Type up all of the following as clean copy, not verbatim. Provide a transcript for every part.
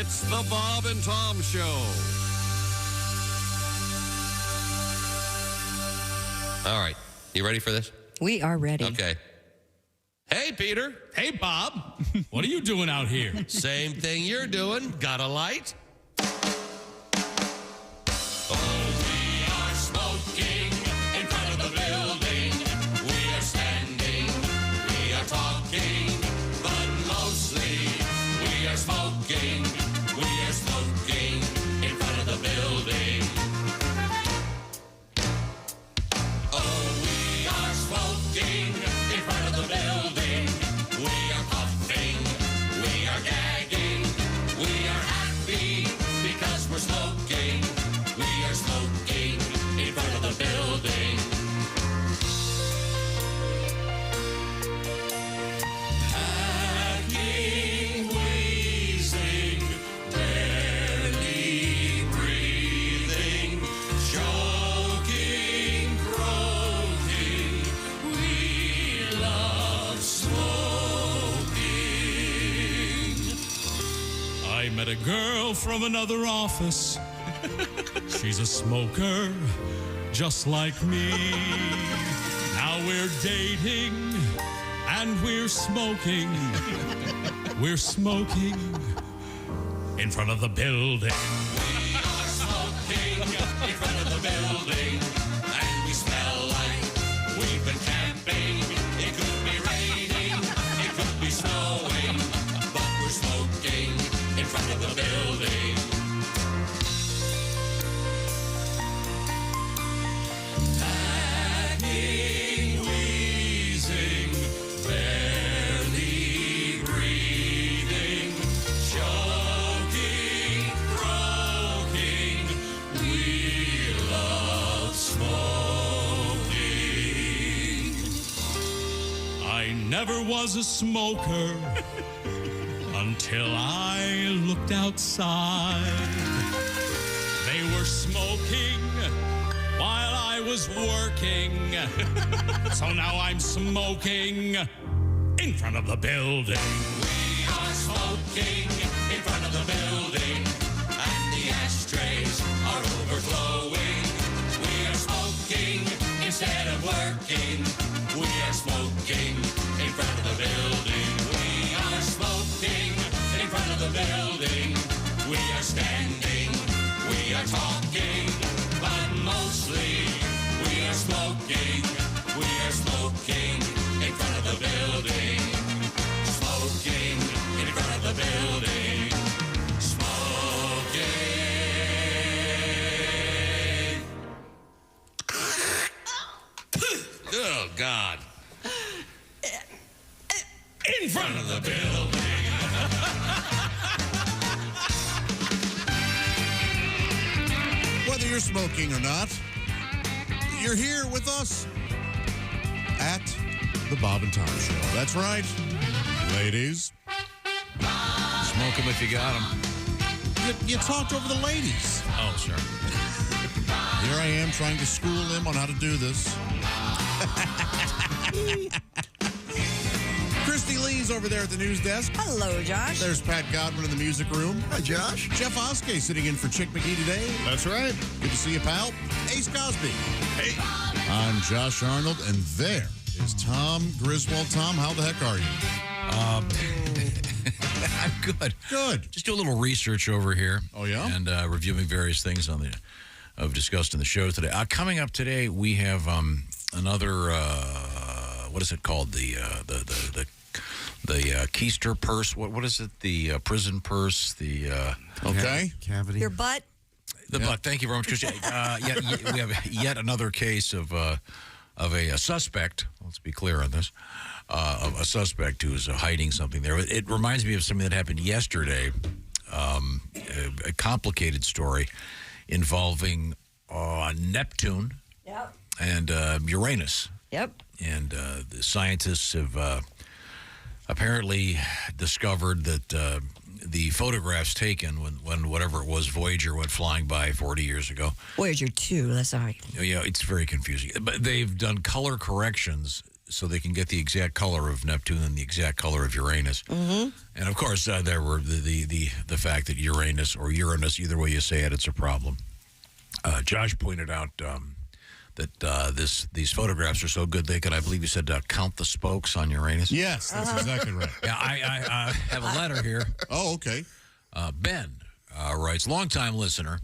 It's the Bob and Tom Show. All right. You ready for this? We are ready. Okay. Hey, Peter. Hey, Bob. What are you doing out here? Same thing you're doing. Got a light? Oh, we are smoking in front of the building. We are standing. We are talking. But mostly, we are smoking. We are smoking in front of the building. Oh, we are smoking in front of the building. We are puffing. We are gagging. We are happy because we're smoking. We are smoking in front of the building. Hacking, wheezing, barely breathing, choking, croaking. We love smoking. I met a girl from another office. She's a smoker, just like me. Now we're dating, and we're smoking. We're smoking in front of the building. We are smoking in front of the building, and we smell like we've been camping. It could be raining, it could be snowing, but we're smoking in front of the building. Hacking, wheezing, barely breathing, choking, croaking. We love smoking. I never was a smoker until I looked outside. They were smoking while I was working. So now I'm smoking in front of the building. We are smoking in front of the building, and the ashtrays are overflowing. We are smoking instead of working. We are smoking in front of the building. We are smoking in front of the building. We are standing. We are talking, but mostly we are smoking. We are smoking in front of the building. Smoking in front of the building. Smoking. Oh, God. In front of the building. Whether you're smoking or not, you're here with us at the Bob and Tom Show. That's right, ladies. Smoke them if you got them. You talked over the ladies. Oh, sure. Here I am trying to school them on how to do this. Christy Lee's over there at the news desk. Hello, Josh. There's Pat Godwin in the music room. Hi, Josh. Jeff Oskay sitting in for Chick McGee today. That's right. Good to see you, pal. Ace Cosby. Hey. I'm Josh Arnold, and there is Tom Griswold. Tom, how the heck are you? I'm good. Good. Just do a little research over here. Oh, yeah? And reviewing various things I've discussed in the show today. Coming up today, we have another, what is it called? The keister purse. What is it? The prison purse. The Okay. Cavity. Your butt. The butt. Thank you very much, Chris. We have yet another case of a suspect. Let's be clear on this. Of a suspect who is hiding something there. It reminds me of something that happened yesterday. A complicated story involving Neptune. Yep. And Uranus. Yep. And the scientists have apparently discovered that the photographs taken when whatever it was, Voyager, went flying by 40 years ago. Voyager 2, that's all right. Yeah, it's very confusing. But they've done color corrections so they can get the exact color of Neptune and the exact color of Uranus. Mm-hmm. And of course, there were the fact that Uranus or Uranus, either way you say it, it's a problem. Josh pointed out that these photographs are so good they could, I believe you said, count the spokes on Uranus. Yes, that's exactly right. Yeah, I have a letter here. Oh, okay. Ben writes, longtime listener.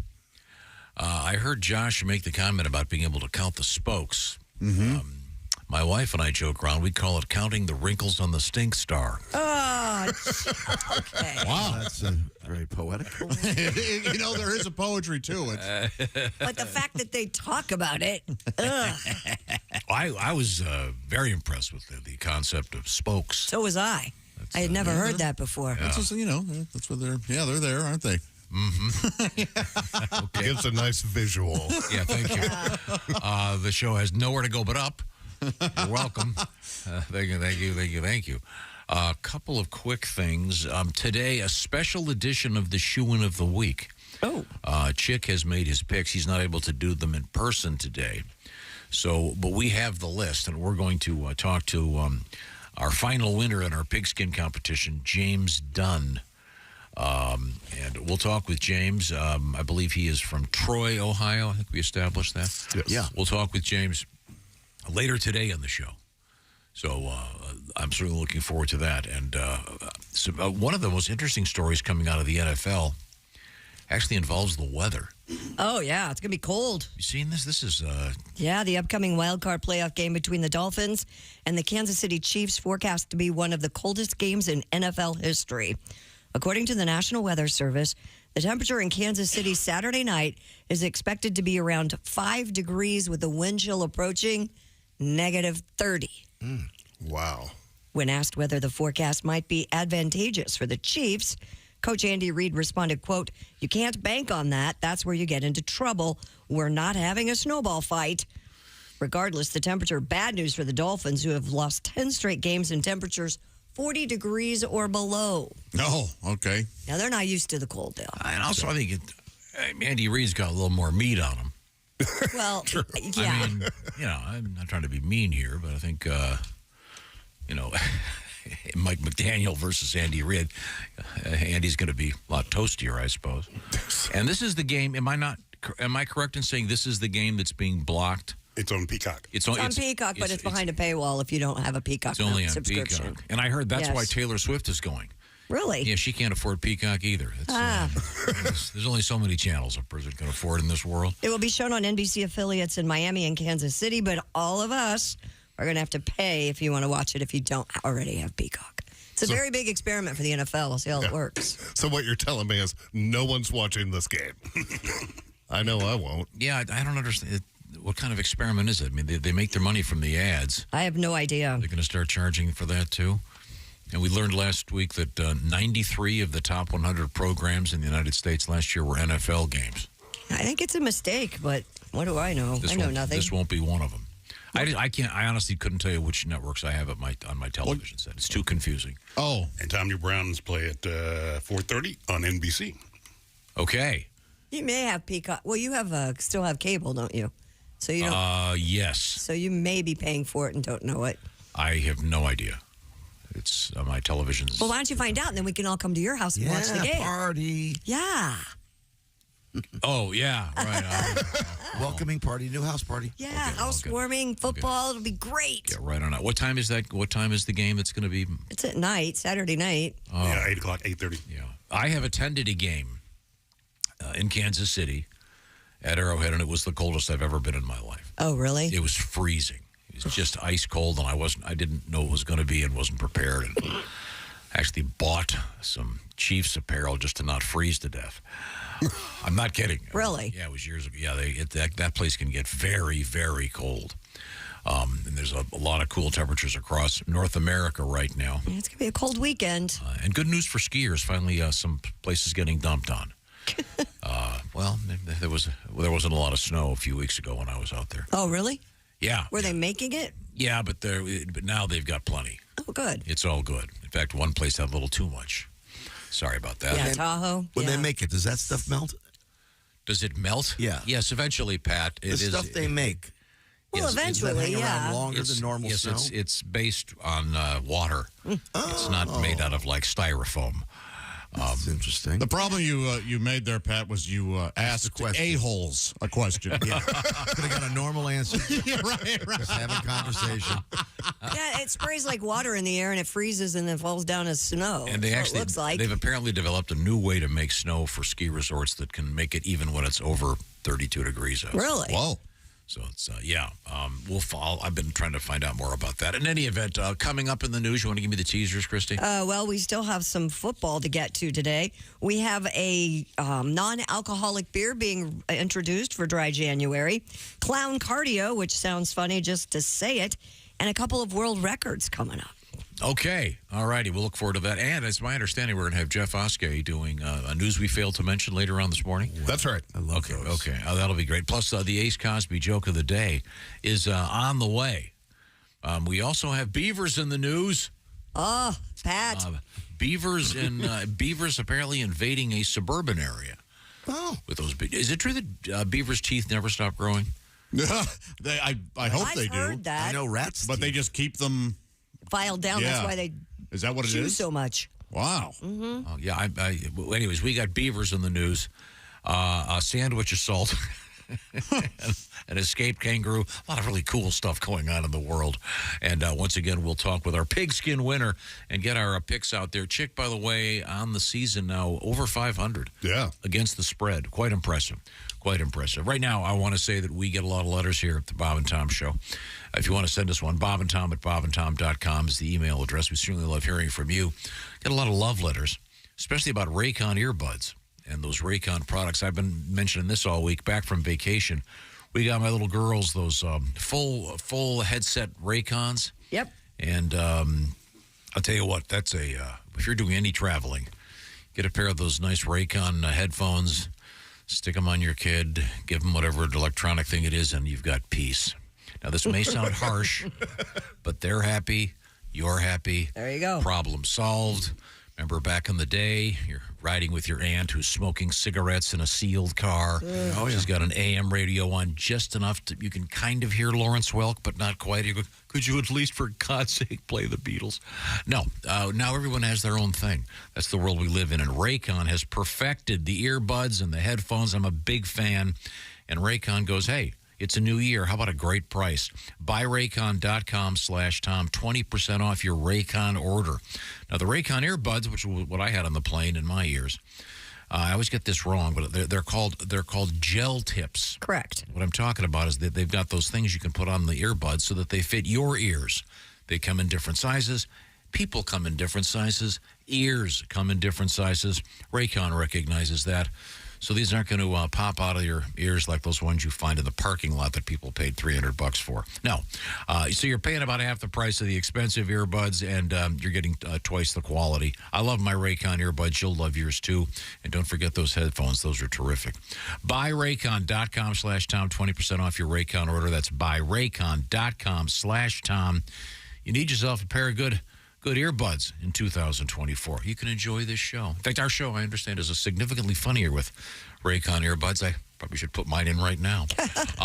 I heard Josh make the comment about being able to count the spokes. Mm-hmm. My wife and I joke around. We call it counting the wrinkles on the stink star. Oh, okay. Wow. That's very poetical. There is a poetry to it. But the fact that they talk about it, ugh. I was very impressed with the concept of spokes. So was I. I had never heard that before. That's just, that's what they're there, aren't they? Mm-hmm. Okay. Gives a nice visual. Yeah, thank you. The show has nowhere to go but up. You're welcome. Thank you. A couple of quick things. Today, a special edition of the Shoe-In of the Week. Oh. Chick has made his picks. He's not able to do them in person today. But we have the list, and we're going to talk to our final winner in our pigskin competition, James Dunn. And we'll talk with James. I believe he is from Troy, Ohio. I think we established that. Yes. Yeah. We'll talk with James later today on the show. So I'm certainly looking forward to that. And one of the most interesting stories coming out of the NFL actually involves the weather. Oh, yeah. It's going to be cold. You seen this? This is... Yeah, the upcoming wildcard playoff game between the Dolphins and the Kansas City Chiefs forecast to be one of the coldest games in NFL history. According to the National Weather Service, the temperature in Kansas City Saturday night is expected to be around 5 degrees with the wind chill approaching -30. Wow. When asked whether the forecast might be advantageous for the Chiefs, Coach Andy Reid responded, quote, "You can't bank on that. That's where you get into trouble. We're not having a snowball fight." Regardless, the temperature, bad news for the Dolphins, who have lost 10 straight games in temperatures 40 degrees or below. Oh, okay. Now, they're not used to the cold, though. And also, I think Andy Reid's got a little more meat on him. Well, yeah. I mean, I'm not trying to be mean here, but I think, Mike McDaniel versus Andy Reid, Andy's going to be a lot toastier, I suppose. And this is the game. Am I correct in saying this is the game that's being blocked? It's on Peacock. It's on Peacock, but it's behind a paywall if you don't have a Peacock It's only on subscription. Peacock. And I heard that's why Taylor Swift is going. Really? Yeah, she can't afford Peacock either. There's only so many channels a person can afford in this world. It will be shown on NBC affiliates in Miami and Kansas City, but all of us are going to have to pay if you want to watch it if you don't already have Peacock. It's a very big experiment for the NFL. We'll see how it works. So what you're telling me is no one's watching this game. I know I won't. Yeah, I don't understand. What kind of experiment is it? I mean, they make their money from the ads. I have no idea. They're going to start charging for that, too. And we learned last week that 93 of the top 100 programs in the United States last year were NFL games. I think it's a mistake, but what do I know? I know nothing. This won't be one of them. I honestly couldn't tell you which networks I have on my television set. It's too confusing. Oh. And Tommy Browns play at 4:30 on NBC. Okay. You may have Peacock. Well, you have still have cable, don't you? So you don't. Yes. So you may be paying for it and don't know it. I have no idea. It's on my television. Well, why don't you find out, and then we can all come to your house and watch the game. Party. Yeah. Oh, yeah. Right. Welcoming party, new house party. Yeah, Okay, housewarming, football. It'll be great. Yeah, right on that. What time is that? What time is the game that's going to be? It's at night, Saturday night. Yeah, 8 o'clock, 8:30. Yeah. I have attended a game in Kansas City at Arrowhead, and it was the coldest I've ever been in my life. Oh, really? It was freezing. It was just ice cold, and I didn't know it was going to be and wasn't prepared. And actually bought some Chiefs apparel just to not freeze to death. I'm not kidding. Really? Yeah, it was years ago. Yeah, that place can get very, very cold. And there's a lot of cool temperatures across North America right now. Yeah, it's going to be a cold weekend. And good news for skiers. Finally, some places getting dumped on. Well, there wasn't a lot of snow a few weeks ago when I was out there. Oh, really? Yeah. Were they making it? Yeah, but now they've got plenty. Oh, good. It's all good. In fact, one place had a little too much. Sorry about that. Yeah, Tahoe. When yeah. they make it, does that stuff melt? Does it melt? Yeah. Yes, eventually, Pat. The stuff they make. Well, Yes, eventually, hang around yeah. longer than normal yes, snow? it's based on water. It's not made out of like styrofoam. That's interesting. The problem you made there, Pat, was you asked a-holes a question. Yeah. Could have got a normal answer. Yeah, right. Just having a conversation. Yeah, it sprays like water in the air and it freezes and then falls down as snow. And they That's what actually, it looks like. they've apparently developed a new way to make snow for ski resorts that can make it even when it's over 32 degrees out. Really? Whoa. So it's, we'll fall. I've been trying to find out more about that. In any event, coming up in the news, you want to give me the teasers, Christy? Well, we still have some football to get to today. We have a non-alcoholic beer being introduced for dry January, clown cardio, which sounds funny just to say it, and a couple of world records coming up. Okay. All righty. We'll look forward to that. And it's my understanding we're going to have Jeff Oskay doing a news we failed to mention later on this morning. That's right. I love Okay. those. Okay. That'll be great. Plus, the Ace Cosby joke of the day is on the way. We also have beavers in the news. Oh, Pat. Beavers apparently invading a suburban area. Oh. With those, is it true that beavers' teeth never stop growing? I hope I've they do. heard that. I know rats. But they just keep them. Filed down. That's Yeah. why they Is that what it chew is? so much. Wow. Oh, yeah. Well, anyways, we got beavers in the news. A sandwich assault. An escaped kangaroo. A lot of really cool stuff going on in the world. And once again, we'll talk with our pigskin winner and get our picks out there. Chick, by the way, on the season now, over 500. Yeah. Against the spread. Quite impressive. Quite impressive. Right now, I want to say that we get a lot of letters here at the Bob and Tom Show. If you want to send us one, bobandtom@bobandtom.com is the email address. We certainly love hearing from you. Get a lot of love letters, especially about Raycon earbuds and those Raycon products. I've been mentioning this all week. Back from vacation, we got my little girls those full headset Raycons. Yep. And I'll tell you what, that's if you're doing any traveling, get a pair of those nice Raycon headphones, stick them on your kid, give them whatever electronic thing it is, and you've got peace. Now, this may sound harsh, but they're happy, you're happy. There you go. Problem solved. Remember back in the day, you're riding with your aunt who's smoking cigarettes in a sealed car. Oh, She's got an AM radio on just enough you can kind of hear Lawrence Welk, but not quite. You go, could you at least, for God's sake, play the Beatles? No. Now everyone has their own thing. That's the world we live in. And Raycon has perfected the earbuds and the headphones. I'm a big fan. And Raycon goes, hey, it's a new year. How about a great price? BuyRaycon.com/Tom, 20% off your Raycon order. Now, the Raycon earbuds, which is what I had on the plane in my ears, I always get this wrong, but they're called gel tips. Correct. What I'm talking about is that they've got those things you can put on the earbuds so that they fit your ears. They come in different sizes. People come in different sizes. Ears come in different sizes. Raycon recognizes that. So these aren't going to pop out of your ears like those ones you find in the parking lot that people paid $300 for. No. So you're paying about half the price of the expensive earbuds, and you're getting twice the quality. I love my Raycon earbuds. You'll love yours, too. And don't forget those headphones. Those are terrific. BuyRaycon.com/Tom, 20% off your Raycon order. That's BuyRaycon.com/Tom. You need yourself a pair of good earbuds in 2024. You can enjoy this show. In fact, our show, I understand, is significantly funnier with Raycon earbuds. I probably should put mine in right now.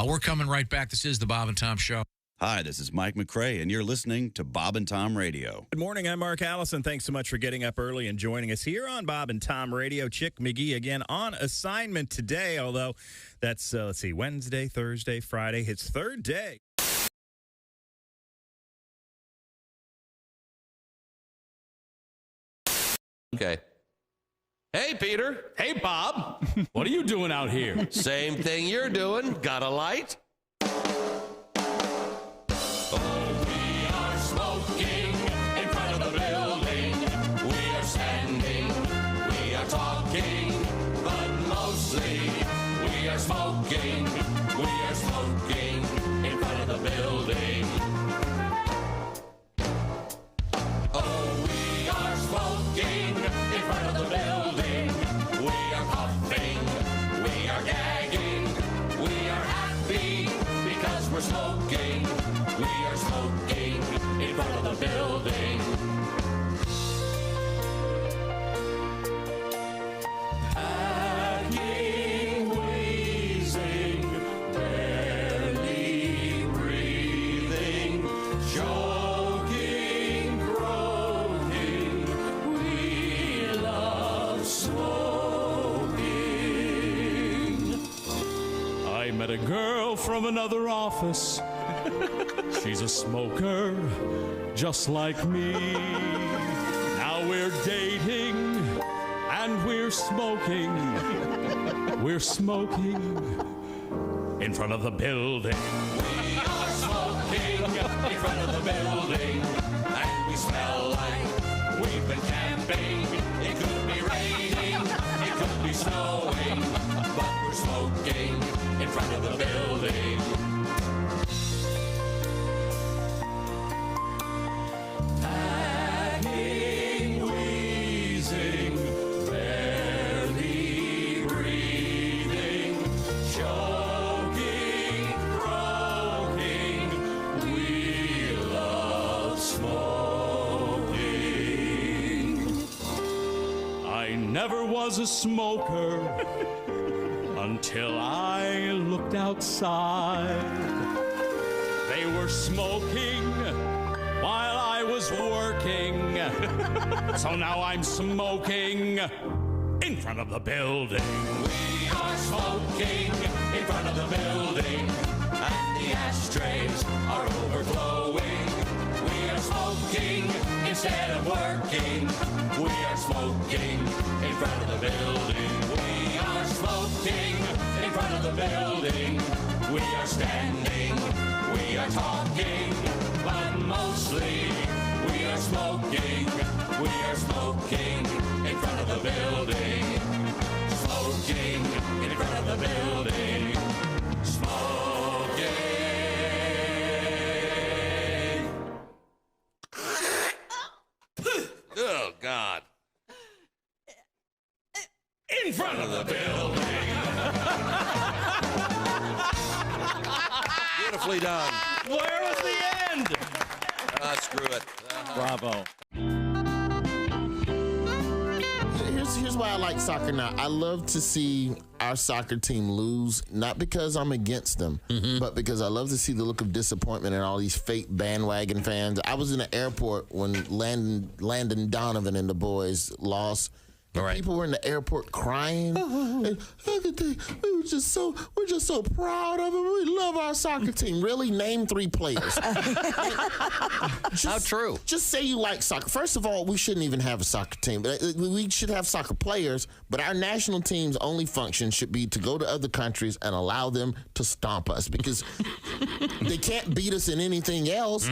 We're coming right back. This is the Bob and Tom Show. Hi, this is Mike McRae, and you're listening to Bob and Tom Radio. Good morning. I'm Mark Allison. Thanks so much for getting up early and joining us here on Bob and Tom Radio. Chick McGee again on assignment today, although that's, Wednesday, Thursday, Friday, his third day. Okay. Hey, Peter. Hey, Bob. What are you doing out here? Same thing you're doing. Got a light? Oh, we are smoking in front of the building. We are standing, we are talking, but mostly we are smoking. We are smoking in front of the building. Oh, we are smoking in front of the building. We are puffing, we are gagging, we are happy. met a girl from another office. She's a smoker, just like me. Now we're dating, and we're smoking. We're smoking in front of the building. We are smoking in front of the building, and we smell like we've been camping. It could be raining, it could be snowing, but we're smoking in front of the building. Hacking, wheezing, barely breathing, choking, croaking. We love smoking. I never was a smoker until I looked outside. They were smoking while I was working. So now I'm smoking in front of the building. We are smoking in front of the building, and the ashtrays are overflowing. We are smoking instead of working. We are smoking in front of the building. We are smoking in front of the building. We are standing, we are talking, but mostly we are smoking. We are smoking in front of the building. Smoking in front of the building. Smoking. Oh, God. In front of the building. Beautifully done. Where was the end? Screw it. Bravo. Here's why I like soccer now. I love to see our soccer team lose, not because I'm against them, but because I love to see the look of disappointment in all these fake bandwagon fans. I was in the airport when Landon Donovan and the boys lost. Right. People were in the airport crying. And we're just so proud of them. We love our soccer team. Really, name 3 players. How true? Just say you like soccer. First of all, we shouldn't even have a soccer team. We should have soccer players, but our national team's only function should be to go to other countries and allow them to stomp us, because they can't beat us in anything else.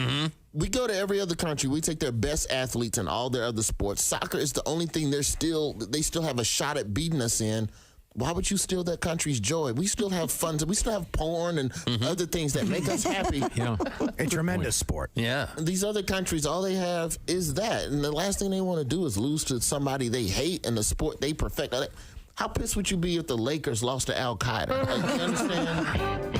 We go to every other country. We take their best athletes in all their other sports. Soccer is the only thing they still have a shot at beating us in. Why would you steal that country's joy? We still have fun. We still have porn and other things that make us happy. A tremendous sport. Yeah. These other countries, all they have is that. And the last thing they want to do is lose to somebody they hate in the sport they perfect. How pissed would you be if the Lakers lost to Al-Qaeda? Like, you understand?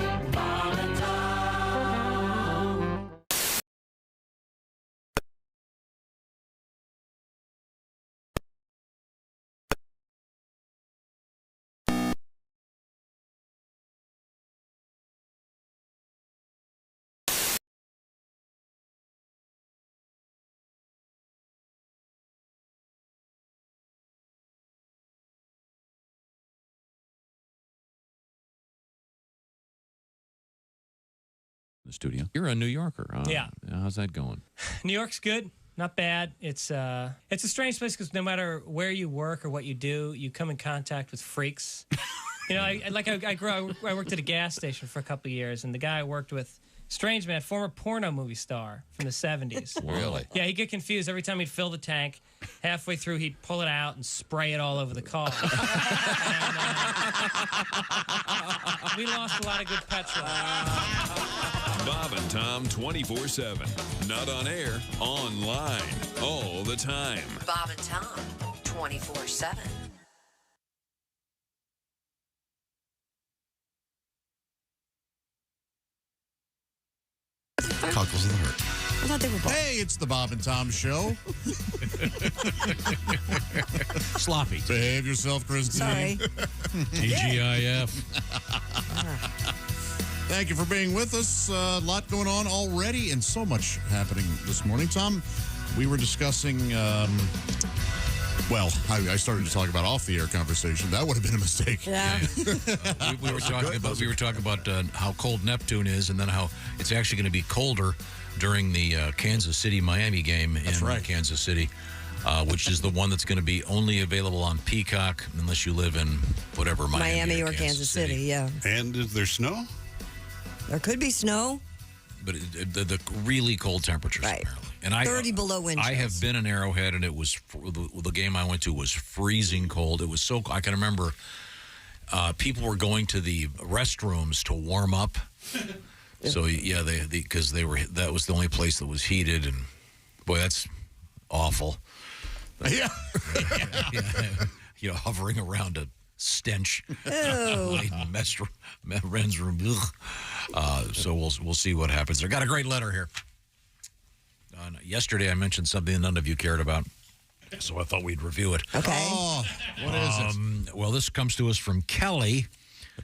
The studio. You're a New Yorker. Yeah. How's that going? New York's good. Not bad. It's a strange place because no matter where you work or what you do, you come in contact with freaks. I worked at a gas station for a couple of years, and the guy I worked with, strange man, former porno movie star from the 70s. Really? Yeah, he'd get confused every time he'd fill the tank. Halfway through, he'd pull it out and spray it all over the car. We lost a lot of good petrol. Bob and Tom 24/7. Not on air, online, all the time. Bob and Tom, 24/7. Cockles in the hurt. I thought they were both. Hey, it's the Bob and Tom Show. Sloppy. Behave yourself, Christine. Sorry. TGIF. Thank you for being with us. A lot going on already and so much happening this morning. Tom, we were discussing Well, I started to talk about off-the-air conversation. That would have been a mistake. Yeah. We were talking about how cold Neptune is, and then how it's actually going to be colder during the Kansas City-Miami game in Kansas City, which is the one that's going to be only available on Peacock unless you live in whatever Miami or Kansas City. Yeah. And is there snow? There could be snow. But the really cold temperatures, apparently. And 30 below wind I have chills. been in Arrowhead, and it was the game I went to was freezing cold. It was so I can remember people were going to the restrooms to warm up. So yeah, because that was the only place that was heated, and boy, that's awful. Yeah. You know, hovering around a stench men's room. So we'll see what happens. I got a great letter here. Yesterday I mentioned something none of you cared about, so I thought we'd review it. Okay. Oh, what is it? Well, this comes to us from Kelly.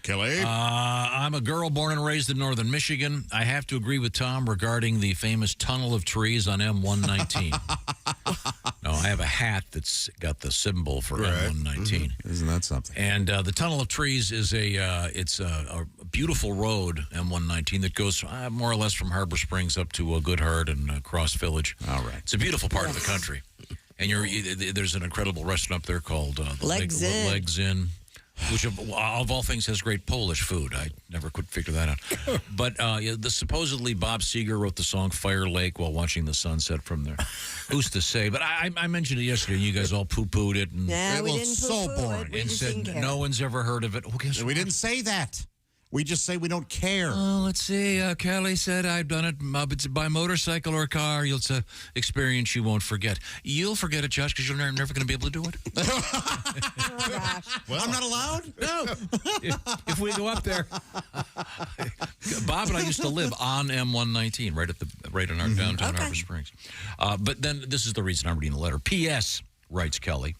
Kelly? I'm a girl born and raised in northern Michigan. I have to agree with Tom regarding the famous tunnel of trees on M119. No, I have a hat that's got the symbol for M119. Isn't that something? And the tunnel of trees is it's a beautiful road, M119, that goes more or less from Harbor Springs up to Goodhart and Cross Village. All right. It's a beautiful part of the country. And there's an incredible restaurant up there called Legs Inn. Legs Inn, which of all things has great Polish food. I never could figure that out. But supposedly Bob Seger wrote the song Fire Lake while watching the sunset from there. Who's to say? But I mentioned it yesterday, and you guys all poo-pooed it. And we didn't so poo-poo boring. it. We and just said didn't care. no one's ever heard of it. Well, guess We what? didn't say that. We just say we don't care. Let's see. Kelly said, I've done it by motorcycle or car. It's an experience you won't forget. You'll forget it, Josh, because you're never going to be able to do it. Oh, gosh. Well, I'm not allowed? No. If we go up there. Bob and I used to live on M119, right in our downtown Harbor Springs. But then this is the reason I'm reading the letter. P.S., writes Kelly.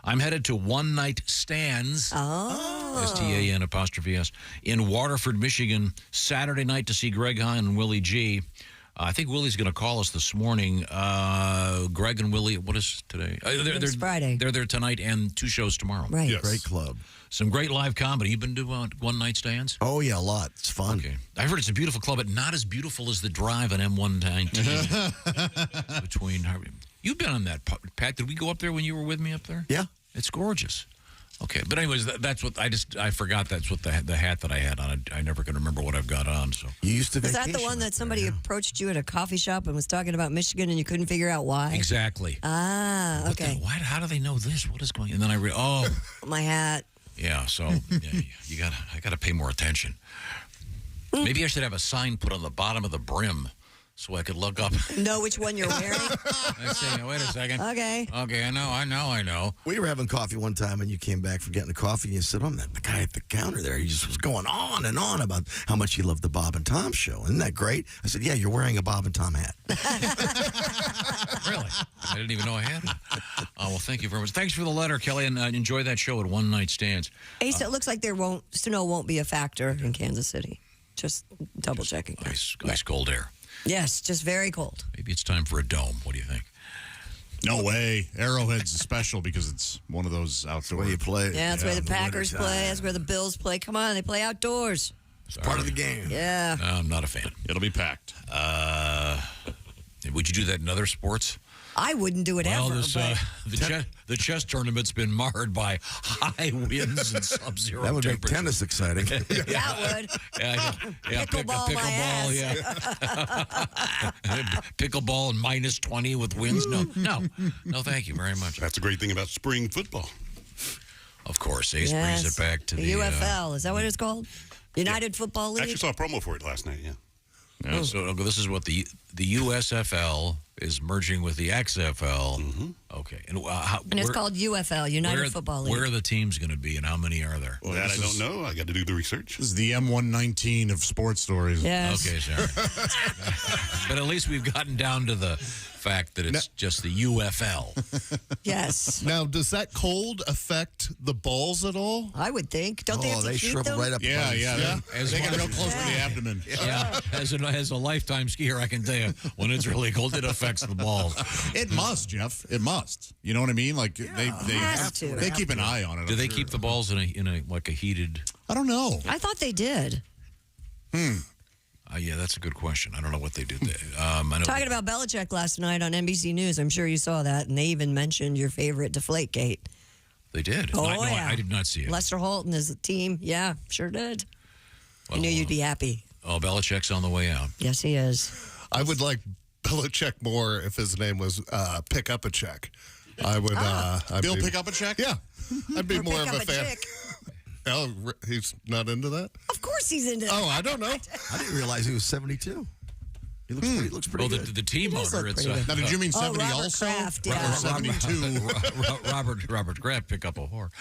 I'm headed to One Night Stands, STAN''S, in Waterford, Michigan, Saturday night to see Greg Hine and Willie G. I think Willie's going to call us this morning. Greg and Willie, what is today? It's Friday. They're there tonight and 2 shows tomorrow. Right. Yes. Great club. Some great live comedy. You've been doing One Night Stands? Oh, yeah, a lot. It's fun. Okay. I heard it's a beautiful club, but not as beautiful as the drive on M119 between Harvey. You've been on that, Pat. Did we go up there when you were with me up there? Yeah. It's gorgeous. Okay, but anyways, that's what I forgot. That's what the hat that I had on. I never can remember what I've got on. So You used to Is that the vacation one that up somebody there, yeah. approached you at a coffee shop and was talking about Michigan and you couldn't figure out why? exactly. Ah, okay. How do they know this? What is going on? And then My hat. yeah. So yeah, I gotta pay more attention. Maybe I should have a sign put on the bottom of the brim so I could look up. Know which one you're wearing? I say, wait a second. Okay. Okay, I know. We were having coffee one time, and you came back from getting the coffee, and you said, the guy at the counter there, he just was going on and on about how much he loved the Bob and Tom show. Isn't that great? I said, yeah, you're wearing a Bob and Tom hat. Really? I didn't even know I had it. Oh, well, thank you very much. Thanks for the letter, Kelly, and enjoy that show at One Night Stands. Ace, it looks like snow won't be a factor in Kansas City. Just double checking. Ice cold air. Yes, just very cold. Maybe it's time for a dome. What do you think? No way. Arrowhead's special because it's one of those outdoor. Where you play. Yeah, that's where the Packers wintertime. play. That's where the Bills play. Come on, they play outdoors. Part of the game. Yeah. No, I'm not a fan. It'll be packed. Would you do that in other sports? I wouldn't do it ever. The chess tournament's been marred by high winds and sub-zero That would make temperatures. tennis exciting. That would. Pickleball my ass. Pickleball and minus 20 with winds. No, thank you very much. That's a great thing about spring football. Of course, Ace brings it back to the UFL. Is that what it's called? United Football League? I actually saw a promo for it last night, yeah. So this is what the USFL is merging with the XFL. Mm-hmm. Okay. And it's called UFL, United Football League. Where are the teams going to be and how many are there? Well, that I don't know. I got to do the research. This is the M119 of sports stories. Yes. Okay, sorry. But at least we've gotten down to the fact that it's just the UFL. Yes. Now, does that cold affect the balls at all? I would think. Don't they have to they heat shrivel them? right up. Yeah. They get real close to the Yeah. abdomen. Yeah, as a lifetime skier, I can tell you when it's really cold, it affects the balls. It must, Jeff. It must. fast. You know what I mean? Like they keep an eye on it. Do I'm they sure. keep the balls in a heated? I don't know. I thought they did. Yeah, that's a good question. I don't know what they do. I know Talking about Belichick last night on NBC News, I'm sure you saw that, and they even mentioned your favorite Deflategate. they did. Oh, No, yeah. I did not see it. Lester Holt and his team. Yeah, sure did. I knew you'd be happy. Oh, Belichick's on the way out. Yes, he is. I would like Belichick more if his name was Pick Up a Check. I would. Bill Pick Up a Check? Yeah. I'd be Or more pick of a up fan. chick. Oh, he's not into that? Of course he's into that. Oh, I don't know. I didn't realize he was 72. He looks pretty Well, good. the team He does owner. look It's pretty good. Now, did you mean 70 Robert also? Kraft, Or yeah. 72? Robert Kraft pick up a whore.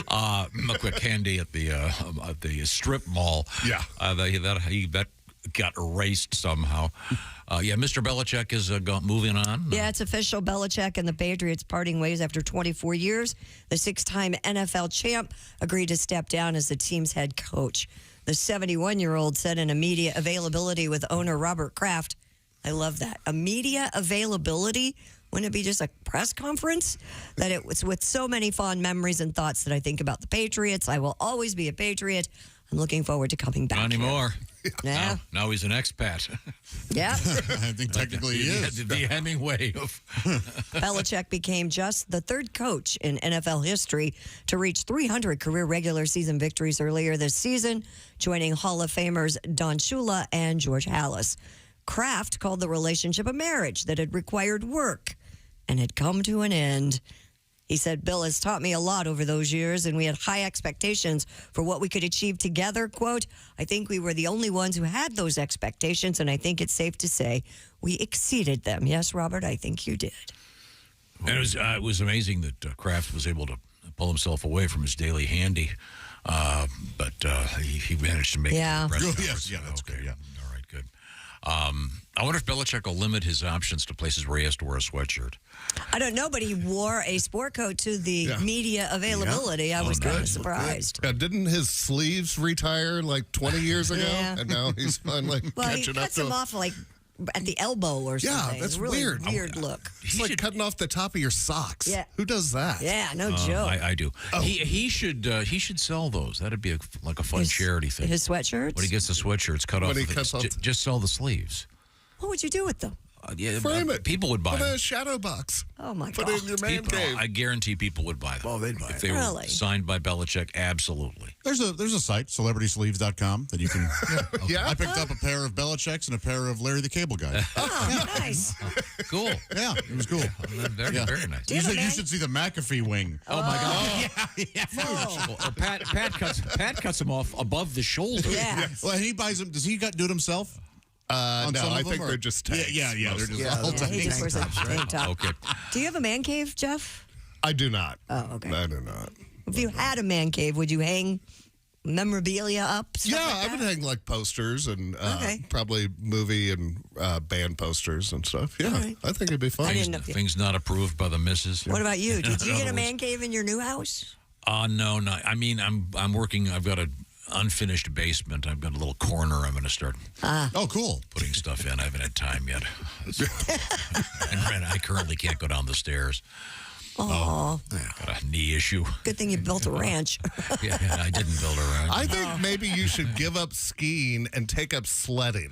A quick handy at the strip mall. Yeah. That got erased somehow. Mr. Belichick is moving on. Yeah, it's official. Belichick and the Patriots parting ways after 24 years. The 6-time NFL champ agreed to step down as the team's head coach. The 71-year-old said in a media availability with owner Robert Kraft, I love that. A media availability? Wouldn't it be just a press conference? That it was with so many fond memories and thoughts that I think about the Patriots. I will always be a Patriot. I'm looking forward to coming back. Not anymore. Yeah. Now he's an expat. Yeah. I think technically he is. The Hemingway of. Belichick became just the third coach in NFL history to reach 300 career regular season victories earlier this season, joining Hall of Famers Don Shula and George Halas. Kraft called the relationship a marriage that had required work and had come to an end. He said, Bill has taught me a lot over those years, and we had high expectations for what we could achieve together. Quote, I think we were the only ones who had those expectations, and I think it's safe to say we exceeded them. Yes, Robert, I think you did. And it was amazing that Kraft was able to pull himself away from his daily handy, but he managed to make Yeah. it. to the press Yes, conference. yeah, that's good, yeah. All right, good. I wonder if Belichick will limit his options to places where he has to wear a sweatshirt. I don't know, but he wore a sport coat to the media availability. I was kind of surprised. Yeah, didn't his sleeves retire like 20 years ago? Yeah. And now he's finally Well, he catching up cuts to him off like at the elbow or Yeah, something. that's It's really weird. Weird look. It's like cutting off the top of your socks. Yeah. Who does that? Yeah, no joke. I do. He should sell those. That'd be like a fun charity thing. His sweatshirts? When he gets the sweatshirts cut When off, he of it, cuts off- just sell the sleeves. What would you do with them? Frame it. People would buy Put them. a shadow box. Oh, my Put God. it in your man cave. I guarantee people would buy them. Oh, they'd buy if it. they were Really? signed by Belichick. Absolutely. There's a site, celebritysleeves.com, that you can. Yeah? I picked up a pair of Belichick's and a pair of Larry the Cable Guy. Oh, nice. Cool. Yeah, it was cool. Very, Yeah. very nice. Do you have a You man- should see the McAfee wing. Oh my God! Well, Pat cuts him off above the shoulder. Yeah. Well, he buys them. Does he do it himself? On No, some I of them, think or- they're just tanks. Yeah, they're just Yeah, all Yeah, he tanks. just wears a tank top. Okay. Do you have a man cave, Jeff? I do not. Oh, okay. I do not. If you had a man cave, would you hang memorabilia up? Stuff Yeah, like I that? would hang like posters and Okay. probably movie and band posters and stuff. Yeah, All right. I think it'd be fun. I didn't know if you- Things not approved by the missus. What about you? Did you In get a other man cave in your new house? No, no. I mean, I'm working. I've got an unfinished basement. I've got a little corner. I'm going to start Oh, cool. putting stuff in. I haven't had time yet. And I currently can't go down the stairs. Oh, Got a knee issue. good thing you built a ranch. Yeah, I didn't build a ranch. I think maybe you should give up skiing and take up sledding.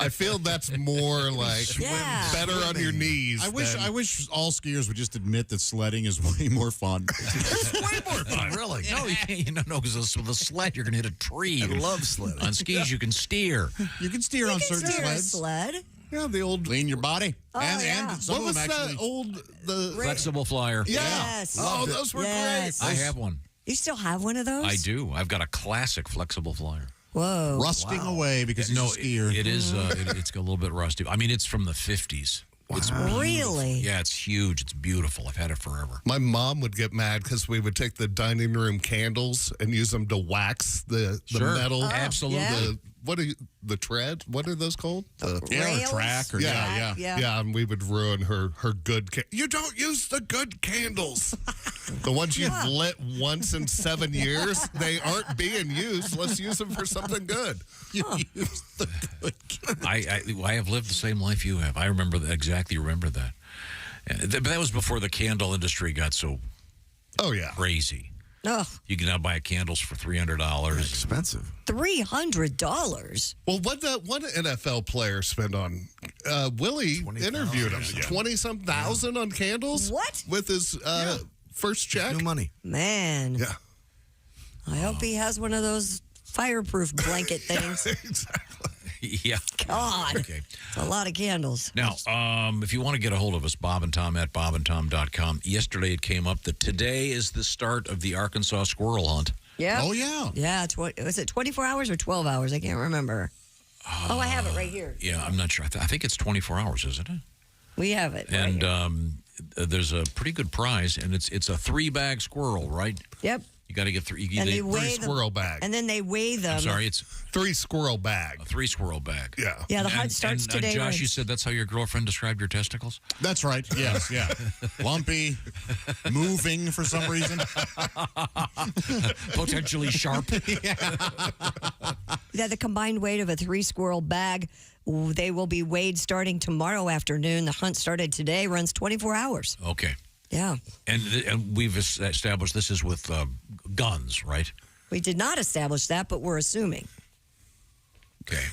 I feel that's more like Yeah. better on your knees. I wish all skiers would just admit that sledding is way more fun. It's way more fun. Really? No, you can't. No, because with a sled, you're going to hit a tree. I love sledding. On skis, you can steer. You can steer on You can certain steer a sleds. sled. Yeah, the old. Lean your body. Oh, yeah. and some What of was them that actually. old? The Flexible flyer. yeah. Yes. Oh, those were Yes. great. I have one. You still have one of those? I do. I've got a classic flexible flyer. Whoa. Rusting away because he's a skier. It is. It's a little bit rusty. I mean, it's from the 50s. It's Really? Yeah, it's huge. It's beautiful. I've had it forever. My mom would get mad because we would take the dining room candles and use them to wax the Sure. metal. Absolutely. yeah. The tread? What are those called? The, Yeah, or Rails? track, or yeah. yeah, and we would ruin her good. You don't use the good candles. The ones you've lit once in 7 years, they aren't being used. Let's use them for something good. You use the good. I have lived the same life you have. I exactly remember that. But that was before the candle industry got so crazy. Oh, You can now buy candles for $300. Expensive. $300. Well, what NFL player spend on? Willie interviewed him. 20-some thousand on candles. What? With his first check. New money. Man. Yeah. I hope he has one of those fireproof blanket things. Exactly. Yeah. God. Okay. It's a lot of candles. Now, if you want to get a hold of us, Bob and Tom at bobandtom.com. Yesterday it came up that today is the start of the Arkansas squirrel hunt. Yeah. Oh, yeah. Yeah. Was it 24 hours or 12 hours? I can't remember. I have it right here. Yeah, I'm not sure. I think it's 24 hours, isn't it? We have it. Right And here. there's a pretty good prize, and it's a 3-bag squirrel, right? Yep. You got to get 3. And they Three weigh them, squirrel bag. and then they weigh them. I'm sorry, it's 3 squirrel bag. a 3 squirrel bag. Yeah. Yeah, the And- hunt starts and, today. Josh, right? you said that's how your girlfriend described your testicles? That's right. Yes, yeah. Lumpy, moving for some reason. Potentially sharp. Yeah, the combined weight of a 3 squirrel bag. They will be weighed starting tomorrow afternoon. The hunt started today, runs 24 hours. Okay. Yeah. And we've established this is with guns, right? We did not establish that, but we're assuming. Okay.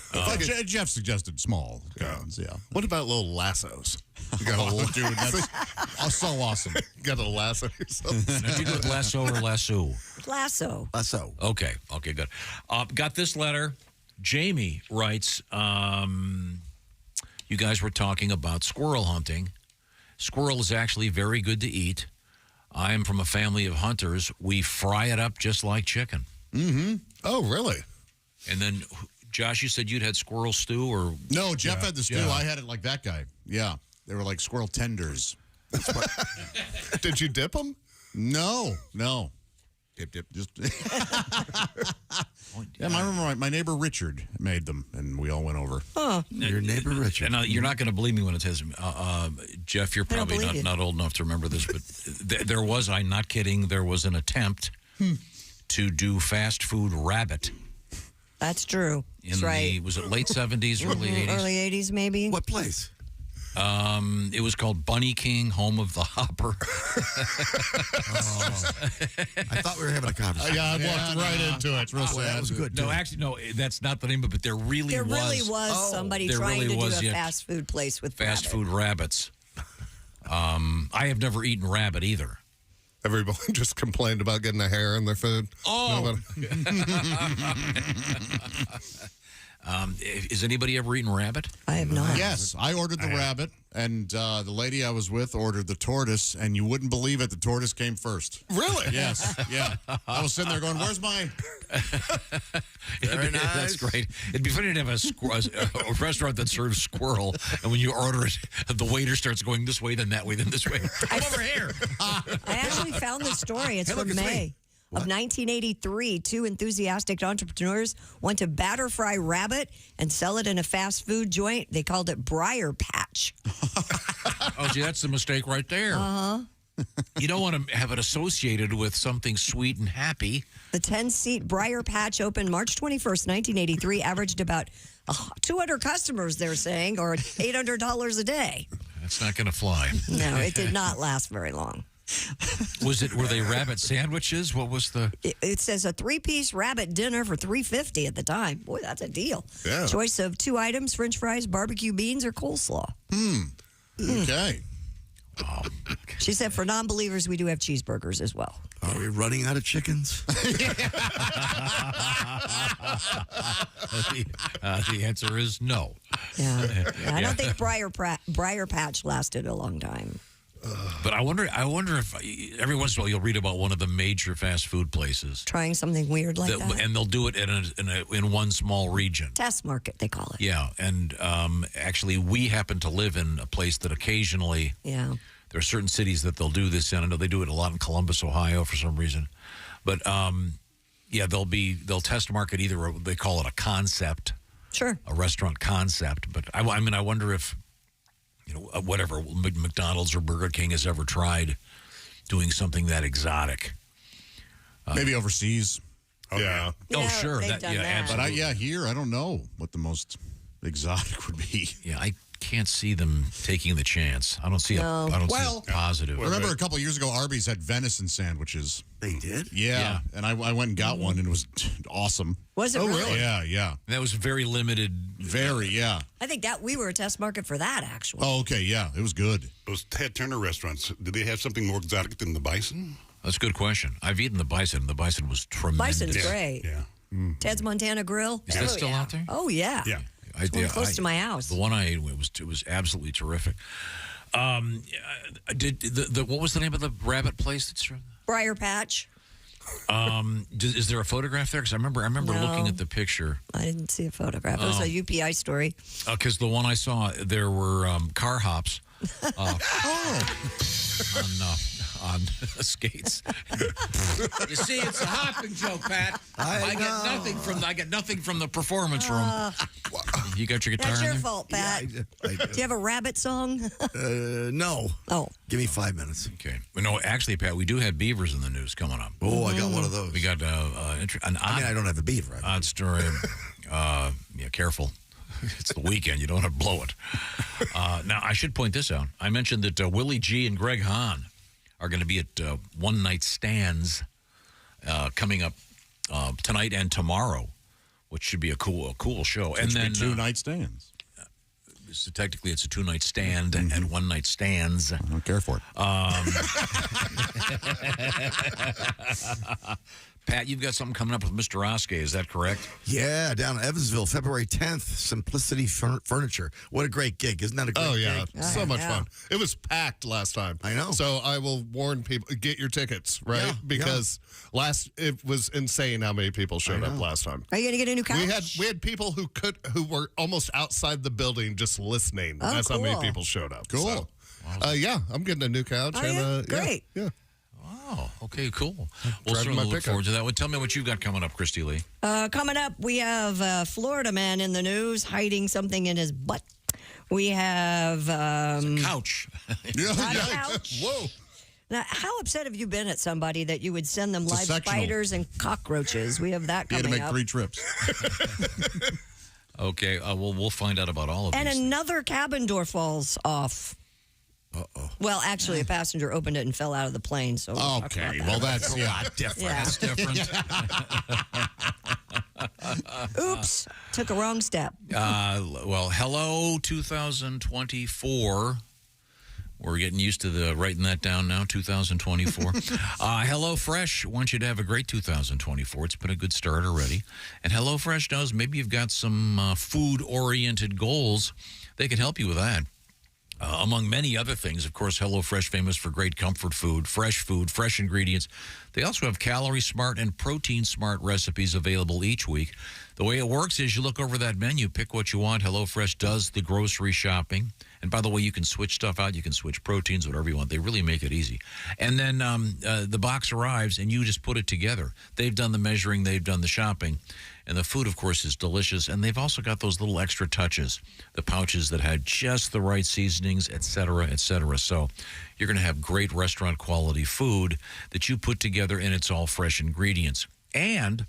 Jeff suggested small guns, yeah. What about little lassos? You got a little Dude, that's so awesome. You got a lasso yourself. Did you go with lasso or lasso? Lasso. Lasso. Okay, good. Got this letter. Jamie writes, you guys were talking about squirrel hunting. Squirrel is actually very good to eat. I am from a family of hunters. We fry it up just like chicken. Mm-hmm. Oh, really? And then, Josh, you said you'd had squirrel stew or... No, Jeff had the stew. Yeah. I had it like that guy. Yeah. They were like squirrel tenders. Did you dip them? No. Dip. Just. Yeah, I remember my neighbor Richard made them, and we all went over. Huh. Your neighbor Richard. And you're not going to believe me when it says, Jeff, you're probably believe you. not old enough to remember this, but there was, I'm not kidding, there was an attempt to do fast food rabbit. That's true. In That's right. was it late 70s, early 80s? Early 80s, maybe. What place? It was called Bunny King, home of the Hopper. I thought we were having a conversation. Yeah, I walked right into it. It's real sad. That was good. No, too. actually, no, that's not the name, but there really There was. really was somebody There trying really to was, do a yeah. fast food place with Fast rabbit. food rabbits. I have never eaten rabbit either. Everyone just complained about getting a hair in their food. Oh. Has anybody ever eaten rabbit? I have not. Yes, I ordered the rabbit, and the lady I was with ordered the tortoise, and you wouldn't believe it, the tortoise came first. Really? Yes, yeah. I was sitting there going, where's my... Very nice. That's great. It'd be funny to have a restaurant that serves squirrel, and when you order it, the waiter starts going this way, then that way, then this way. Come over here. I actually found this story. It's Hey, look, from it's May me. of 1983. 2 enthusiastic entrepreneurs want to batter fry rabbit and sell it in a fast food joint. They called it Briar Patch. Oh, see, that's the mistake right there. Uh-huh. You don't want to have it associated with something sweet and happy. The 10-seat Briar Patch opened March 21st, 1983, averaged about 200 customers, they're saying, or $800 a day. That's not going to fly. No, it did not last very long. Were they rabbit sandwiches? What was the... It says a 3-piece rabbit dinner for $3.50 at the time. Boy, that's a deal. Yeah. Choice of 2 items, French fries, barbecue beans, or coleslaw. Okay. She said for non-believers, we do have cheeseburgers as well. Are we running out of chickens? The answer is no. Yeah. I don't think Briar Patch lasted a long time. But I wonder if every once in a while you'll read about one of the major fast food places. Trying something weird like that. And they'll do it in one small region. Test market, they call it. Yeah, and actually we happen to live in a place that occasionally... Yeah. There are certain cities that they'll do this in. I know they do it a lot in Columbus, Ohio, for some reason. But they'll test market either. They call it a concept, Sure. a restaurant concept. But I wonder if whatever McDonald's or Burger King has ever tried doing something that exotic. Maybe overseas. Yeah. Oh, sure. they've done that. Absolutely. But here, I don't know what the most exotic would be. Yeah, I can't see them taking the chance. I don't see No. I don't see a positive. Remember a couple years ago, Arby's had venison sandwiches. They did? Yeah. And I went and got one, and it was awesome. Was it really? Yeah. That was very limited. Very, yeah. I think that we were a test market for that, actually. Oh, okay, yeah. It was good. Those Ted Turner restaurants, did they have something more exotic than the bison? That's a good question. I've eaten the bison. The bison was tremendous. Bison's great. Yeah. Ted's Montana Grill. Is that still out there? Oh, yeah. Yeah. It's one close to my house. The one I ate it was absolutely terrific. Did what was the name of the rabbit place that's Briar Patch. Is there a photograph there? Because I remember No. looking at the picture. I didn't see a photograph. It was a UPI story. Because the one I saw, there were car hops on skates. You see, it's a hopping joke, Pat. I get nothing from the performance room. You got your guitar That's in your there? fault, Pat. Yeah, I Do you have a rabbit song? No. Oh. Give me 5 minutes. Okay. No, actually, Pat, we do have beavers in the news coming up. Oh, I got one of those. We got an odd, I don't have a beaver. odd story. Yeah, careful. It's the weekend. You don't want to blow it. Now, I should point this out. I mentioned that Willie G and Greg Hahn are going to be at One Night Stands coming up tonight and tomorrow, which should be a cool show. And then 2 night stands. So technically, it's a 2-night stand and 1 night stands. I don't care for it. Pat, you've got something coming up with Mr. Oskay. Is that correct? Yeah, down in Evansville, February 10th, Simplicity Furniture. What a great gig. Isn't that a great gig? So much fun. It was packed last time. I know. So I will warn people, get your tickets, right? Because it was insane how many people showed up last time. Are you going to get a new couch? We had people who were almost outside the building just listening. Oh, That's how many cool. people showed up. Cool. So, yeah, I'm getting a new couch. Oh, yeah? Great. Yeah. Oh, okay, cool. We'll Driving certainly my look pickup. forward to that. Well, tell me what you've got coming up, Christy Lee. Coming up, we have a Florida man in the news hiding something in his butt. We have Couch. not a couch. Whoa. Now, how upset have you been at somebody that you would send them It's a live sectional. spiders and cockroaches? We have that You had coming to make up. 3 trips. Okay, we'll find out about all of And these. another cabin door falls off. Uh-oh. Well, actually, a passenger opened it and fell out of the plane. So we'll talk about Okay, that. well, that's different. Yeah. That's different. Oops, took a wrong step. Well, hello, 2024. We're getting used to writing that down now, 2024. HelloFresh wants you to have a great 2024. It's been a good start already. And HelloFresh knows maybe you've got some food-oriented goals. They can help you with that. Among many other things, of course, HelloFresh famous for great comfort food, fresh ingredients. They also have calorie smart and protein smart recipes available each week. The way it works is you look over that menu, pick what you want. HelloFresh does the grocery shopping. And by the way, you can switch stuff out. You can switch proteins, whatever you want. They really make it easy. And then the box arrives, and you just put it together. They've done the measuring. They've done the shopping. And the food, of course, is delicious. And they've also got those little extra touches, the pouches that had just the right seasonings, et cetera, et cetera. So you're going to have great restaurant quality food that you put together, and it's all fresh ingredients. And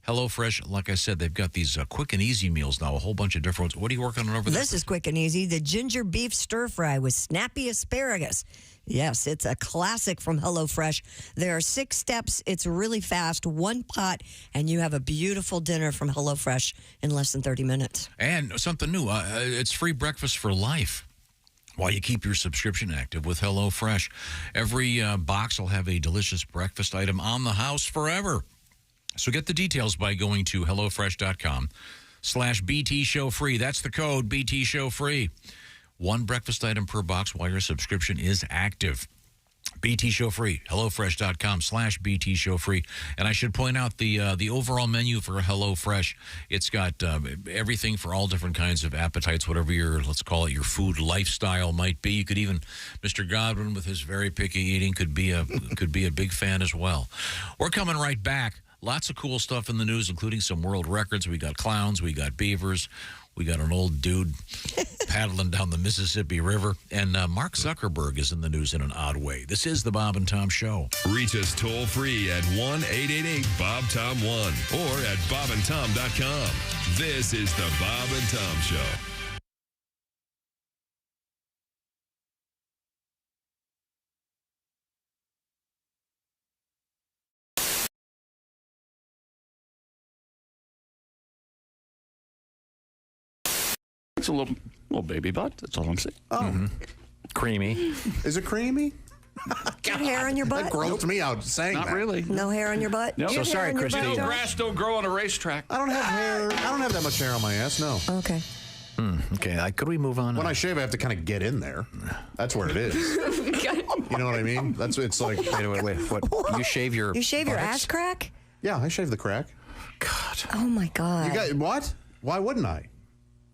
HelloFresh, like I said, they've got these quick and easy meals now, a whole bunch of different ones. What are you working on over there? This is quick and easy. The ginger beef stir fry with snappy asparagus. Yes, it's a classic from HelloFresh. There are 6 steps. It's really fast, 1 pot, and you have a beautiful dinner from HelloFresh in less than 30 minutes. And something new, it's free breakfast for life while you keep your subscription active with HelloFresh. Every box will have a delicious breakfast item on the house forever. So get the details by going to HelloFresh.com/BT Show Free. That's the code, BT Show Free. 1 breakfast item per box while your subscription is active. BT Show Free, HelloFresh.com/BT Show Free. And I should point out the overall menu for HelloFresh. It's got everything for all different kinds of appetites, whatever your, let's call it, your food lifestyle might be. You could even, Mr. Godwin with his very picky eating could be a big fan as well. We're coming right back. Lots of cool stuff in the news, including some world records. We got clowns, we got beavers, we got an old dude paddling down the Mississippi River, and Mark Zuckerberg is in the news in an odd way. This is the Bob and Tom Show. Reach us toll free at 1-888-BOB-TOM-1 or at bobandtom.com. This is the Bob and Tom Show. It's a little baby butt. That's all I'm saying. Oh. Creamy. Is it creamy? Got hair on your butt? That grossed me out saying Not that. really. No hair on your butt? No. Do you So have hair sorry, on your Christine. butt, Josh? Grass don't grow on a racetrack. I don't have hair. I don't have that much hair on my ass, no. Okay. Okay, could we move on? When I shave, I have to kind of get in there. That's where it is. You know what I mean? It's like. Wait. What? You shave your You shave your buttocks? ass crack? Yeah, I shave the crack. God. Oh, my God. You got what? Why wouldn't I?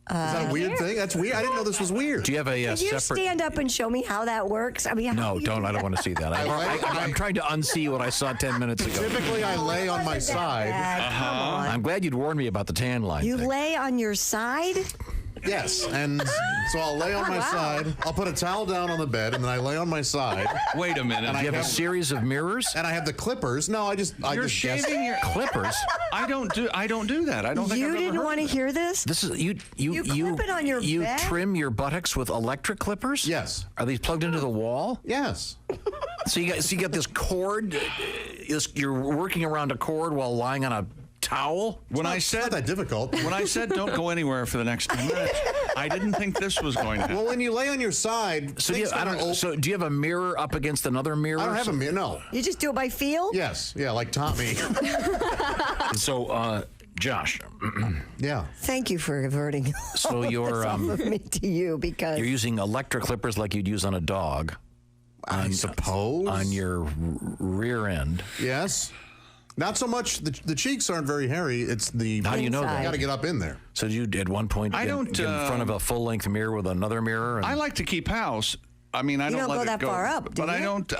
Is that a weird thing? That's weird. I didn't know this was weird. Do you have a Can you separate? stand up and show me how that works? I mean, No, don't. I don't want to see that. I'm trying to unsee what I saw 10 minutes ago. Typically, I lay on my side. Come on. I'm glad you'd warned me about the tan line. You thing. lay on your side? Yes, and so I'll lay on my side. I'll put a towel down on the bed, and then I lay on my side. Wait a minute. And Do you have a series of mirrors? And I have the clippers. No, I just You're just shaving guessed. your Clippers. I don't do that. I don't think You I've ever didn't heard want to of that. hear this? This is you clip it on your you bed? trim your buttocks with electric clippers? Yes. Are these plugged into the wall? Yes. So you got this cord. You're working around a cord while lying on a towel. When I It's not said that difficult. when I said don't go anywhere for the next 10 minutes, I didn't think this was going to happen. Well, when you lay on your side, So do things kinda open- so do you have a mirror up against another mirror? I don't have a mirror. No. You just do it by feel? Yes. Yeah, like Tommy. So, Josh. Yeah. Thank you for averting So you're off of me to you because you're using electric clippers like you'd use on a dog. I suppose. On your rear end. Yes. Not so much. The cheeks aren't very hairy. It's the. How do you know that? You got to get up in there. So you at one point I get don't, in front of a full length mirror with another mirror. And I like to keep house. I mean, I You don't let go it that go, far up, do but I you? don't.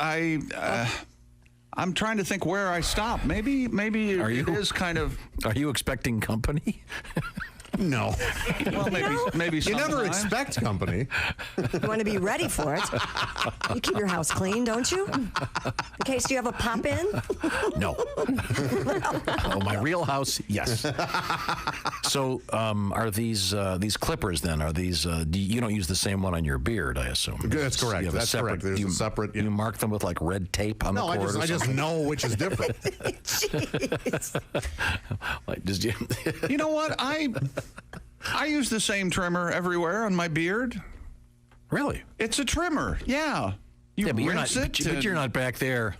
I'm trying to think where I stop. Maybe it is kind of. Are you expecting company? No. Well, maybe You never sometime. expect company. you want to be ready for it. You keep your house clean, don't you? In case you have a pop in? No. Oh, my real house, yes. So, are these clippers then? Are these? You don't use the same one on your beard, I assume. That's correct. You have a That's separate, correct. There's you, a separate. You mark them with like red tape on No, the cord. I just know which is different. Jeez. Like, just you. You know what? I use the same trimmer everywhere on my beard. Really? It's a trimmer. Yeah. You But you're rinse not. it. But you're not back there.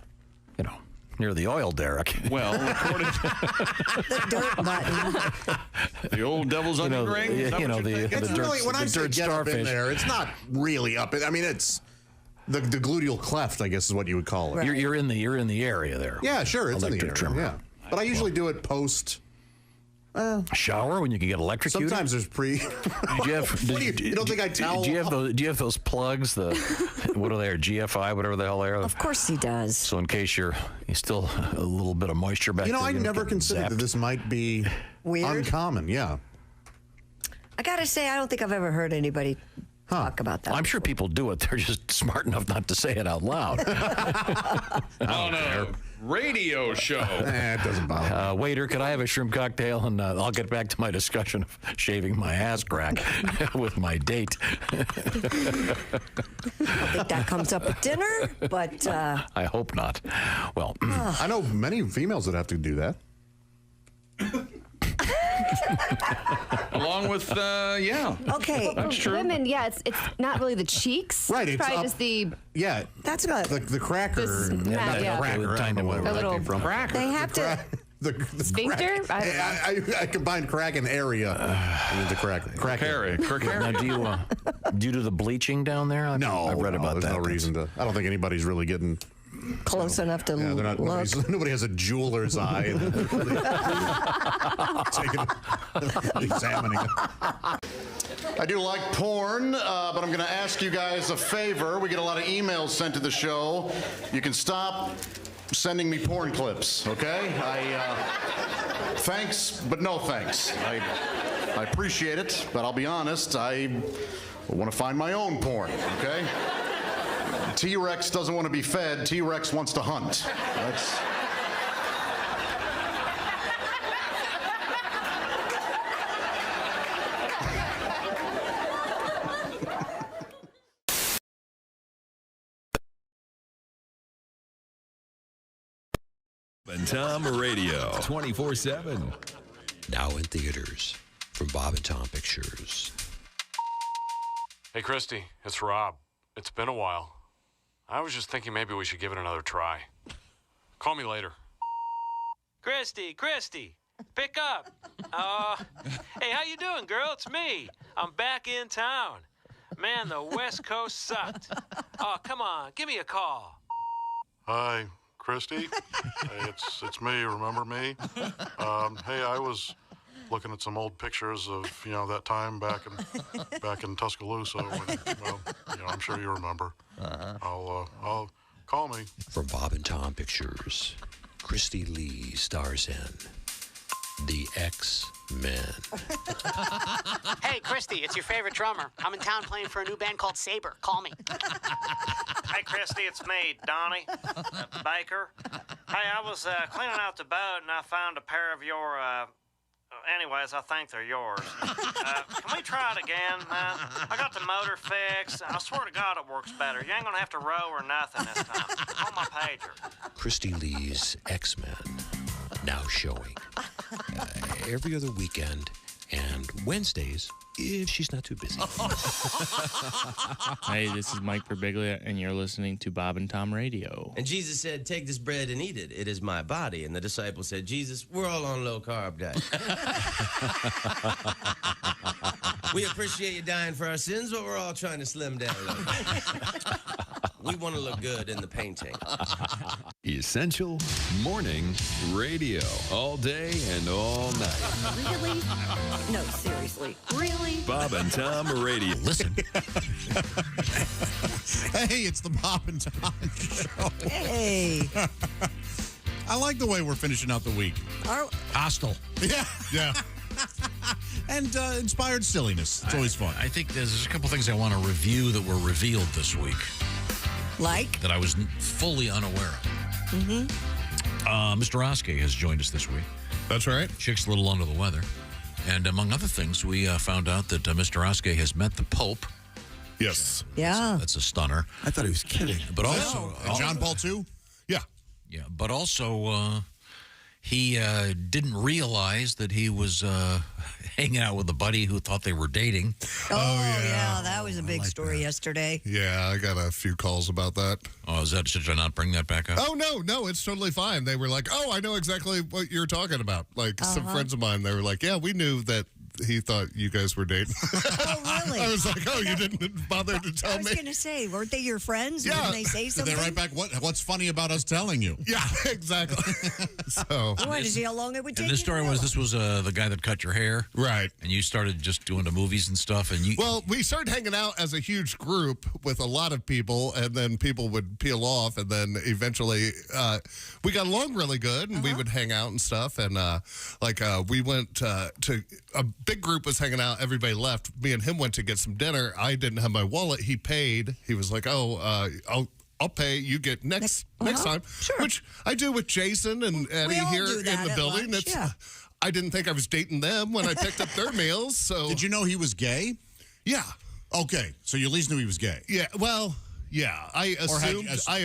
You know, near the oil derrick. Well, according to The dirt button. the old devil's onion ring. Is that you know what you're the thinking? It's dirt, really when the I say dirt get up in starfish. there, it's not really up. I mean, it's the gluteal cleft, I guess, is what you would call it. You're in the area there. Yeah, sure, it's Electric in the area. trimmer. Yeah, but I usually do it post. Shower when you can get electrocuted. Sometimes there's pre. Did you have? You don't think I towel? Do you have those plugs? The what are they? GFI, whatever the hell they are. Of course he does. So in case you're still a little bit of moisture back You know, there. I don't never get considered zapped. that this might be Weird? uncommon. Yeah. I got to say, I don't think I've ever heard anybody talk about that. I'm sure people do it. They're just smart enough not to say it out loud. On a radio show. It doesn't bother me. Waiter, could I have a shrimp cocktail? And I'll get back to my discussion of shaving my ass crack with my date. I think that comes up at dinner, but I hope not. Well, I know many females that have to do that. Along with, yeah. okay. That's true. Women, yeah, it's not really the cheeks. Right, It's it's probably up- just the Yeah. That's not. The cracker. This- Not yeah. the cracker. I don't know where A that little came from. Cracker. They have to. The Sphincter? Crack. I combined crack and area into crack. Crack Carry. now do you do the bleaching down there? No, I've read about there's that. no reason to. I don't think anybody's really getting. Close enough to Yeah, they're not. look. Nobody has a jeweler's eye. And examining it. I do like porn, but I'm going to ask you guys a favor. We get a lot of emails sent to the show. You can stop sending me porn clips, okay? Thanks, but no thanks. I appreciate it, but I'll be honest, I want to find my own porn, okay? T-Rex doesn't want to be fed. T-Rex wants to hunt. That's... And Tom Radio 24/7. Now in theaters from Bob and Tom Pictures. Hey, Christy, it's Rob. It's been a while. I was just thinking maybe we should give it another try. Call me later. Christy, pick up. Hey, how you doing, girl? It's me. I'm back in town. Man, the West Coast sucked. Oh, come on, give me a call. Hi, Christy. Hey, it's me. Remember me? Hey, I was looking at some old pictures of that time back in Tuscaloosa. When, well, I'm sure you remember. I'll call me. From Bob and Tom Pictures, Christy Lee stars in The X-Men. Hey, Christy, it's your favorite drummer. I'm in town playing for a new band called Saber. Call me. Hey, Christy, it's me, Donnie Baker. Hey, I was cleaning out the boat and I found a pair of your, anyways, I think they're yours. Can we try it again, man? I got the motor fixed. I swear to God it works better. You ain't gonna have to row or nothing this time. On my pager. Christy Lee's X-Men, now showing every other weekend and Wednesdays if she's not too busy. Hey, this is Mike Birbiglia, and you're listening to Bob and Tom Radio. And Jesus said, take this bread and eat it. It is my body. And the disciples said, Jesus, we're all on low-carb diet. We appreciate you dying for our sins, but we're all trying to slim down a little bit. We want to look good in the painting. Essential Morning Radio. All day and all night. Really? No, seriously. Really? Bob and Tom Radio. Listen. Hey, it's the Bob and Tom Show. Hey. I like the way we're finishing out the week. Hostile. Yeah. And inspired silliness. It's always fun. I think there's a couple things I want to review that were revealed this week. Like? That I was fully unaware of. Mm-hmm. Mr. Oskay has joined us this week. That's right. Chick's a little under the weather. And among other things, we found out that Mr. Oskay has met the Pope. Yes. Yeah. That's a stunner. I thought he was kidding. But also... And John Paul II? Yeah. Yeah, but also he didn't realize that he was hanging out with a buddy who thought they were dating. Oh, yeah. That was a big story yesterday. Yeah, I got a few calls about that. Oh, is that, should I not bring that back up? Oh, no, it's totally fine. They were like, oh, I know exactly what you're talking about. Like, some friends of mine, they were like, yeah, we knew that he thought you guys were dating. Oh, really? I was like, oh, you didn't bother to tell me? I was going to say, weren't they your friends? Yeah. Didn't they say something? They write back, what's funny about us telling you? Yeah, exactly. So I wanted to see how long it would take. And this story was, this was the guy that cut your hair. Right. And you started just doing the movies and stuff. And you. Well, we started hanging out as a huge group with a lot of people, and then people would peel off, and then eventually we got along really good, and we would hang out and stuff. And we went to a big group was hanging out. Everybody left. Me and him went to get some dinner. I didn't have my wallet. He paid. He was like, "Oh, I'll pay. You get next time." Sure. Which I do with Jason and Eddie all here do in that the at building. lunch, yeah. I didn't think I was dating them when I picked up their meals. So Did you know he was gay? Yeah. Okay, so you at least knew he was gay. Yeah. Well, yeah. I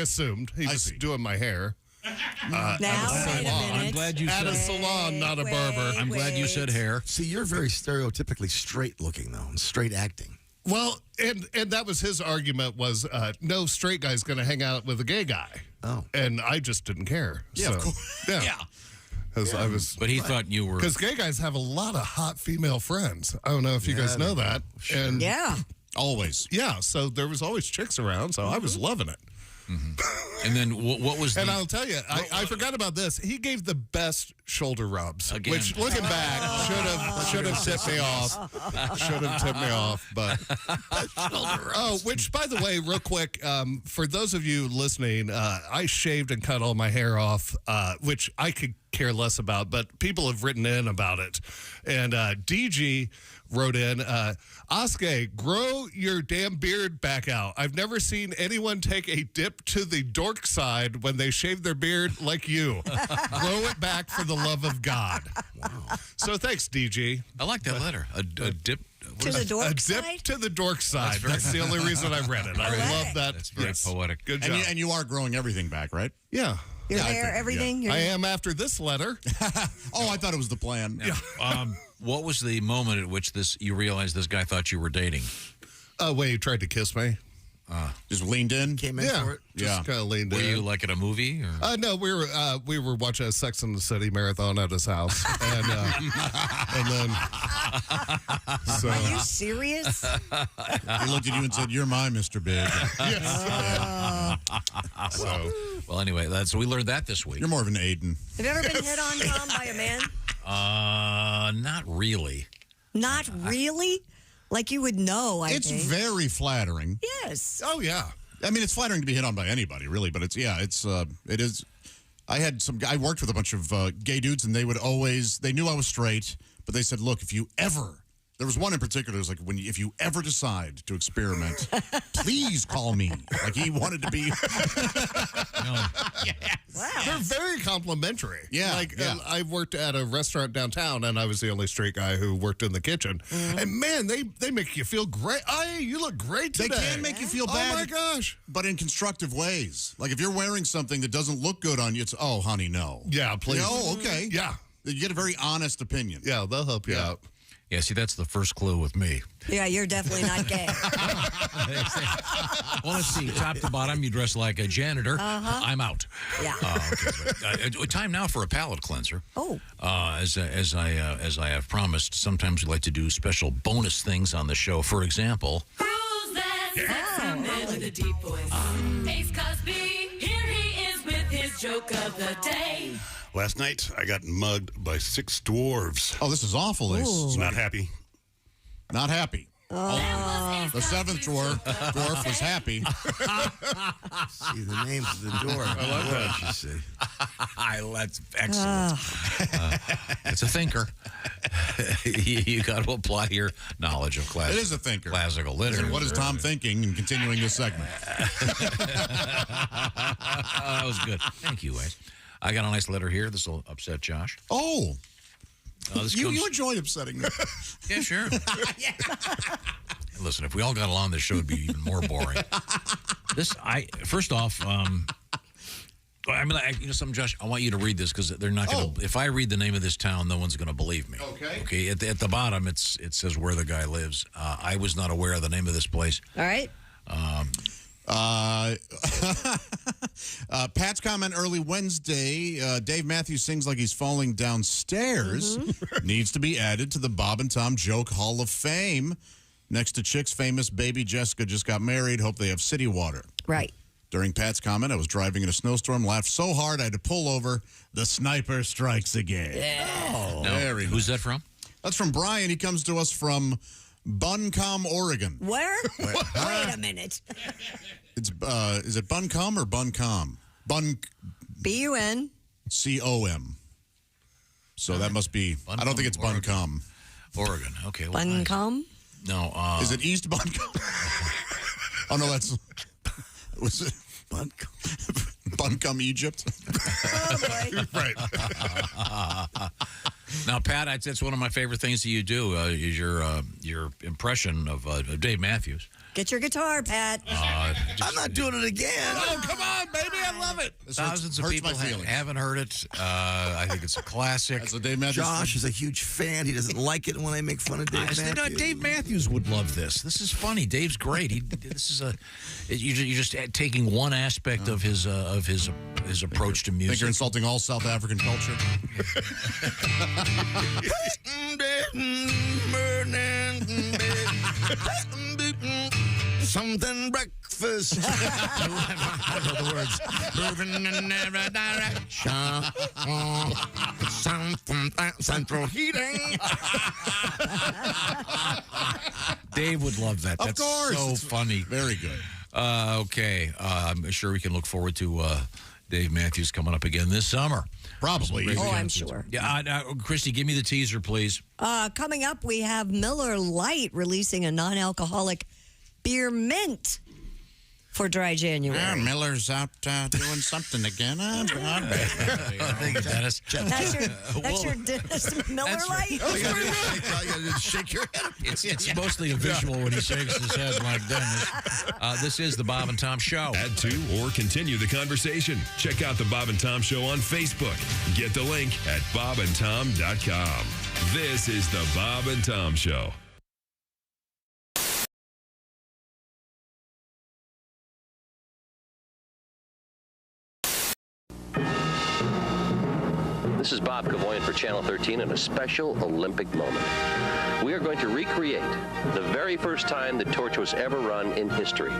assumed he was doing my hair. Now, wait a minute. I'm glad you at said a salon, not a barber. I'm glad you said hair. See, you're very stereotypically straight looking, though, and straight acting. Well, and that was his argument was no straight guy's going to hang out with a gay guy. Oh. And I just didn't care. Yeah, of course. Yeah. I was, But he thought you were. because gay guys have a lot of hot female friends. I don't know if you guys know that. Sure. And Yeah. Always. yeah, so there was always chicks around, so I was loving it. And then what was the. And I'll tell you, I forgot about this. He gave the best shoulder rubs, Again. which looking back should have tipped me off. Should have tipped me off, but which by the way, real quick, for those of you listening, I shaved and cut all my hair off, which I could care less about, but people have written in about it, and DG wrote in, Oskay, grow your damn beard back out. I've never seen anyone take a dip to the dork side when they shave their beard like you. Grow it back for the love of God. Wow. So thanks, DG. I like that letter. A dip. To the dork A dip side? to the dork side. That's the only reason I read it. I love that. That's very Yes. poetic. Good job. And you are growing everything back, right? Yeah. Your hair, everything? I am after this letter. Oh, I thought it was the plan. What was the moment at which you realized this guy thought you were dating? Oh, wait, you tried to kiss me? Just leaned in? Came in for it? Just kind of leaned Were in. you like at a movie? Or? No, we were watching a Sex and the City marathon at his house, and then. So, Are you serious? He looked at you and said, "You're mine, Mr. Big." Well, anyway, we learned that this week. You're more of an Aiden. Have you ever been hit on, Tom, by a man? Not really. Not really? Like you would know, I It's think. very flattering. Yes. oh yeah. I mean, it's flattering to be hit on by anybody, really, but it is. I worked with a bunch of gay dudes, and they knew I was straight, but they said, look, if you ever, there was one in particular, it was like, if you ever decide to experiment, please call me. Like, he wanted to be. Wow. They're very complimentary. Yeah, Like, yeah. I worked at a restaurant downtown, and I was the only straight guy who worked in the kitchen. And, man, they make you feel great. Hey, you look great today. They can make you feel bad. Oh, my gosh. But in constructive ways. Like, if you're wearing something that doesn't look good on you, it's, oh, honey, no. Yeah, please. Oh, okay. Yeah. You get a very honest opinion. Yeah, they'll help you out. Yeah, see, that's the first clue with me. Yeah, you're definitely not gay. Well, let's see. Top to bottom, you dress like a janitor. I'm out. Yeah. Okay. Time now for a palate cleanser. Oh. As I have promised, sometimes we like to do special bonus things on the show. For example, Who's that sexy man with a deep voice? Ace Cosby, here he is with his joke of the day. Last night, I got mugged by 6 dwarves. Oh, this is awful, Ace. Not happy. Not happy. The 7th dwarf was happy. See the names of the dwarf. I love that. You see. That's excellent. It's a thinker. You got to apply your knowledge of It is a thinker. classical literature. And what is Tom thinking in continuing this segment? That was good. Thank you, Wes. I got a nice letter here. This will upset Josh. Oh. You comes- enjoyed upsetting me. Yeah, sure. Listen, if we all got along, this show would be even more boring. First off, something, Josh. I want you to read this because they're not going to. If I read the name of this town, no one's going to believe me. Okay. Okay. At the bottom, it says where the guy lives. I was not aware of the name of this place. All right. Pat's comment early Wednesday, Dave Matthews sings like he's falling downstairs, needs to be added to the Bob and Tom Joke Hall of Fame. Next to Chick's famous baby Jessica just got married. Hope they have city water. Right. During Pat's comment, I was driving in a snowstorm, laughed so hard I had to pull over. The sniper strikes again. Yeah. Oh, No. very Who's nice. that from? That's from Brian. He comes to us from Buncombe, Oregon. Where? Wait a minute. It's is it Buncombe or Buncombe? B-U-N. C-O-M. So that must be. I don't think it's Buncombe. Oregon. Okay. Well, Buncombe? No. Is it East Buncombe? Oh no, that's. Was it Buncombe, Egypt? Oh, boy. Right. Now, Pat, that's one of my favorite things that you do is your impression of Dave Matthews. Get your guitar, Pat. I'm not doing it again. Oh, come on, baby. I love it. Thousands of people haven't heard it. I think it's a classic. That's a Dave Matthews. Josh is a huge fan. He doesn't like it when I make fun of Dave Matthews. Dave Matthews would love this. This is funny. Dave's great. You're just taking one aspect of his approach to music. Think you're insulting all South African culture? Something breakfast. I don't know the words. Moving in every direction. Sound from central heating. Dave would love that. Of course. So funny. Very good. Okay. I'm sure we can look forward to Dave Matthews coming up again this summer. Probably. Oh, I'm sure. Yeah, Christy, give me the teaser, please. Coming up, we have Miller Lite releasing a non-alcoholic beer mint for dry January. Yeah, Miller's out doing something again. Thank you, Dennis. That's your Dennis Miller Lite? Shake your head. It's mostly a visual when he shakes his head like Dennis. This is the Bob and Tom Show. Add to or continue the conversation. Check out the Bob and Tom Show on Facebook. Get the link at bobandtom.com. This is the Bob and Tom Show. This is Bob Cavoyan for Channel 13 in a special Olympic moment. We are going to recreate the very first time the torch was ever run in history.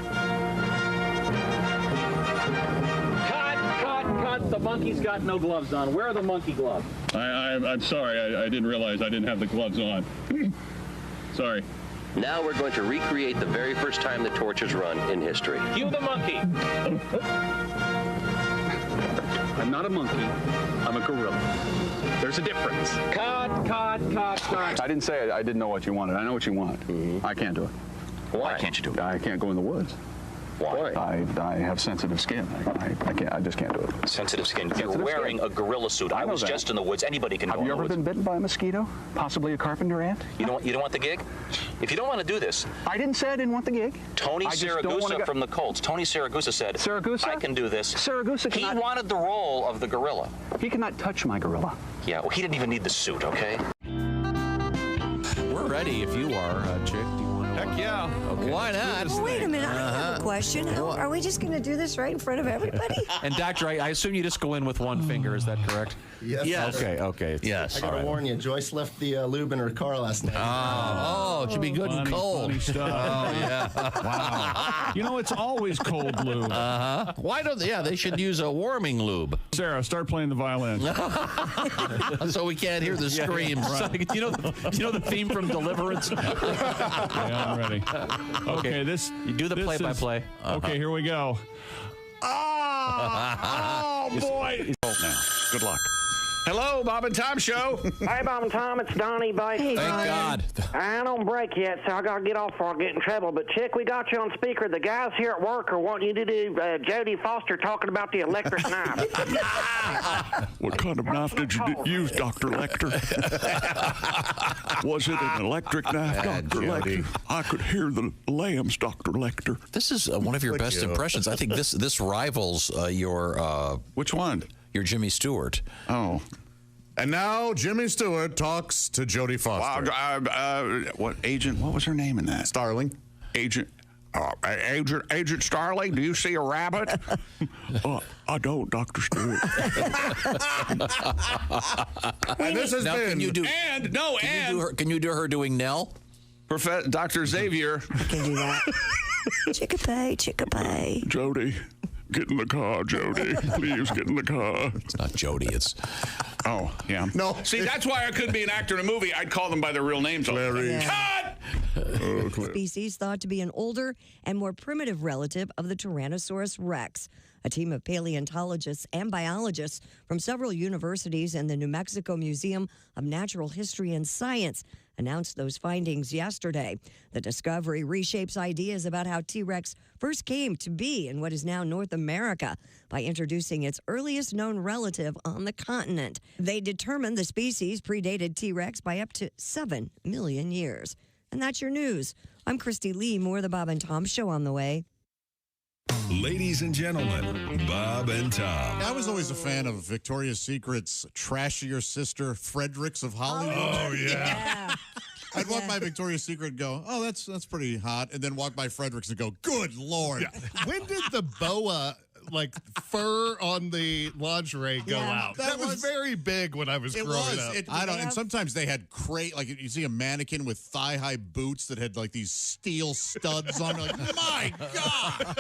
Cut! The monkey's got no gloves on. Where are the monkey gloves? I'm sorry. I didn't realize I didn't have the gloves on. Sorry. Now we're going to recreate the very first time the torch was run in history. Cue the monkey. I'm not a monkey. I'm a gorilla. There's a difference. Cut. I didn't say I didn't know what you wanted. I know what you want. I can't do it. Why can't you do it? I can't go in the woods. Why? I have sensitive skin. I can't. I just can't do it. Sensitive skin. You're wearing a gorilla suit. I was just in the woods. Anybody can go in the woods. Have you ever been bitten by a mosquito? Possibly a carpenter ant? You don't want the gig? If you don't want to do this, I didn't say I didn't want the gig. Tony Siragusa from the Colts. Tony Siragusa said, I can do this. Siragusa He wanted the role of the gorilla. He cannot touch my gorilla. Yeah, well, he didn't even need the suit, okay? We're ready if you are, Chick. Do you want to? Heck yeah. Okay. Why not? Well, wait a minute. I have a question. Are we just going to do this right in front of everybody? And Doctor, I assume you just go in with one finger. Is that correct? Yes. Okay. Yes. I got to warn you, Joyce left the lube in her car last night. Oh, it should be good and cold. Funny stuff. Oh, yeah. Wow. You know, it's always cold lube. Uh-huh. Why don't they should use a warming lube. Sarah, start playing the violin. So we can't hear the screams. Right. Do you know the theme from Deliverance? Yeah, I'm ready. Okay, you do the play-by-play. Okay, here we go. Oh, boy. Now, good luck. Hello, Bob and Tom Show. Hey, Bob and Tom, it's Donnie Baker. Thank God. I don't break yet, so I got to get off before I get in trouble. But, Chick, we got you on speaker. The guys here at work are wanting you to do Jodie Foster talking about the electric knife. What kind of knife did you use, Dr. Lecter? Was it an electric knife, Dr. Lecter? I could hear the lambs, Dr. Lecter. This is one of your best impressions. I think this rivals your... Which one? Your Jimmy Stewart. Oh. And now Jimmy Stewart talks to Jodie Foster. What agent? What was her name in that? Starling. Agent Starling, do you see a rabbit? I don't, Dr. Stewart. And this has been... Can you do her doing Nell? Dr. Xavier. I can do that. Chickapay. Jodie. Get in the car, Jodie. Please get in the car. It's not Jodie. It's... Oh, yeah. No. See, that's why I couldn't be an actor in a movie. I'd call them by their real names. Clarice. Cut! Species thought to be an older and more primitive relative of the Tyrannosaurus rex. A team of paleontologists and biologists from several universities and the New Mexico Museum of Natural History and Science announced those findings yesterday. The discovery reshapes ideas about how T-Rex first came to be in what is now North America by introducing its earliest known relative on the continent. They determined the species predated T-Rex by up to 7 million years. And that's your news. I'm Christy Lee. More of the Bob and Tom Show on the way. Ladies and gentlemen, Bob and Tom. I was always a fan of Victoria's Secret's trashier sister, Fredericks of Hollywood. Oh, yeah. I'd walk by Victoria's Secret and go, oh, that's pretty hot, and then walk by Fredericks and go, good Lord. Yeah. When did the boa, fur on the lingerie go out? That was very big when I was growing up. And sometimes they had you see a mannequin with thigh-high boots that had these steel studs on. Like, my God!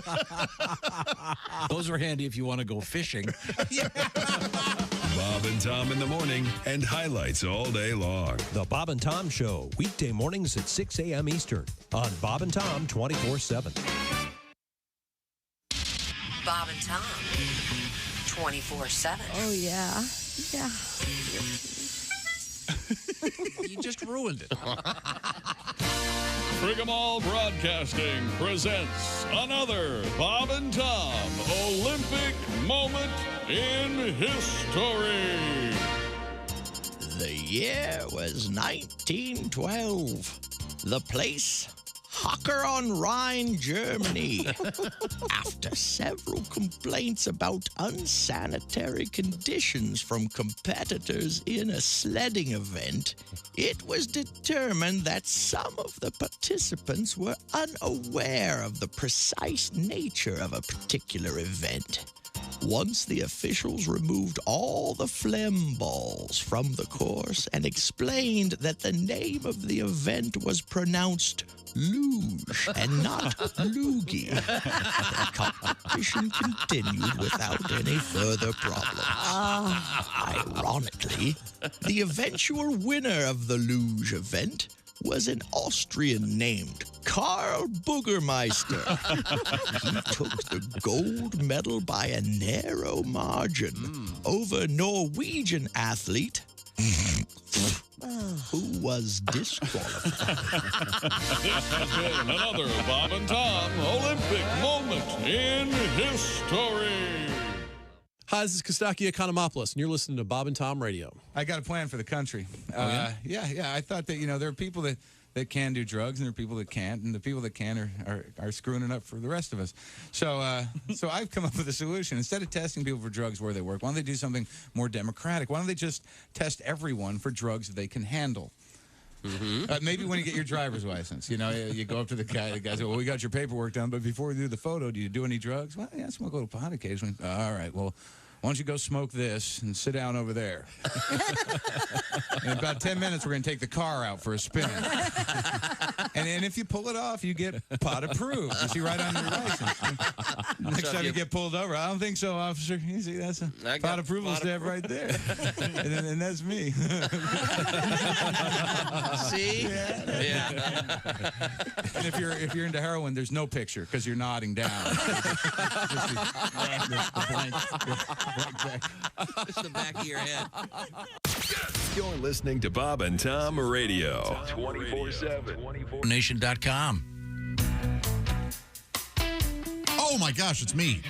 Those are handy if you want to go fishing. Bob and Tom in the morning and highlights all day long. The Bob and Tom Show, weekday mornings at 6 a.m. Eastern on Bob and Tom 24/7. Bob and Tom 24/7. Oh, yeah. You just ruined it. Frigamall Broadcasting presents another Bob and Tom Olympic moment in history. The year was 1912. The place, Hocker on Rhine, Germany. After several complaints about unsanitary conditions from competitors in a sledding event, it was determined that some of the participants were unaware of the precise nature of a particular event. Once the officials removed all the phlegm balls from the course and explained that the name of the event was pronounced luge and not loogie, the competition continued without any further problems. Ironically, the eventual winner of the luge event was an Austrian named Karl Boogermeister. He took the gold medal by a narrow margin over Norwegian athlete who was disqualified. This has been another Bob and Tom Olympic moment in history. Hi, this is Kostaki Economopoulos, and you're listening to Bob and Tom Radio. I got a plan for the country. Yeah? Yeah. I thought that, there are people that can do drugs, and there are people that can't, and the people that can are screwing it up for the rest of us. So I've come up with a solution. Instead of testing people for drugs where they work, why don't they do something more democratic? Why don't they just test everyone for drugs that they can handle? Maybe when you get your driver's license, you go up to the guy. The guy says, "Well, we got your paperwork done, but before we do the photo, do you do any drugs?" "Well, yeah, I smoke a little pot occasionally." "All right, well, why don't you go smoke this and sit down over there?" In about 10 minutes, we're going to take the car out for a spin. And if you pull it off, you get pot approved. You see right on your license. Next time you get pulled over, "I don't think so, officer." You see, that's a pot approval stamp right there. and that's me. See? Yeah. And if you're into heroin, there's no picture because you're nodding down. Just the back of your head. You're listening to Bob and Tom Radio. 24/7. Nation.com. Oh my gosh, it's me.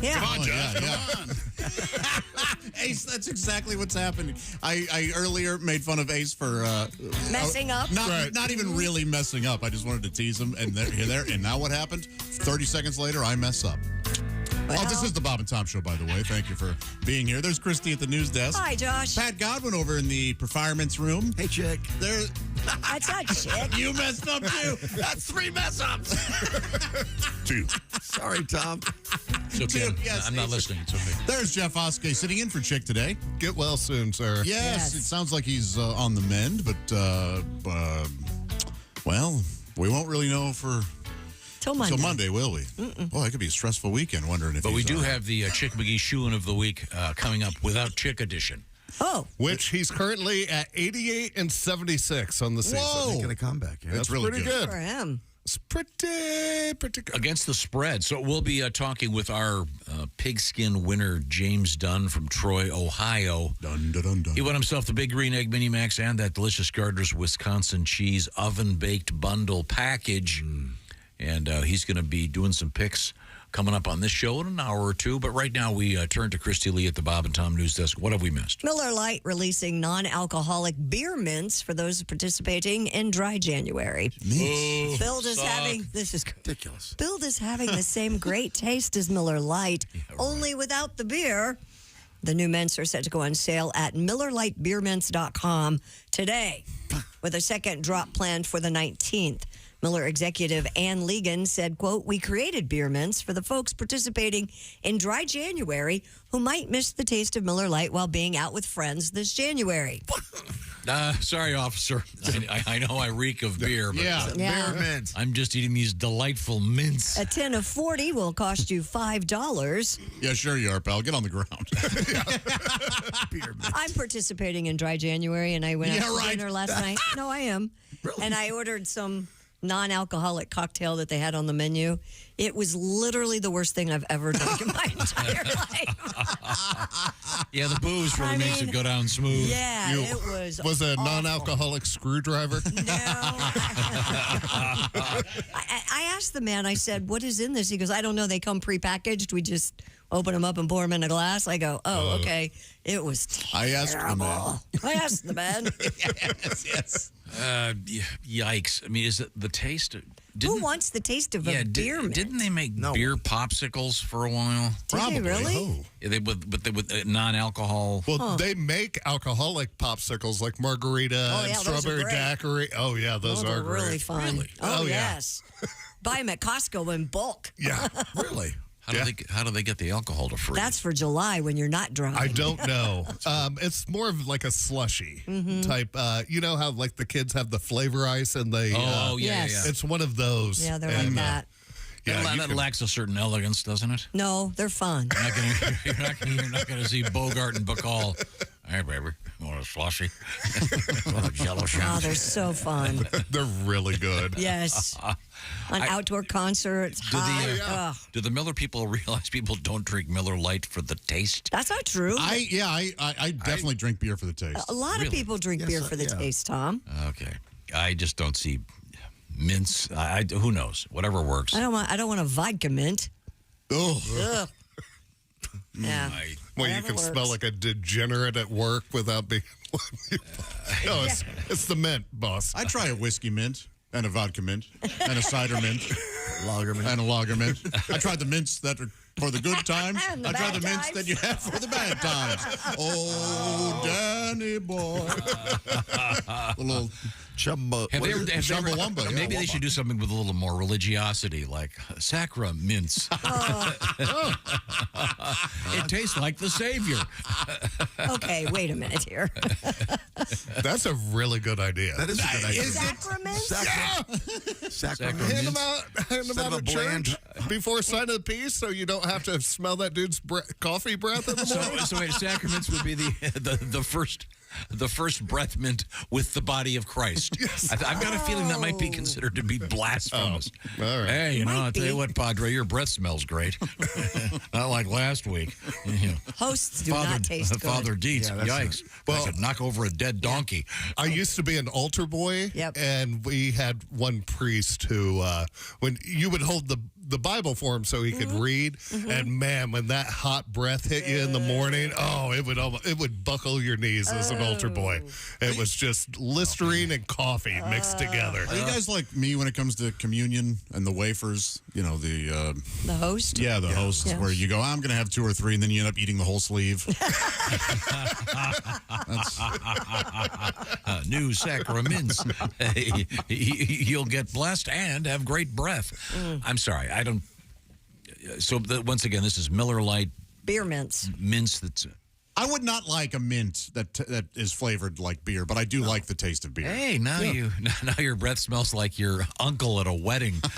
Yeah. Come on, Jeff. Come on. Ace, that's exactly what's happening. I earlier made fun of Ace for messing up. Not even really messing up. I just wanted to tease him, and and now what happened? 30 seconds later, I mess up. Well, this is the Bob and Tom Show, by the way. Thank you for being here. There's Christy at the news desk. Hi, Josh. Pat Godwin over in the performance room. Hey, chick. There's That's not chick. You messed up, too. That's 3 mess-ups. 2. Sorry, Tom. It's okay. Yes, I'm not listening. It's okay. There's Jeff Oskay sitting in for Chick today. Get well soon, sir. Yes. It sounds like he's on the mend, but, well, we won't really know for... Till Monday, will we? Well, that could be a stressful weekend, wondering if But we do have the Chick McGee Shoein' of the Week coming up without Chick edition. Oh. Which he's currently at 88 and 76 on the season. Whoa. Making a comeback. Yeah. That's really pretty good. For him. It's pretty good. Against the spread. So we'll be talking with our pigskin winner, James Dunn from Troy, Ohio. Dun, dun, dun, dun. He won himself the Big Green Egg Mini Max and that delicious Gardner's Wisconsin cheese oven-baked bundle package. And he's going to be doing some picks coming up on this show in an hour or two. But right now, we turn to Christy Lee at the Bob and Tom News Desk. What have we missed? Miller Lite releasing non-alcoholic beer mints for those participating in Dry January. Mints. Billed is having, this is ridiculous. Billed is having the same great taste as Miller Lite, only without the beer. The new mints are set to go on sale at MillerLiteBeerMints.com today, with a second drop planned for the 19th. Miller executive Ann Legan said, quote, "We created beer mints for the folks participating in Dry January who might miss the taste of Miller Lite while being out with friends this January." Sorry, officer. I know I reek of beer, but beer mints. I'm just eating these delightful mints. A tin of 40 will cost you $5. Yeah, sure you are, pal. Get on the ground. Beer mints. I'm participating in Dry January, and I went out to dinner last night. No, I am. Really? And I ordered some non-alcoholic cocktail that they had on the menu. It was literally the worst thing I've ever drunk in my entire life. Yeah, the booze really makes it go down smooth. Yeah, it was Was it a awful. non-alcoholic screwdriver? No. I asked the man, I said, "What is in this?" He goes, "I don't know. They come prepackaged. We just open them up and pour them in a glass." I go, "Oh, okay." It was terrible. I asked the man. I asked the man. Yes. Yikes. I mean, is it the taste? Who wants the taste of a beer mint? Didn't they make beer popsicles for a while? Did they really? Yeah, they with non-alcohol. Well, they make alcoholic popsicles like margarita and strawberry daiquiri. Oh, yeah, those are great. Really fun. Really? Oh, yes. Buy them at Costco in bulk. Yeah. Really? How do they get the alcohol to freeze? That's for July when you're not driving. I don't know. It's more of like a slushy type. You know how like the kids have the flavor ice and they. Yes. It's one of those. Yeah, they're like that. Yeah, that lacks a certain elegance, doesn't it? No, they're fun. You're not going to see Bogart and Bacall. Hey, baby, you want a slushy? Want a Jello shot? Oh, they're so fun. They're really good. Yes. On outdoor concerts. Do the Miller people realize people don't drink Miller Lite for the taste? That's not true. I definitely drink beer for the taste. A lot of people drink beer for the taste, Tom. Okay. I just don't see mints. Who knows? Whatever works. I don't want a vodka mint. Oh. Yeah. Well, you can smell like a degenerate at work without being. No, it's the mint, boss. I try a whiskey mint and a vodka mint and a cider mint, lager mint, and a lager mint. I tried the mints that are for the good times. I tried the mints that you have for the bad times. Oh, Danny boy, a little chumba. Chumbawamba. Maybe they should do something with a little more religiosity, like sacra mints. It tastes like the Savior. Okay, wait a minute here. That's a really good idea. That is a good idea. Sacraments? Sacraments. Hand them out at church before sign of the peace, so you don't have to smell that dude's coffee breath in the morning. So wait, sacraments would be the first breath mint with the body of Christ. Yes. I've got a feeling that might be considered to be blasphemous. All right. Hey, I'll tell you what, Padre, your breath smells great. Not like last week. Hosts do not taste good. Father Dietz, yikes. Well, I could knock over a dead donkey. I used to be an altar boy, and we had one priest who, when you would hold the Bible for him so he could read, and man, when that hot breath hit you in the morning, it would buckle your knees as an altar boy. It was just Listerine and coffee mixed together. Are you guys like me when it comes to communion and the wafers? You know, the host? Yeah, the host, where you go, I'm going to have 2 or 3, and then you end up eating the whole sleeve. New sacraments. You'll get blessed and have great breath. I'm sorry, I don't. So once again, this is Miller Lite beer mints. Mints that's. I would not like a mint that is flavored like beer, but I do like the taste of beer. Hey, now your breath smells like your uncle at a wedding. I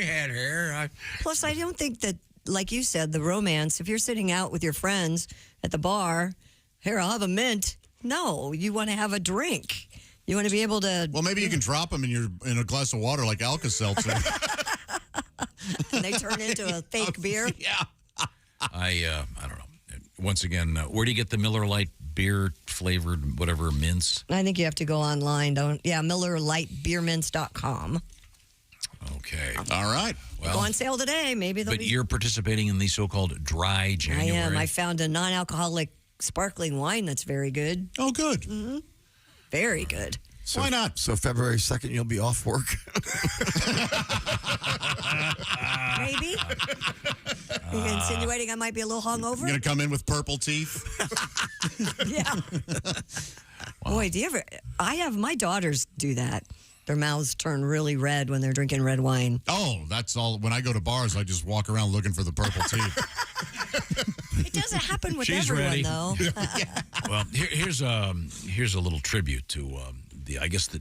had hair. Plus, I don't think that, like you said, the romance. If you're sitting out with your friends at the bar, here, I'll have a mint. No, you want to have a drink. You want to be able to. Well, maybe you can drop them in a glass of water like Alka-Seltzer. And they turn into a fake beer. Yeah. I don't know. Once again, where do you get the Miller Lite beer flavored whatever mints? I think you have to go online. MillerLiteBeerMints.com. Okay. All right. Well, go on sale today. Maybe they'll But you're participating in the so-called dry January. I am. I found a non-alcoholic sparkling wine that's very good. Oh, good. Mm-hmm. Very good. So, why not? So February 2nd, you'll be off work. Maybe. Are you insinuating I might be a little hungover? You're going to come in with purple teeth? Yeah. Wow. Boy, do you ever? I have my daughters do that. Their mouths turn really red when they're drinking red wine. Oh, that's all. When I go to bars, I just walk around looking for the purple teeth. It doesn't happen with She's everyone, ready. though. Well, here's a little tribute to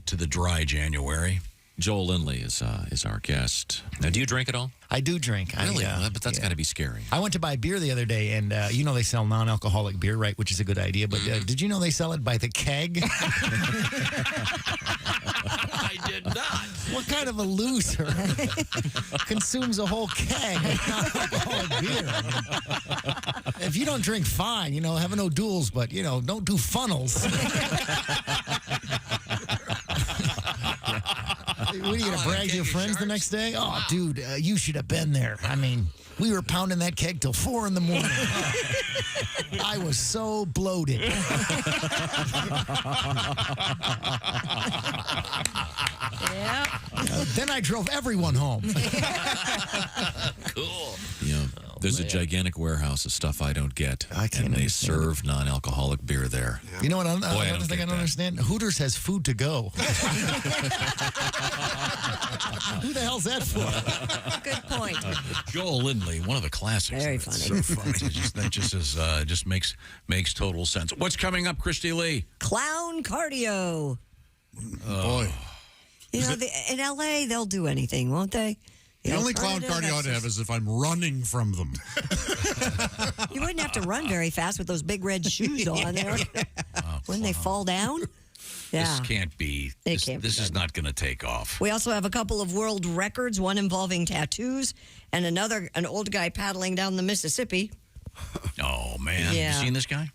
to the dry January. Joel Lindley is our guest. Now, do you drink at all? I do drink. Really? But that's got to be scary. I went to buy beer the other day, and they sell non-alcoholic beer, right? Which is a good idea. But did you know they sell it by the keg? I did not. What kind of a loser consumes a whole keg of non-alcoholic beer? If you don't drink, fine. Have no duels, but don't do funnels. What are you going to brag to your friends the next day? Oh, dude, you should have been there. I mean, We were pounding that keg till 4 in the morning. I was so bloated. Yeah. Then I drove everyone home. Cool. Yeah. There's a gigantic warehouse of stuff I don't get. And they serve non-alcoholic beer there. You know what? Boy, I Another don't thing I get don't understand. Hooters has food to go. Who the hell's that for? Good point. Joel Lindley, one of the classics. Very It's funny. So funny. Just makes total sense. What's coming up, Christy Lee? Clown cardio. Boy. You know, in L.A., they'll do anything, won't they? The only clown alternative cardio I ought to have is if I'm running from them. You wouldn't have to run very fast with those big red shoes on. Wouldn't they fall down? Yeah. This can't be. This is not going to take off. We also have a couple of world records, one involving tattoos and an old guy paddling down the Mississippi. Oh, man. Yeah. Have you seen this guy?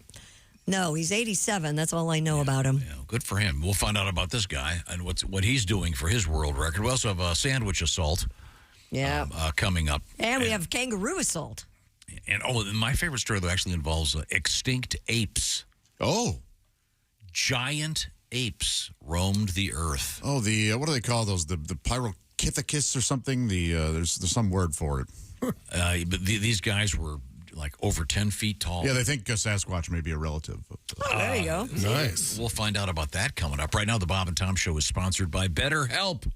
No, he's 87. That's all I know about him. Yeah, good for him. We'll find out about this guy and what he's doing for his world record. We also have a sandwich assault coming up. And we have kangaroo assault. And my favorite story, though, actually involves extinct apes. Oh. Giant apes roamed the earth. Oh, what do they call those? The Pyrocithecus or something? There's some word for it. But these guys were like over 10 feet tall. Yeah, they think Sasquatch may be a relative. There you go. Nice. We'll find out about that coming up. Right now, the Bob and Tom Show is sponsored by BetterHelp.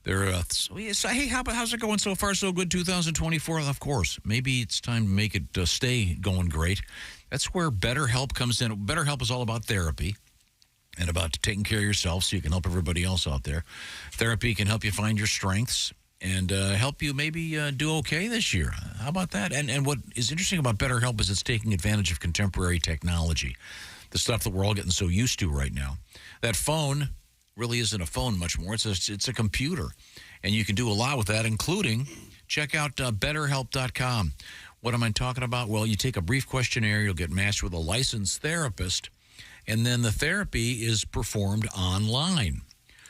Hey, how's it going so far? So good, 2024? Of course. Maybe it's time to make it stay going great. That's where BetterHelp comes in. BetterHelp is all about therapy and about taking care of yourself so you can help everybody else out there. Therapy can help you find your strengths and help you maybe do okay this year. How about that? And what is interesting about BetterHelp is it's taking advantage of contemporary technology, the stuff that we're all getting so used to right now. That phone really isn't a phone much more. It's a computer, and you can do a lot with that, including check out BetterHelp.com. What am I talking about? Well, you take a brief questionnaire, you'll get matched with a licensed therapist, and then the therapy is performed online.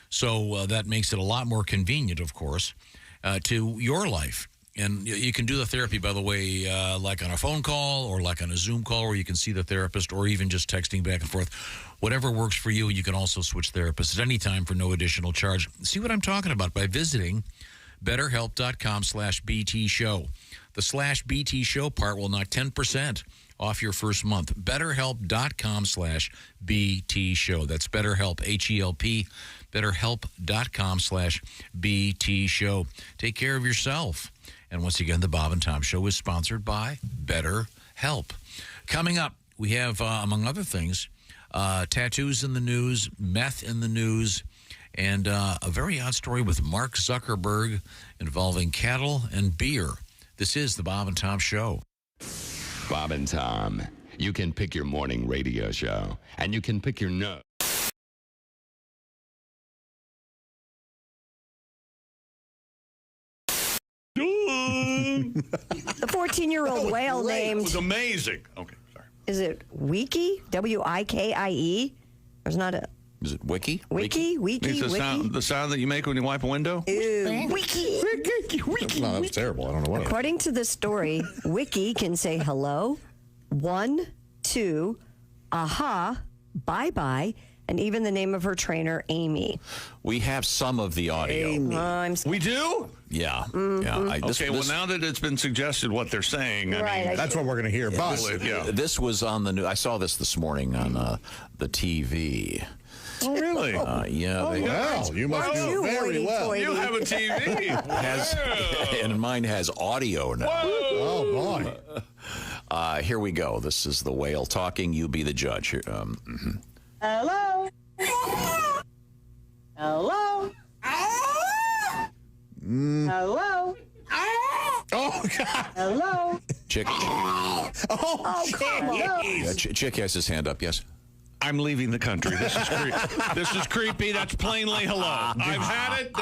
So that makes it a lot more convenient, of course, to your life. And you can do the therapy, by the way, like on a phone call or like on a Zoom call where you can see the therapist, or even just texting back and forth. Whatever works for you. You can also switch therapists at any time for no additional charge. See what I'm talking about by visiting BetterHelp.com/BT Show. The /BT Show part will knock 10% off your first month. BetterHelp.com/BT Show. That's BetterHelp, H-E-L-P, BetterHelp.com/BT Show. Take care of yourself. And once again, the Bob and Tom Show is sponsored by BetterHelp. Coming up, we have, among other things, tattoos in the news, meth in the news, and a very odd story with Mark Zuckerberg involving cattle and beer. This is the Bob and Tom Show. Bob and Tom, you can pick your morning radio show, and you can pick your note. The 14-year-old whale named... It was amazing. Okay, sorry. Is it Wiki? W-I-K-I-E? There's not a... Is it Wiki? Wiki? It's the sound that you make when you wipe a window? Ew. Wiki. No, that's terrible. I don't know what According to the story, Wiki can say hello, 1, 2, aha, bye-bye, and even the name of her trainer, Amy. We have some of the audio. We do? Yeah. Mm-hmm. Yeah. Well, now that it's been suggested what they're saying, Right, I mean, that's what we're going to hear. This was on the news. I saw this morning on the TV. Oh, really? Yeah. Well, you must do very well. You have a TV. And mine has audio now. Oh, boy. Here we go. This is the whale talking. You be the judge. Here, Hello? Hello? Hello? Oh, God. Hello? Chick. Oh, come on. Yeah, Chick has his hand up, yes. I'm leaving the country. This is this is creepy. That's plainly hello. I've had it.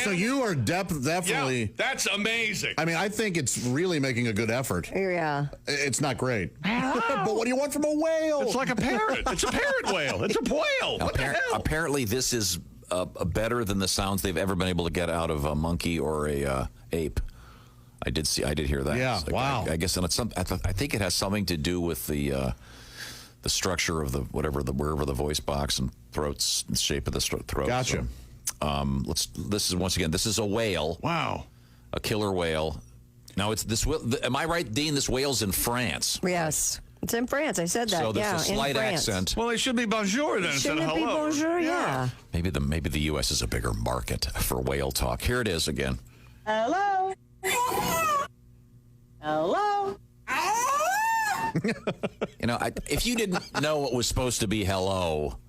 So you are definitely... Yeah, that's amazing. I mean, I think it's really making a good effort. Yeah. It's not great. But what do you want from a whale? It's like a parrot. It's a parrot whale. It's a whale. What the hell? Apparently, this is better than the sounds they've ever been able to get out of a monkey or a ape. I did hear that. Yeah, wow. I guess and it's I think it has something to do with the structure of wherever the voice box and throats, the shape of the throat. Gotcha. So, this is a whale. Wow. A killer whale. Now am I right, Dean? This whale's in France. Yes. It's in France. I said that. So there's a slight in France. accent. Well, it should be bonjour then instead of Shouldn't it be hello. bonjour? Yeah. Maybe the U.S. is a bigger market for whale talk. Here it is again. Hello. Hello. If you didn't know it was supposed to be hello,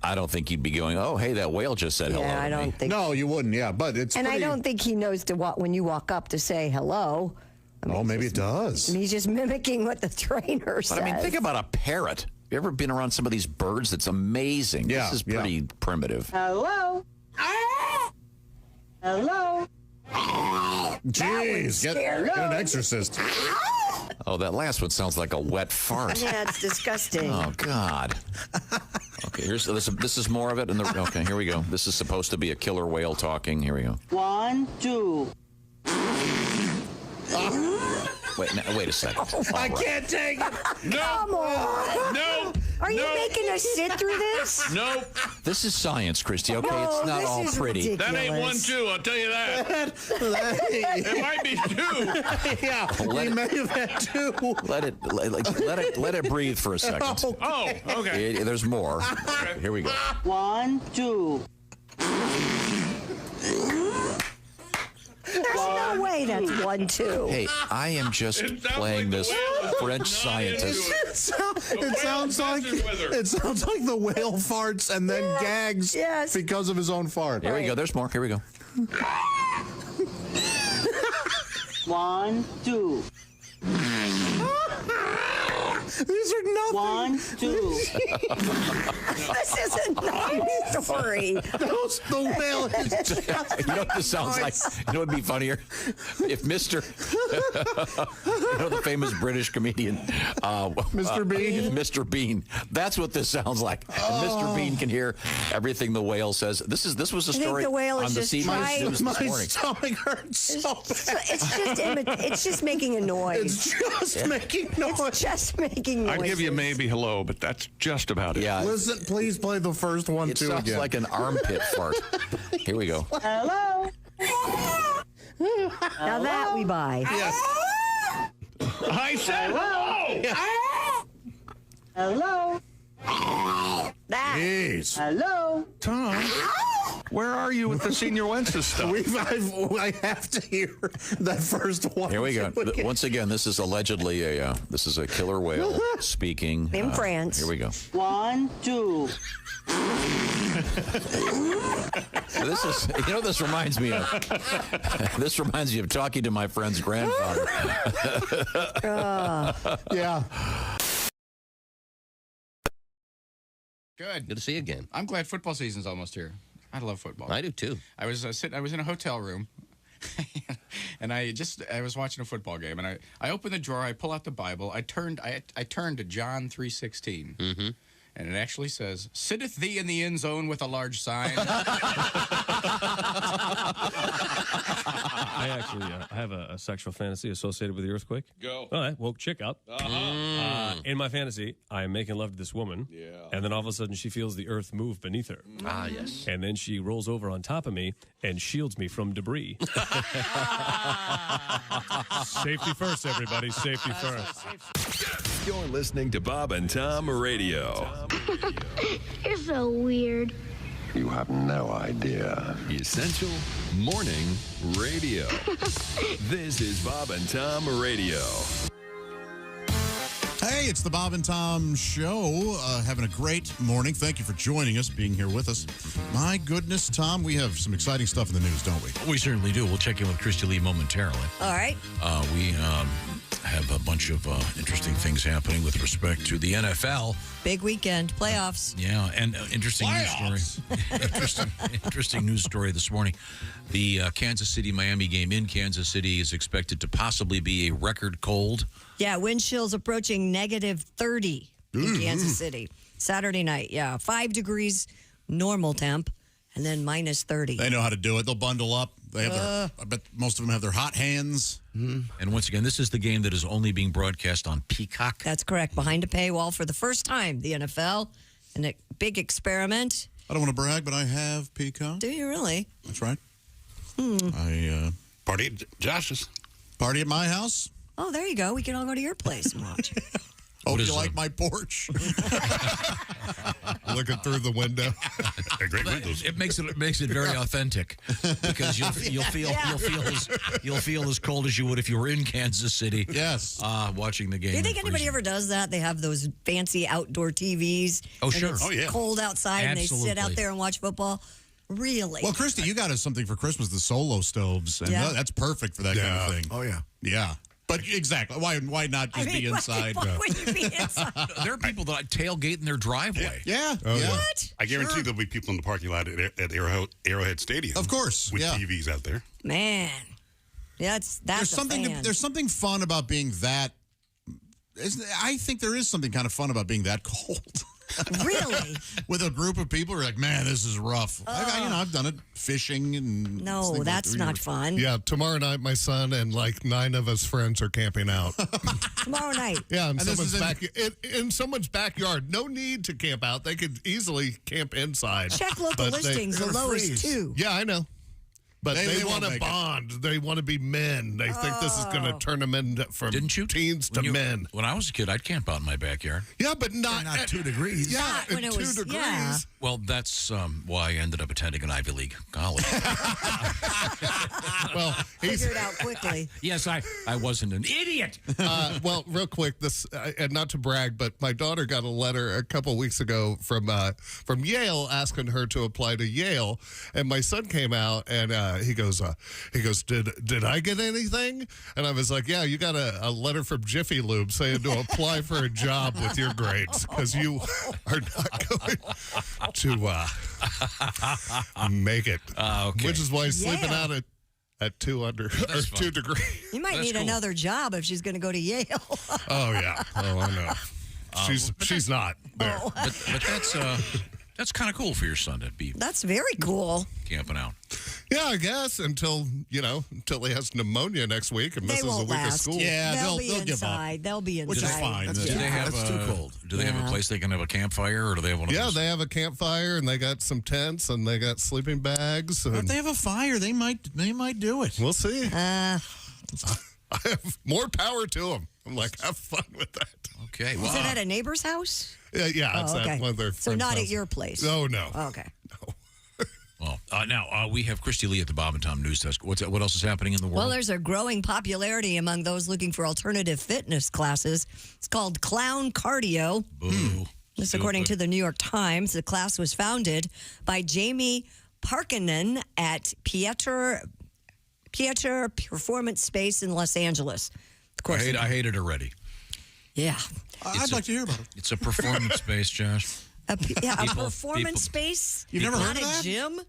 I don't think you'd be going, oh, hey, that whale just said hello. Yeah, I don't think. No, you wouldn't. Yeah, but it's. And pretty... I don't think he knows when you walk up to say hello. Maybe it does. He's just mimicking what the trainer says. But I mean, think about a parrot. Have you ever been around some of these birds? That's amazing. Yeah, this is pretty primitive. Hello. Hello. Jeez, get an exorcist. Oh, that last one sounds like a wet fart. Yeah, it's disgusting. Oh, God. Okay, this is more of it. Okay, here we go. This is supposed to be a killer whale talking. Here we go. 1, 2. Wait a second. I can't take it. No. Come on. No. Are you making us sit through this? Nope. This is science, Christy, okay? It's not all pretty. That ain't 1, 2, I'll tell you that. It might be 2. Yeah, he may have had 2. Let it breathe for a second. Oh, okay. There's more. Here we go. 1, 2. There's no way that's 1, 2. Hey, I am just playing this French scientist. It sounds like the whale farts and then gags because of his own fart. Here we go. There's more. Here we go. 1, 2. These are nothing. 1, 2. This is a nice story. The whale is just... You know what this sounds like? You know what would be funnier? If Mr. you know the famous British comedian? Mr. Bean? Mr. Bean. That's what this sounds like. And Mr. Bean can hear everything the whale says. This was a story the whale on is the just CBS News My this morning. stomach hurts so bad. It's just making a noise. It's just making noise. It's just making noise. I'd give you maybe hello, but that's just about it. Yeah. Listen, please play the first one, It too, sounds again. like an armpit fart. Here we go. Hello. Now that we buy. Yes. I said hello. Hello. That. Jeez. Hello. Tom, where are you with the Senior Wences stuff? I have to hear that first one. Here we go. Once again, this is allegedly a killer whale speaking In France. Here we go. 1, 2. So this reminds me of. This reminds me of talking to my friend's grandfather. Yeah. Good to see you again. I'm glad football season's almost here. I love football. I do too. I was in a hotel room, and I was watching a football game, and I opened the drawer, I pull out the Bible, I turned to John 3:16, and it actually says, "Sitteth thee in the end zone with a large sign." I actually have a sexual fantasy associated with the earthquake. Go. All right, woke chick up. In my fantasy, I am making love to this woman. Yeah. And then all of a sudden, she feels the earth move beneath her. Ah, yes. And then she rolls over on top of me and shields me from debris. Safety first, everybody. Safety first. You're listening to Bob and Tom Radio. You're so weird. You have no idea. Essential Morning Radio. This is Bob and Tom Radio. Hey, it's the Bob and Tom Show. Having a great morning. Thank you for joining us, being here with us. My goodness, Tom, we have some exciting stuff in the news, don't we? We certainly do. We'll check in with Christy Lee momentarily. All right. We have a bunch of interesting things happening with respect to the NFL. Big weekend. Playoffs. Yeah, and interesting news story. interesting news story this morning. The Kansas City-Miami game in Kansas City is expected to possibly be a record cold. Yeah, wind chills approaching negative 30 in Kansas City. Saturday night, 5 degrees normal temp, and then minus 30. They know how to do it. They'll bundle up, They have their. I bet most of them have their hot hands. And once again, this is the game that is only being broadcast on Peacock. That's correct. Behind a paywall for the first time, the NFL, and a big experiment. I don't want to brag, but I have Peacock. Do you really? That's right. Hmm. I party at Josh's. Party at my house. Oh, there you go. We can all go to your place and watch. Oh, you like my porch? Looking through the window. Great windows. It makes it very authentic because you'll feel as cold as you would if you were in Kansas City. Yes, watching the game. Do you think anybody ever does that? They have those fancy outdoor TVs. Oh, and sure. It's Oh, yeah. cold outside, and they sit out Absolutely. there and watch football. Really? Well, Christy, you got us something for Christmas, the Solo stoves, and Yeah. that's perfect for that kind of thing. Oh, yeah. Yeah. But exactly, why not just be inside? Why would you be inside? There are people that tailgate in their driveway. Yeah. What? I guarantee Sure. there'll be people in the parking lot at Arrowhead Stadium. Of course, with yeah. TVs out there. Man, that's There's something. a fan. There's something fun about being that. I think there is something kind of fun about being that cold. Really? With a group of people who are like, man, this is rough. I've done it fishing and. No, things that's like not fun. Yeah, tomorrow night, my son and like 9 of his friends are camping out. Tomorrow night. Yeah, And this is in someone's backyard. No need to camp out. They could easily camp inside. Check local But listings. The lowest two. Yeah, I know. But They they won't want to make it. bond. They want to be men. They think this is going to turn them into from teens to men. When I was a kid, I'd camp out in my backyard. Yeah, but not 2 degrees. Yeah, Not when at it 2 was- degrees. yeah. Well, that's why I ended up attending an Ivy League college. Well, he's Figure it out quickly. Yes, I wasn't an idiot. well, real quick, this and not to brag, but my daughter got a letter a couple weeks ago from Yale asking her to apply to Yale, and my son came out and he goes, did I get anything? And I was like, yeah, you got a letter from Jiffy Lube saying to apply for a job with your grades because you are not going to make it. Okay. Which is why he's sleeping Yeah. out at 2 under or 2 degrees. You might need another job if she's going to go to Yale. Oh yeah. Oh, I know. She's not there. But that's kind of cool for your son to be That's very cool. camping out. Yeah, I guess until he has pneummonia next week and They misses a won't week of last. school. Yeah, They'll be they'll give up. inside. They'll be inside. Which is fine. Do they have that's too cold. Do they have a place they can have a campfire, or do they have one of Yeah, those? they have a campfire and they got some tents and they got sleeping bags. If And they have a fire, they might do it. we'll see. Uh, I have more power to them. I'm like, have fun with that. Okay. is it at a neighbor's house? Yeah, it's Oh, okay. at one of their So friends' not at houses. your place? Oh, no. Okay. Well, now we have Christy Lee at the Bob and Tom News Desk. What else is happening in the world? Well, there's a growing popularity among those looking for alternative fitness classes. It's called Clown Cardio. Boo. This, according to the New York Times, the class was founded by Jamie Parkinen at Pieter Performance Space in Los Angeles. Of course, I hate it already. yeah, I'd like to hear about it. It's a performance space, Josh. a People- performance space. You've never not heard of a that? gym.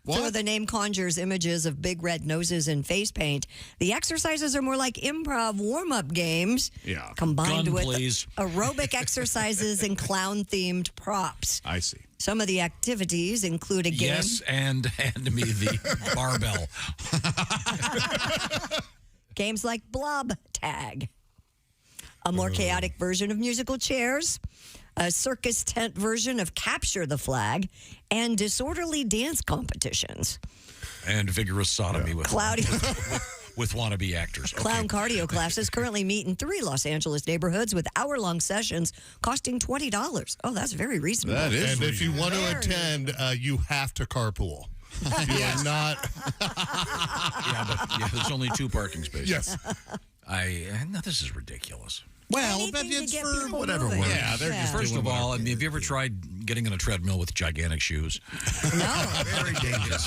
What? So the name conjures images of big red noses and face paint. The exercises are more like improv warm-up games, Yeah. combined Gun, with please. aerobic exercises and clown-themed props. I see. Some of the activities include a game. Yes, and hand me the barbell. Games like Blob Tag, a more chaotic version of musical chairs, a circus tent version of Capture the Flag, and disorderly dance competitions. And vigorous sodomy with Cloudy. with wannabe actors. Okay. Clown cardio classes currently meet in 3 Los Angeles neighborhoods with hour-long sessions costing $20. Oh, that's very reasonable. That is And if you want to Very attend, you have to carpool. You are not. Yeah, there's only 2 parking spaces. Yes. No, this is ridiculous. Well, Anything but to it's get for people whatever moving. works. Yeah, they're just first of all, I mean, have you ever tried getting on a treadmill with gigantic shoes? No. Very dangerous.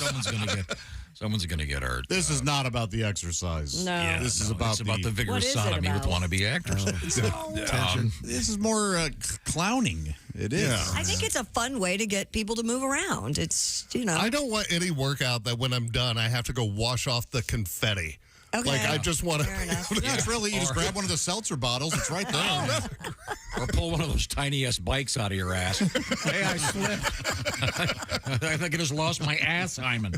Someone's gonna get hurt. This is not about the exercise. No. Yeah, This is about it's about the vigorous What is it sodomy with about? wannabe actors. This is more clowning. It is. I think it's a fun way to get people to move around. It's, I don't want any workout that when I'm done, I have to go wash off the confetti. Okay. Like, I just want Fair enough. Yeah, it's really, you just grab one of the seltzer bottles. It's right there. Or pull one of those tiny-ass bikes out of your ass. Hey, I slipped. I think I just lost my ass, Hyman.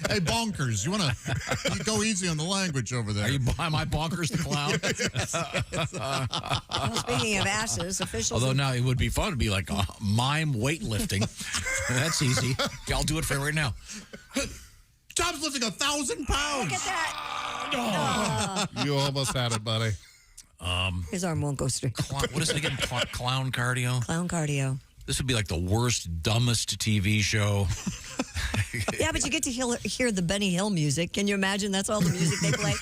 Hey, bonkers, you want to go easy on the language over there. Am I bonkers the clown? Well, speaking of asses, officials... Although now it would be fun to be like mime weightlifting. That's easy. I'll do it for you right now. Tom's lifting 1,000 pounds. Look at that. You almost had it, buddy. His arm won't go straight. What is it again? Clown cardio? Clown cardio. This would be like the worst, dumbest TV show. Yeah, but you get to hear the Benny Hill music. Can you imagine that's all the music they play?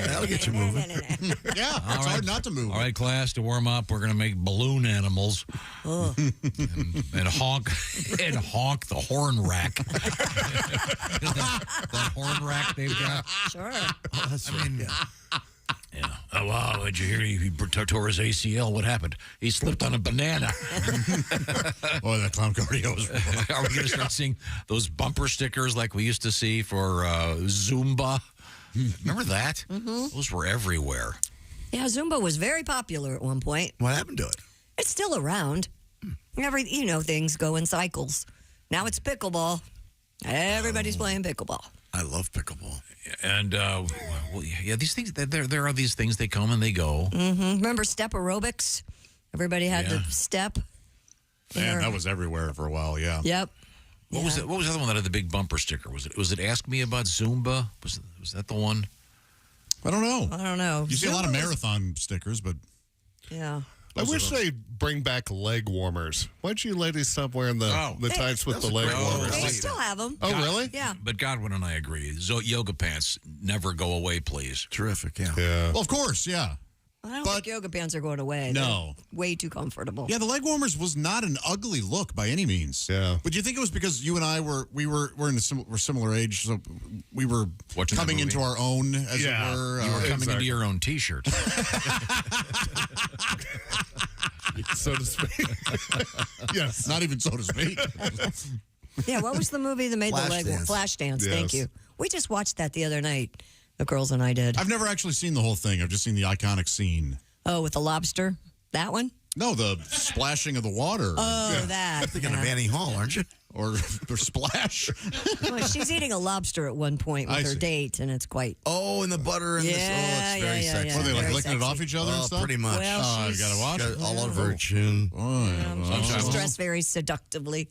That'll get you moving. Yeah, it's hard not to move. All right, class, to warm up, we're going to make balloon animals and honk the horn rack. that horn rack they've got. Sure. Yeah. Oh, wow. Did you hear he tore his ACL? What happened? He slipped on a banana. Boy, that clown cardio is rough. Are we going to start seeing those bumper stickers like we used to see for Zumba? Remember that? Mm-hmm. Those were everywhere. Yeah, Zumba was very popular at one point. What happened to it? It's still around. Things go in cycles. Now it's pickleball. Everybody's playing pickleball. I love pickleball. And, these things, there are these things, they come and they go. Mm-hmm. Remember step aerobics? Everybody had the step. Man, that was everywhere for a while, yeah. Yep. What was the other one that had the big bumper sticker? Was it Ask Me About Zumba? Was that the one? I don't know. I don't know. You see a lot of marathon stickers, but... Yeah. I wish they'd bring back leg warmers. Why don't you ladies stop wearing the tights with the leg warmers? They still have them. Oh, really? Yeah. But Godwin and I agree. Yoga pants never go away, please. Terrific, yeah. Well, of course, yeah. I don't think yoga pants are going away. No. They're way too comfortable. Yeah, the leg warmers was not an ugly look by any means. Yeah. But do you think it was because you and I were in similar age, so we were coming into our own, as it were? You were coming into your own T-shirt. So to speak. Yes. Not even so to speak. Yeah, what was the movie that made the leg warmer? Flashdance, thank you. We just watched that the other night. The girls and I did. I've never actually seen the whole thing. I've just seen the iconic scene. Oh, with the lobster? That one? No, the splashing of the water. Oh, that. You're thinking of Annie Hall, aren't you? Or Splash. Well, she's eating a lobster at one point with her date, and it's quite... Oh, and the butter and this. Oh, it's very sexy. Were they like Very licking it off each other and stuff? Pretty much. Well, you got to watch it. All over her chin. She's dressed very seductively.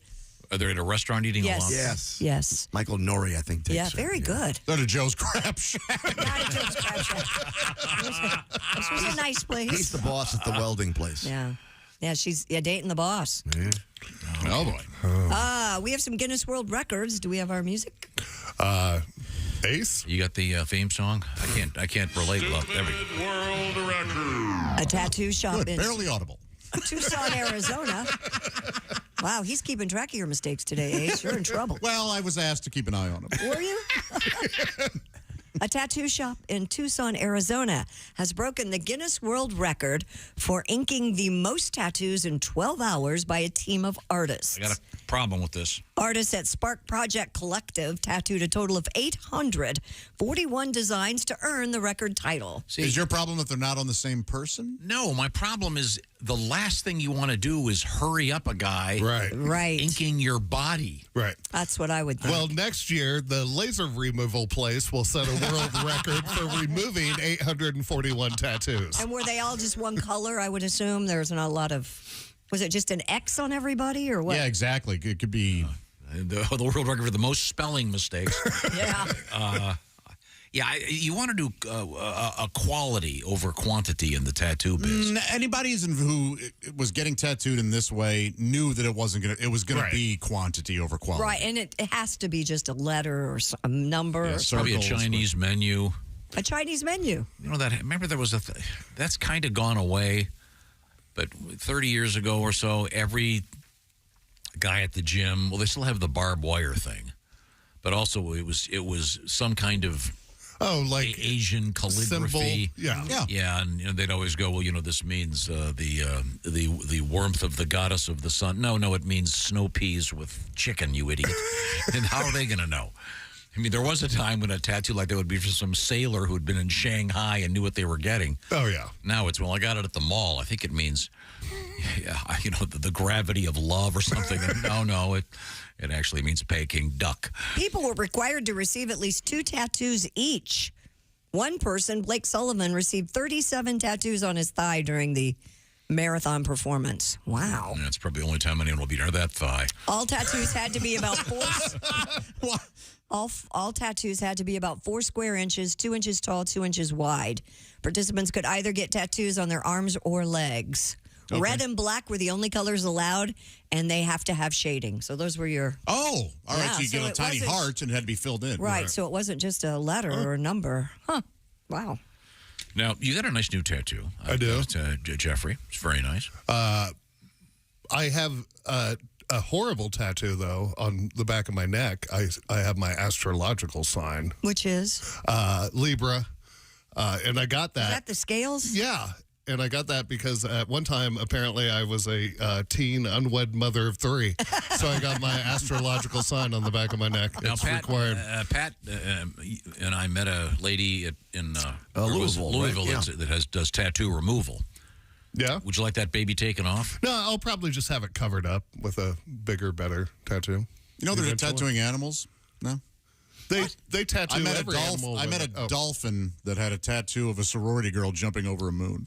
Are they at a restaurant eating a lobster? Yes. Michael Nori, I think, takes her. Very good. Not a Joe's Crab Shack. Not a Joe's Crab Shack. This was a nice place. He's the boss at the welding place. Yeah. Yeah, she's dating the boss. Yeah. Oh, boy. We have some Guinness World Records. Do we have our music? Ace? You got the theme song? I can't relate. World record. A tattoo shop in barely audible. Tucson, Arizona. Wow, he's keeping track of your mistakes today, Ace. You're in trouble. Well, I was asked to keep an eye on him. Were you? A tattoo shop in Tucson, Arizona has broken the Guinness World Record for inking the most tattoos in 12 hours by a team of artists. I got a problem with this. Artists at Spark Project Collective tattooed a total of 841 designs to earn the record title. See, is your problem that they're not on the same person? No, my problem is the last thing you want to do is hurry up a guy Right. inking your body. Right. That's what I would think. Well, next year, the laser removal place will set a world record for removing 841 tattoos. And were they all just one color, I would assume? There's not a lot of... Was it just an X on everybody, or what? Yeah, exactly. It could be... The world record for the most spelling mistakes. Yeah. You want to do a quality over quantity in the tattoo biz. Anybody who was getting tattooed in this way knew that it wasn't going to. It was going to be quantity over quality. Right, and it has to be just a letter or a number. Yeah, probably a Chinese menu. A Chinese menu. You know that? Remember there was that's kind of gone away. But 30 years ago or so, every guy at the gym, well, they still have the barbed wire thing, but also it was some kind of Asian calligraphy. Symbol. Yeah, and they'd always go, well, this means the warmth of the goddess of the sun. No, it means snow peas with chicken, you idiot. And how are they going to know? I mean, there was a time when a tattoo like that would be for some sailor who'd been in Shanghai and knew what they were getting. Oh, yeah. Now it's, well, I got it at the mall. I think it means, the gravity of love or something. No, it actually means Peking duck. People were required to receive at least 2 tattoos each. One person, Blake Sullivan, received 37 tattoos on his thigh during the marathon performance. Wow. That's probably the only time anyone will be near that thigh. All tattoos had to be about 4... All tattoos had to be about 4 square inches, 2 inches tall, 2 inches wide. Participants could either get tattoos on their arms or legs. Okay. Red and black were the only colors allowed, and they have to have shading. So those were your... Oh, all right. So you get a tiny heart, and it had to be filled in. Right, so it wasn't just a letter or a number. Huh. Wow. Now, you got a nice new tattoo. I do. Jeffrey. It's very nice. I have a horrible tattoo, though, on the back of my neck. I have my astrological sign. Which is? Libra. And I got that. Is that the scales? Yeah. And I got that because at one time, apparently, I was a teen unwed mother of 3. So I got my astrological sign on the back of my neck. Now, it's Pat, required. Pat and I met a lady in Louisville, right? that does tattoo removal. Yeah. Would you like that baby taken off? No, I'll probably just have it covered up with a bigger, better tattoo. You know, there's tattooing animals. No. They tattoo every animal. I met a dolphin that had a tattoo of a sorority girl jumping over a moon.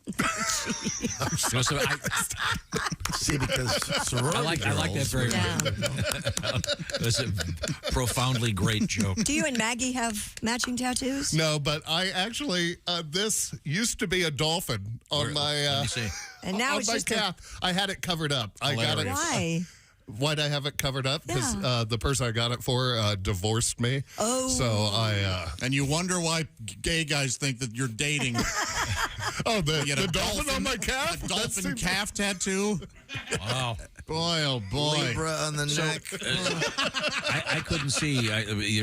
See, because sorority I like that very much. That's a profoundly great joke. Do you and Maggie have matching tattoos? No, but I actually, this used to be a dolphin on my and now on it's my just calf. I had it covered up. I got it. Why? Why'd I have it covered up? Because the person I got it for divorced me. Oh. So I... and you wonder why gay guys think that you're dating. The dolphin on my calf? A dolphin calf tattoo? Wow. Boy, oh boy. Libra on the neck. I couldn't see.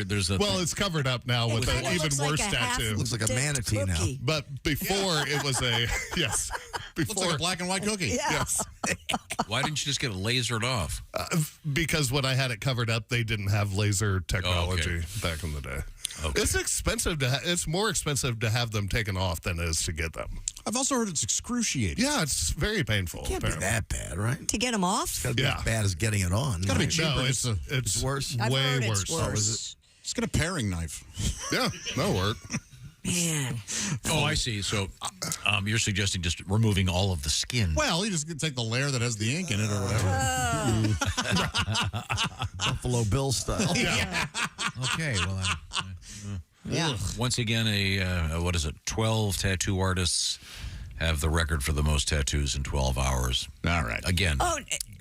There's a... Well, it's covered up now with an even worse tattoo. Looks like a manatee now. But before it was a... Yes. Looks like a black and white cookie. Yeah. Yes. Why didn't you just get it lasered off? Because when I had it covered up, they didn't have laser technology back in the day. Okay. It's expensive it's more expensive to have them taken off than it is to get them. I've also heard it's excruciating. Yeah, it's very painful. Can't be that bad, right? To get them off? It's got to be as bad as getting it on. It's got to be cheaper. No, it's worse. I've way heard worse. it's worse. Just get a paring knife. Yeah, that'll work. Man. Oh, I see. So you're suggesting just removing all of the skin. Well, you just take the layer that has the ink in it or whatever. Buffalo Bill style. Yeah. Okay, well, yeah. Once again, 12 tattoo artists have the record for the most tattoos in 12 hours. All right. Again,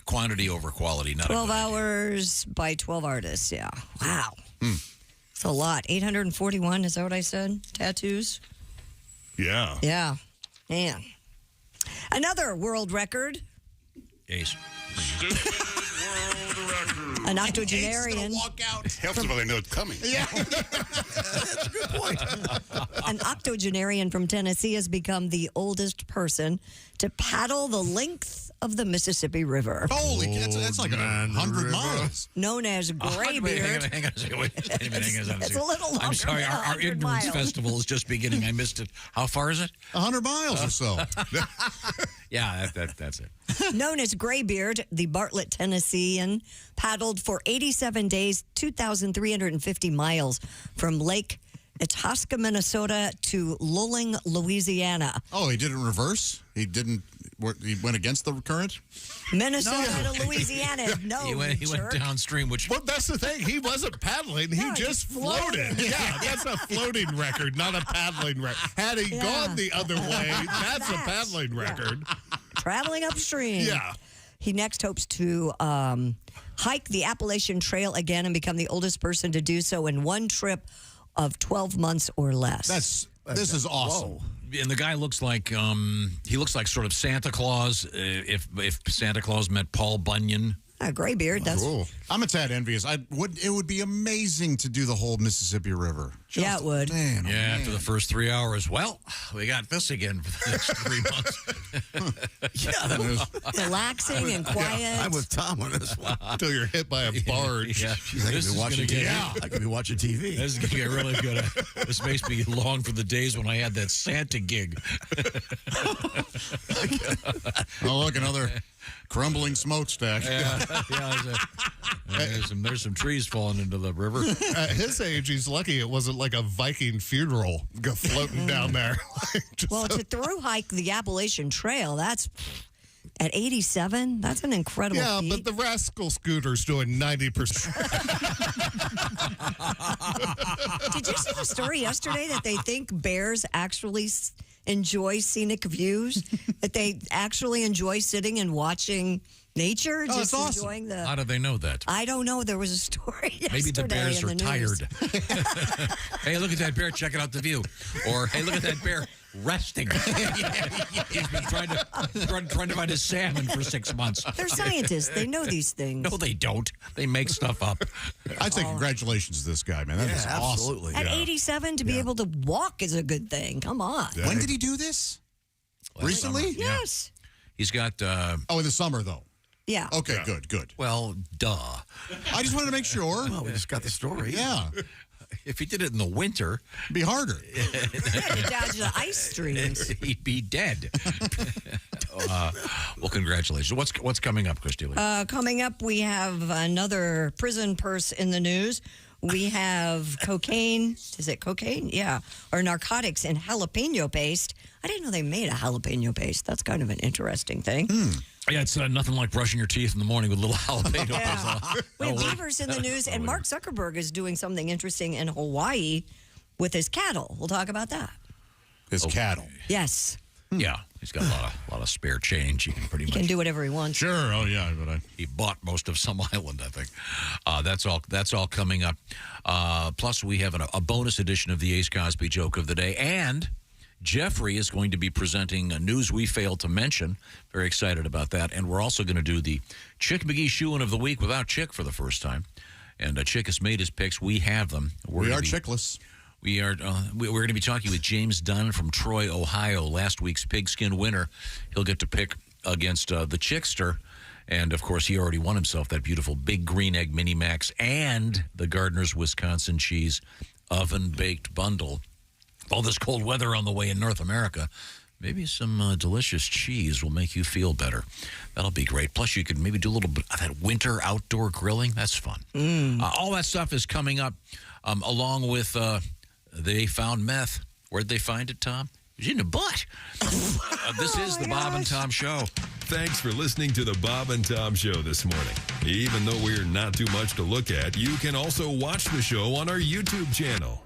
quantity over quality. Not 12 hours by 12 artists, yeah. Wow. It's a lot. 841, is that what I said? Tattoos? Yeah. Yeah. Man. Another world record. Ace. An octogenarian. Walk out. Helps them when they know it's coming. Yeah. That's a good point. An octogenarian from Tennessee has become the oldest person to paddle the length of the Mississippi River. Holy, that's like 100 miles. Known as Graybeard. Hang on a second. Wait a minute. It's a little longer. I'm sorry. than Our 100 ignorance miles. festival is just beginning. I missed it. How far is it? 100 miles or so. Yeah, that's it. Known as Graybeard, the Bartlett, Tennessean, paddled for 87 days, 2,350 miles from Lake Itasca, Minnesota to Luling, Louisiana. Oh, he did it in reverse? He went against the current? Minnesota to Louisiana. No, he went downstream, which... Well, that's the thing. He wasn't paddling. He just floated. Yeah, that's a floating record, not a paddling record. Had he gone the other way, that's a paddling record. Traveling upstream. Yeah. He next hopes to hike the Appalachian Trail again and become the oldest person to do so in one trip of 12 months or less. This is awesome. Whoa. And the guy looks like sort of Santa Claus. If Santa Claus met Paul Bunyan. Graybeard. That's cool. I'm a tad envious. It would be amazing to do the whole Mississippi River. Yeah, it would. Man, after the first 3 hours. Well, we got this again for the next 3 months. Relaxing and quiet. I'm with Tom on this one. Until you're hit by a barge. Yeah. She's like, I could be watching TV. This is going to get really good. This makes me long for the days when I had that Santa gig. Oh, look, another crumbling smokestack. There's some trees falling into the river. At his age, he's lucky it wasn't like a Viking funeral floating down there. Well, to through hike the Appalachian Trail, that's at 87. That's an incredible feat. But the Rascal Scooter's doing 90%. Did you see the story yesterday that they think bears actually enjoy scenic views? That they actually enjoy sitting and watching nature? Oh, just that's awesome. enjoying the. How do they know that? I don't know. There was a story yesterday. Maybe the bears in are the news. tired. Hey, look at that bear checking out the view. Or, hey, look at that bear resting. He's been trying to find his salmon for 6 months. They're scientists. They know these things. No, they don't. They make stuff up. I'd say congratulations to this guy, man. That is absolutely. awesome. At 87, to be able to walk is a good thing. Come on. When did he do this? Recently? Summer, Yes. He's got... in the summer, though. Yeah. Okay, good. Well, duh. I just wanted to make sure. Well, we just got the story. Yeah. If he did it in the winter... It'd be harder. Dodge the ice streams. He'd be dead. Well, congratulations. What's coming up, Christy Lee? Coming up, we have another prison purse in the news. We have cocaine. Is it cocaine? Yeah. Or narcotics in jalapeno paste. I didn't know they made a jalapeno paste. That's kind of an interesting thing. Yeah, it's nothing like brushing your teeth in the morning with a little jalapeno paste. We have beavers in the news, and Mark Zuckerberg is doing something interesting in Hawaii with his cattle. We'll talk about that. His cattle. Yes. Yeah, he's got a lot of spare change. He can pretty He much can do whatever he wants. Sure. Oh, yeah. But he bought most of some island, I think. That's all coming up. Plus, we have a bonus edition of the Ace Cosby Joke of the Day, and Jeffrey is going to be presenting a news we failed to mention. Very excited about that. And we're also going to do the Chick McGee Shoe-In of the Week without Chick for the first time. And Chick has made his picks. We have them. We are chickless. We're going to be talking with James Dunn from Troy, Ohio, last week's pigskin winner. He'll get to pick against the Chickster. And, of course, he already won himself that beautiful Big Green Egg Mini Max and the Gardner's Wisconsin Cheese oven-baked bundle. All this cold weather on the way in North America, maybe some delicious cheese will make you feel better. That'll be great. Plus, you could maybe do a little bit of that winter outdoor grilling. That's fun. All that stuff is coming up, along with they found meth. Where'd they find it, Tom? It was in the butt. This is the Bob and Tom Show. Thanks for listening to the Bob and Tom Show this morning. Even though we're not too much to look at, you can also watch the show on our YouTube channel.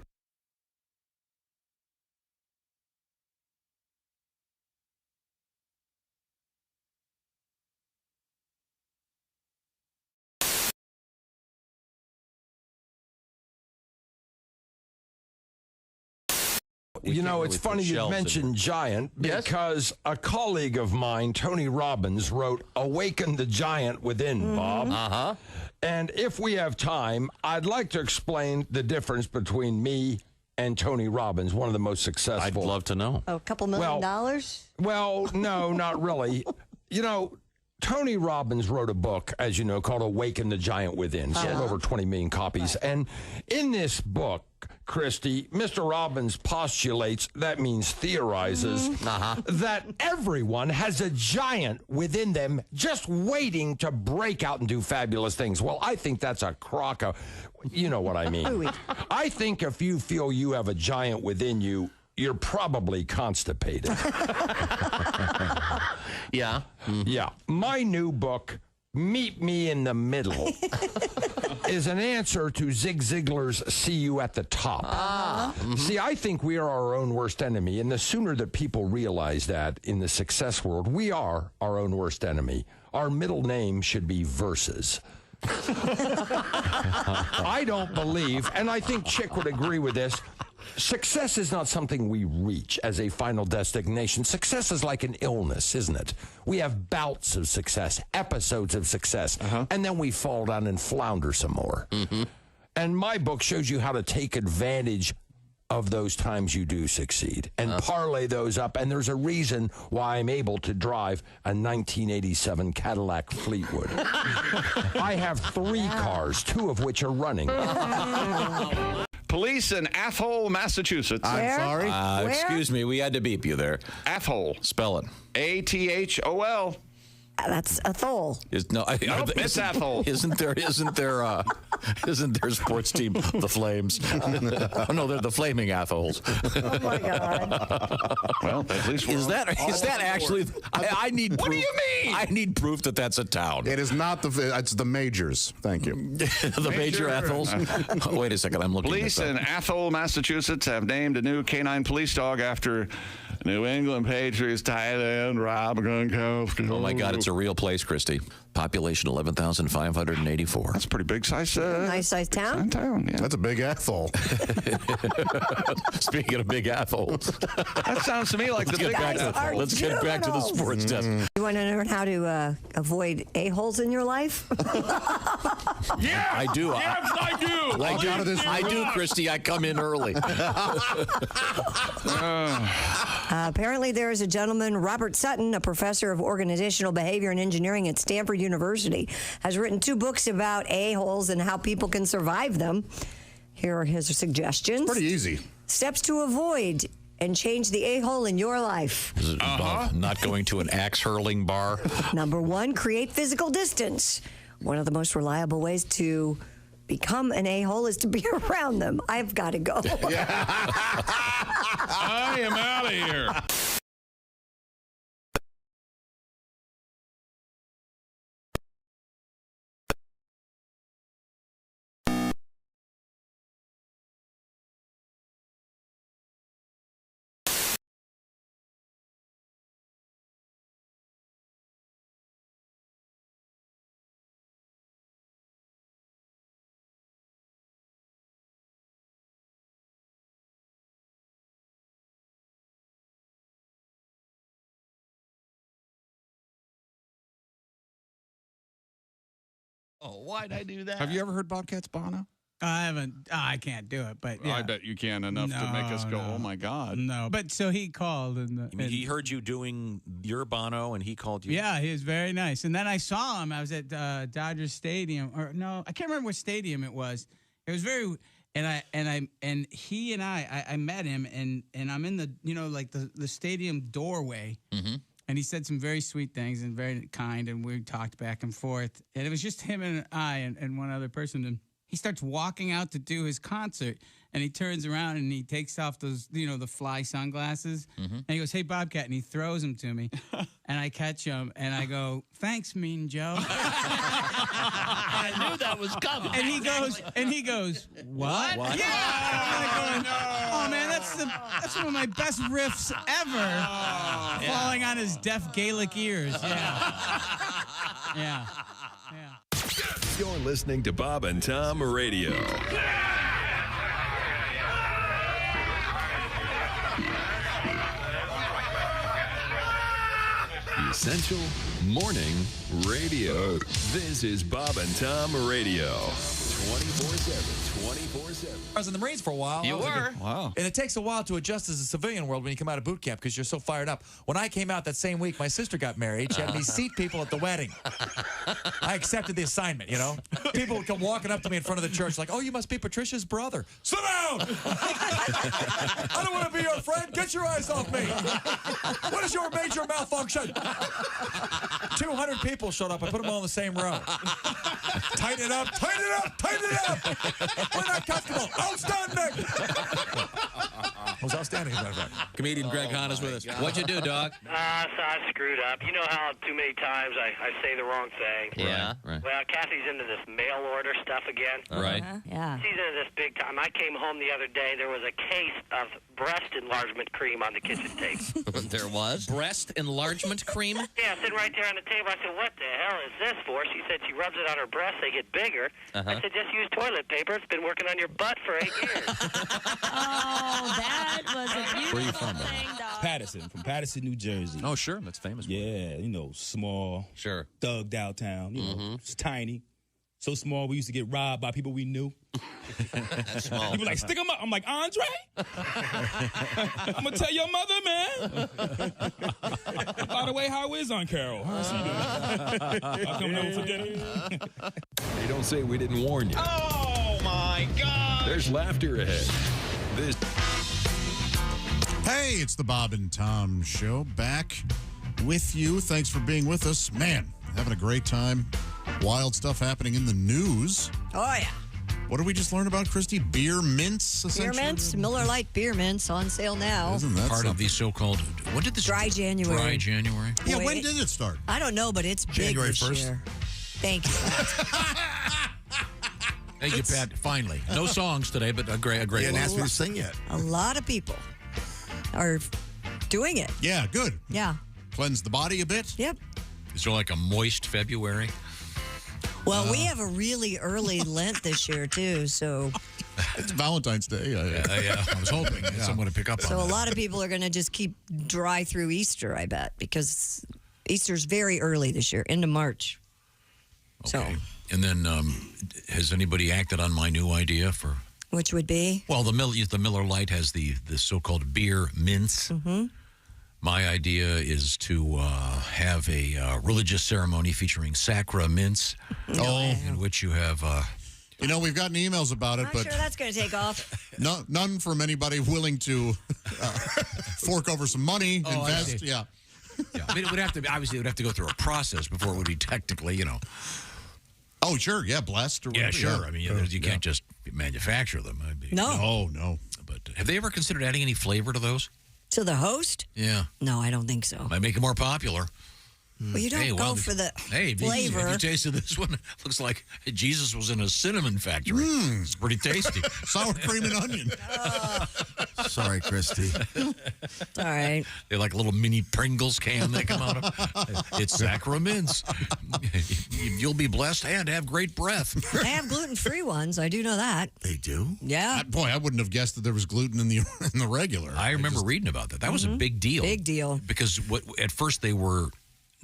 You know, it's funny you mentioned Giant because a colleague of mine, Tony Robbins, wrote Awaken the Giant Within, Bob. And if we have time, I'd like to explain the difference between me and Tony Robbins, one of the most successful. I'd love to know. A couple $1 million? Well, no, not really. You know, Tony Robbins wrote a book, as you know, called Awaken the Giant Within. Sold over 20 million copies. And in this book, Christy, Mr. Robbins postulates, that means theorizes, that everyone has a giant within them just waiting to break out and do fabulous things. Well, I think that's a crock of, you know what I mean. I think if you feel you have a giant within you, you're probably constipated. Yeah. Yeah. My new book, Meet Me in the Middle, is an answer to Zig Ziglar's See You at the Top. See, I think we are our own worst enemy, and the sooner that people realize that in the success world, we are our own worst enemy. Our middle name should be Versus. I don't believe, and I think Chick would agree with this, success is not something we reach as a final destination. Success is like an illness, isn't it? We have bouts of success, episodes of success, and then we fall down and flounder some more. And my book shows you how to take advantage of those times you do succeed and parlay those up. And there's a reason why I'm able to drive a 1987 Cadillac Fleetwood. I have 3 cars, 2 of which are running. Police in Athol, Massachusetts. I'm sorry? Excuse me, we had to beep you there. Athol. Spell it. Athol. That's Athol. Nope, it's Athol. Isn't their sports team the Flames? Oh, no, they're the Flaming Athols. Oh my God. Well, at least is that actually? I need. What proof. do you mean? I need proof that that's a town. It is not it's the Majors. Thank you. The Major Athols. Wait a second, I'm looking. Police in Athol, Massachusetts have named a new canine police dog after New England Patriots tight end Rob Gronkowski. Oh my God, it's a real place, Christy. Population 11,584. That's a pretty big size. Nice size town. Yeah. That's a big Athol. Speaking of big Athol, that sounds to me like let's get back to the sports desk. You want to learn how to avoid a-holes in your life? Yeah, I do. Yes, I do. Walk out of this I do, Christy. I come in early. Apparently, there is a gentleman, Robert Sutton, a professor of organizational behavior and engineering at Stanford University, has written 2 books about a-holes and how people can survive them. Here are his suggestions. Pretty easy. Steps to avoid and change the a-hole in your life. Does it involve not going to an axe hurling bar? Number 1, create physical distance. One of the most reliable ways to become an a-hole is to be around them. I've got to go. I am out of here. Oh, why'd I do that? Have you ever heard Bobcats Bono? I haven't. I can't do it, but yeah. I bet you can enough to make us go, oh my God. No, but so he called and You mean he heard you doing your Bono and he called you? yeah, he was very nice. And then I saw him. I was at Dodgers Stadium, or no, I can't remember what stadium it was. It was very, and he and I met him, and I'm in the like the stadium doorway. Mm-hmm. And he said some very sweet things and very kind, and we talked back and forth. And it was just him and I and one other person. And he starts walking out to do his concert, and he turns around and he takes off those, the fly sunglasses. Mm-hmm. And he goes, "Hey, Bobcat," and he throws them to me. And I catch him, and I go, "Thanks, Mean Joe." I knew that was coming. And he goes, "What?" What? Yeah. I'm like going, oh man, that's one of my best riffs ever. Falling on his deaf Gaelic ears. Yeah. Yeah. You're listening to Bob and Tom Radio. Essential Morning Radio. This is Bob and Tom Radio. 24/7, 24/7. I was in the Marines for a while. You were? Wow. And it takes a while to adjust as a civilian world when you come out of boot camp because you're so fired up. When I came out that same week, my sister got married. She had me seat people at the wedding. I accepted the assignment, People would come walking up to me in front of the church like, "Oh, you must be Patricia's brother." Sit down! I don't want to be your friend. Get your eyes off me. What is your major malfunction? 200 people showed up. I put them all in the same row. Tighten it up, tighten it up, tighten it up. We're not comfortable. Outstanding. It was outstanding, as a matter of fact. Comedian Greg Hahn is with us. What'd you do, dog? So I screwed up. You know how too many times I say the wrong thing? Yeah. Right. Well, Kathy's into this mail order stuff again. Right. Yeah. She's into this big time. I came home the other day. There was a case of breast enlargement cream on the kitchen table. There was? Breast enlargement cream? Yeah, sitting right there on the table. I said, "What the hell is this for?" She said she rubs it on her breasts. They get bigger. I said, "Just use toilet paper. It's been working on your butt for 8 years." Oh, that was a beautiful Where are you from, thing, dog. Patterson, from Patterson, New Jersey. Oh, sure. That's famous. Yeah, small, Sure. thugged out town. It's tiny. So small, we used to get robbed by people we knew. Small. People like, stick them up. I'm like, Andre? I'm going to tell your mother, man. By the way, how is Aunt Carol? How's she doing? I'll come over for dinner. Hey, don't say we didn't warn you. Oh, my God. There's laughter ahead. This. Hey, it's the Bob and Tom Show. Back with you. Thanks for being with us. Man, having a great time. Wild stuff happening in the news. Oh, yeah. What did we just learn about, Christy? Beer mints, Beer essentially? mints, Miller Lite beer mints on sale now. Isn't that Part of the so-called, what did this? Dry January. Dry January. Yeah, Boy, when did it start? I don't know, but it's big January this 1st. year. Thank you. Thank you, Pat. Finally. No songs today, but a great You didn't one. ask me to sing yet. A lot of people are doing it. Yeah, good. Yeah. Cleanse the body a bit. Yep. Is there like a moist February? Well, we have a really early Lent this year, too. So It's Valentine's Day. Yeah, I was hoping someone would pick up on a that. lot of people are going to just keep dry through Easter, I bet, because Easter's very early this year, into March. Okay. And then has anybody acted on my new idea for... Which would be? Well, the Miller Lite has the so-called beer mints. Mm-hmm. My idea is to have a religious ceremony featuring sacraments, in which you have... You know, we've gotten emails about it, I'm but sure that's going to take off. none from anybody willing to fork over some money, invest. Yeah. Yeah. I mean, it would have to be, obviously, it would have to go through a process before it would be technically, Oh, sure. Yeah, blessed or whatever. Yeah, sure. I mean, you can't just manufacture them. No. But have they ever considered adding any flavor to those? To the host? Yeah. No, I don't think so. Might make it more popular. Well, you don't go for the flavor. Have you tasted this one? It looks like Jesus was in a cinnamon factory. It's pretty tasty. Sour cream and onion. Sorry, Christy. All right. They're like a little mini Pringles can they come out of. It's sacraments. You'll be blessed and have great breath. They have gluten-free ones. I do know that. They do? Yeah. Boy, I wouldn't have guessed that there was gluten in the regular. I remember reading about that. That was a big deal. Big deal. Because at first they were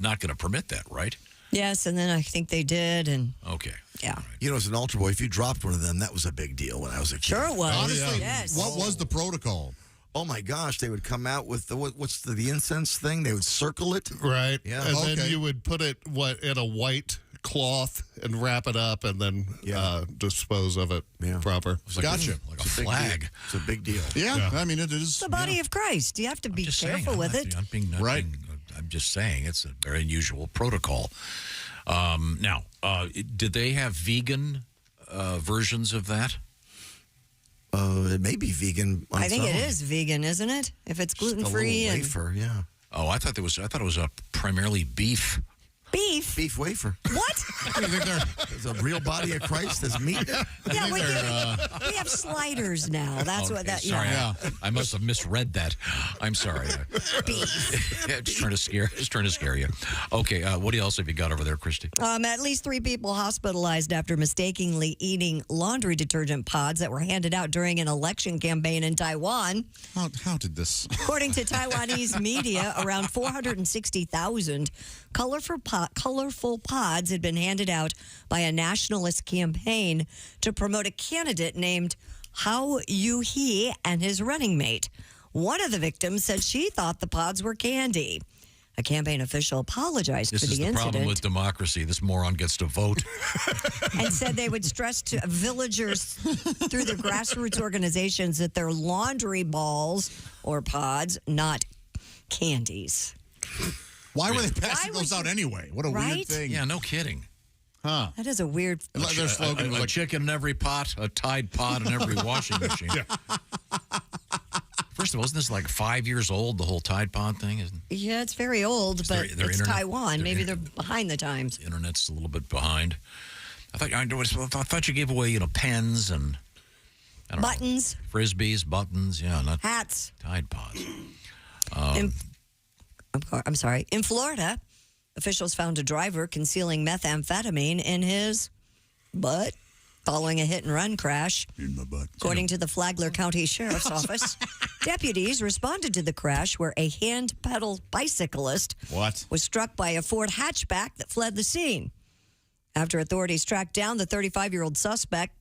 not going to permit that, right? Yes, and then I think they did, and Okay. yeah. You know, as an altar boy, if you dropped one of them, that was a big deal when I was a kid. Sure it was. Honestly, Yes. what was the protocol? Oh my gosh, they would come out with what's the incense thing? They would circle it. Right. Yeah. And then you would put it in a white cloth and wrap it up and then dispose of it proper. Gotcha. Like a flag. It's a big deal. Yeah, I mean, it is. It's the body of Christ. You have to be careful with it. I'm just saying it's a very unusual protocol. Now, did they have vegan versions of that? It may be vegan. On I think its it own. is vegan, isn't it? If it's gluten-free a and little wafer, yeah. Oh, I thought it was primarily beef. beef. Beef wafer. What? There's a real body of Christ as meat. Yeah, we have sliders now. That's what that. Sorry, Yeah. I must have misread that. I'm sorry. Just trying to scare you. Okay, what else have you got over there, Christy? At least 3 people hospitalized after mistakenly eating laundry detergent pods that were handed out during an election campaign in Taiwan. How did this? According to Taiwanese media, around 460,000 colorful pods had been handed out by a nationalist campaign to promote a candidate named Hao Yu-hee and his running mate. One of the victims said she thought the pods were candy. A campaign official apologized This for is the the incident problem with democracy. This moron gets to vote. and said they would stress to villagers through their grassroots organizations that they're laundry balls or pods, not candies. Why were they passing those out anyway? What a weird Right? thing. Yeah, no kidding. Huh. That is a weird. Their slogan was a like, chicken in every pot, a Tide Pod in every washing machine. First of all, isn't this like 5 years old, the whole Tide Pod thing? Yeah, it's very old, but their it's internet- Taiwan. Maybe they're behind the times. The internet's a little bit behind. I thought you gave away, pens and I don't Buttons, know, frisbees, buttons, not hats. Tide Pods. I'm sorry. In Florida, officials found a driver concealing methamphetamine in his butt following a hit-and-run crash. In my butt. According to the Flagler County Sheriff's Office, deputies responded to the crash where a hand-pedal bicyclist was struck by a Ford hatchback that fled the scene. After authorities tracked down the 35-year-old suspect,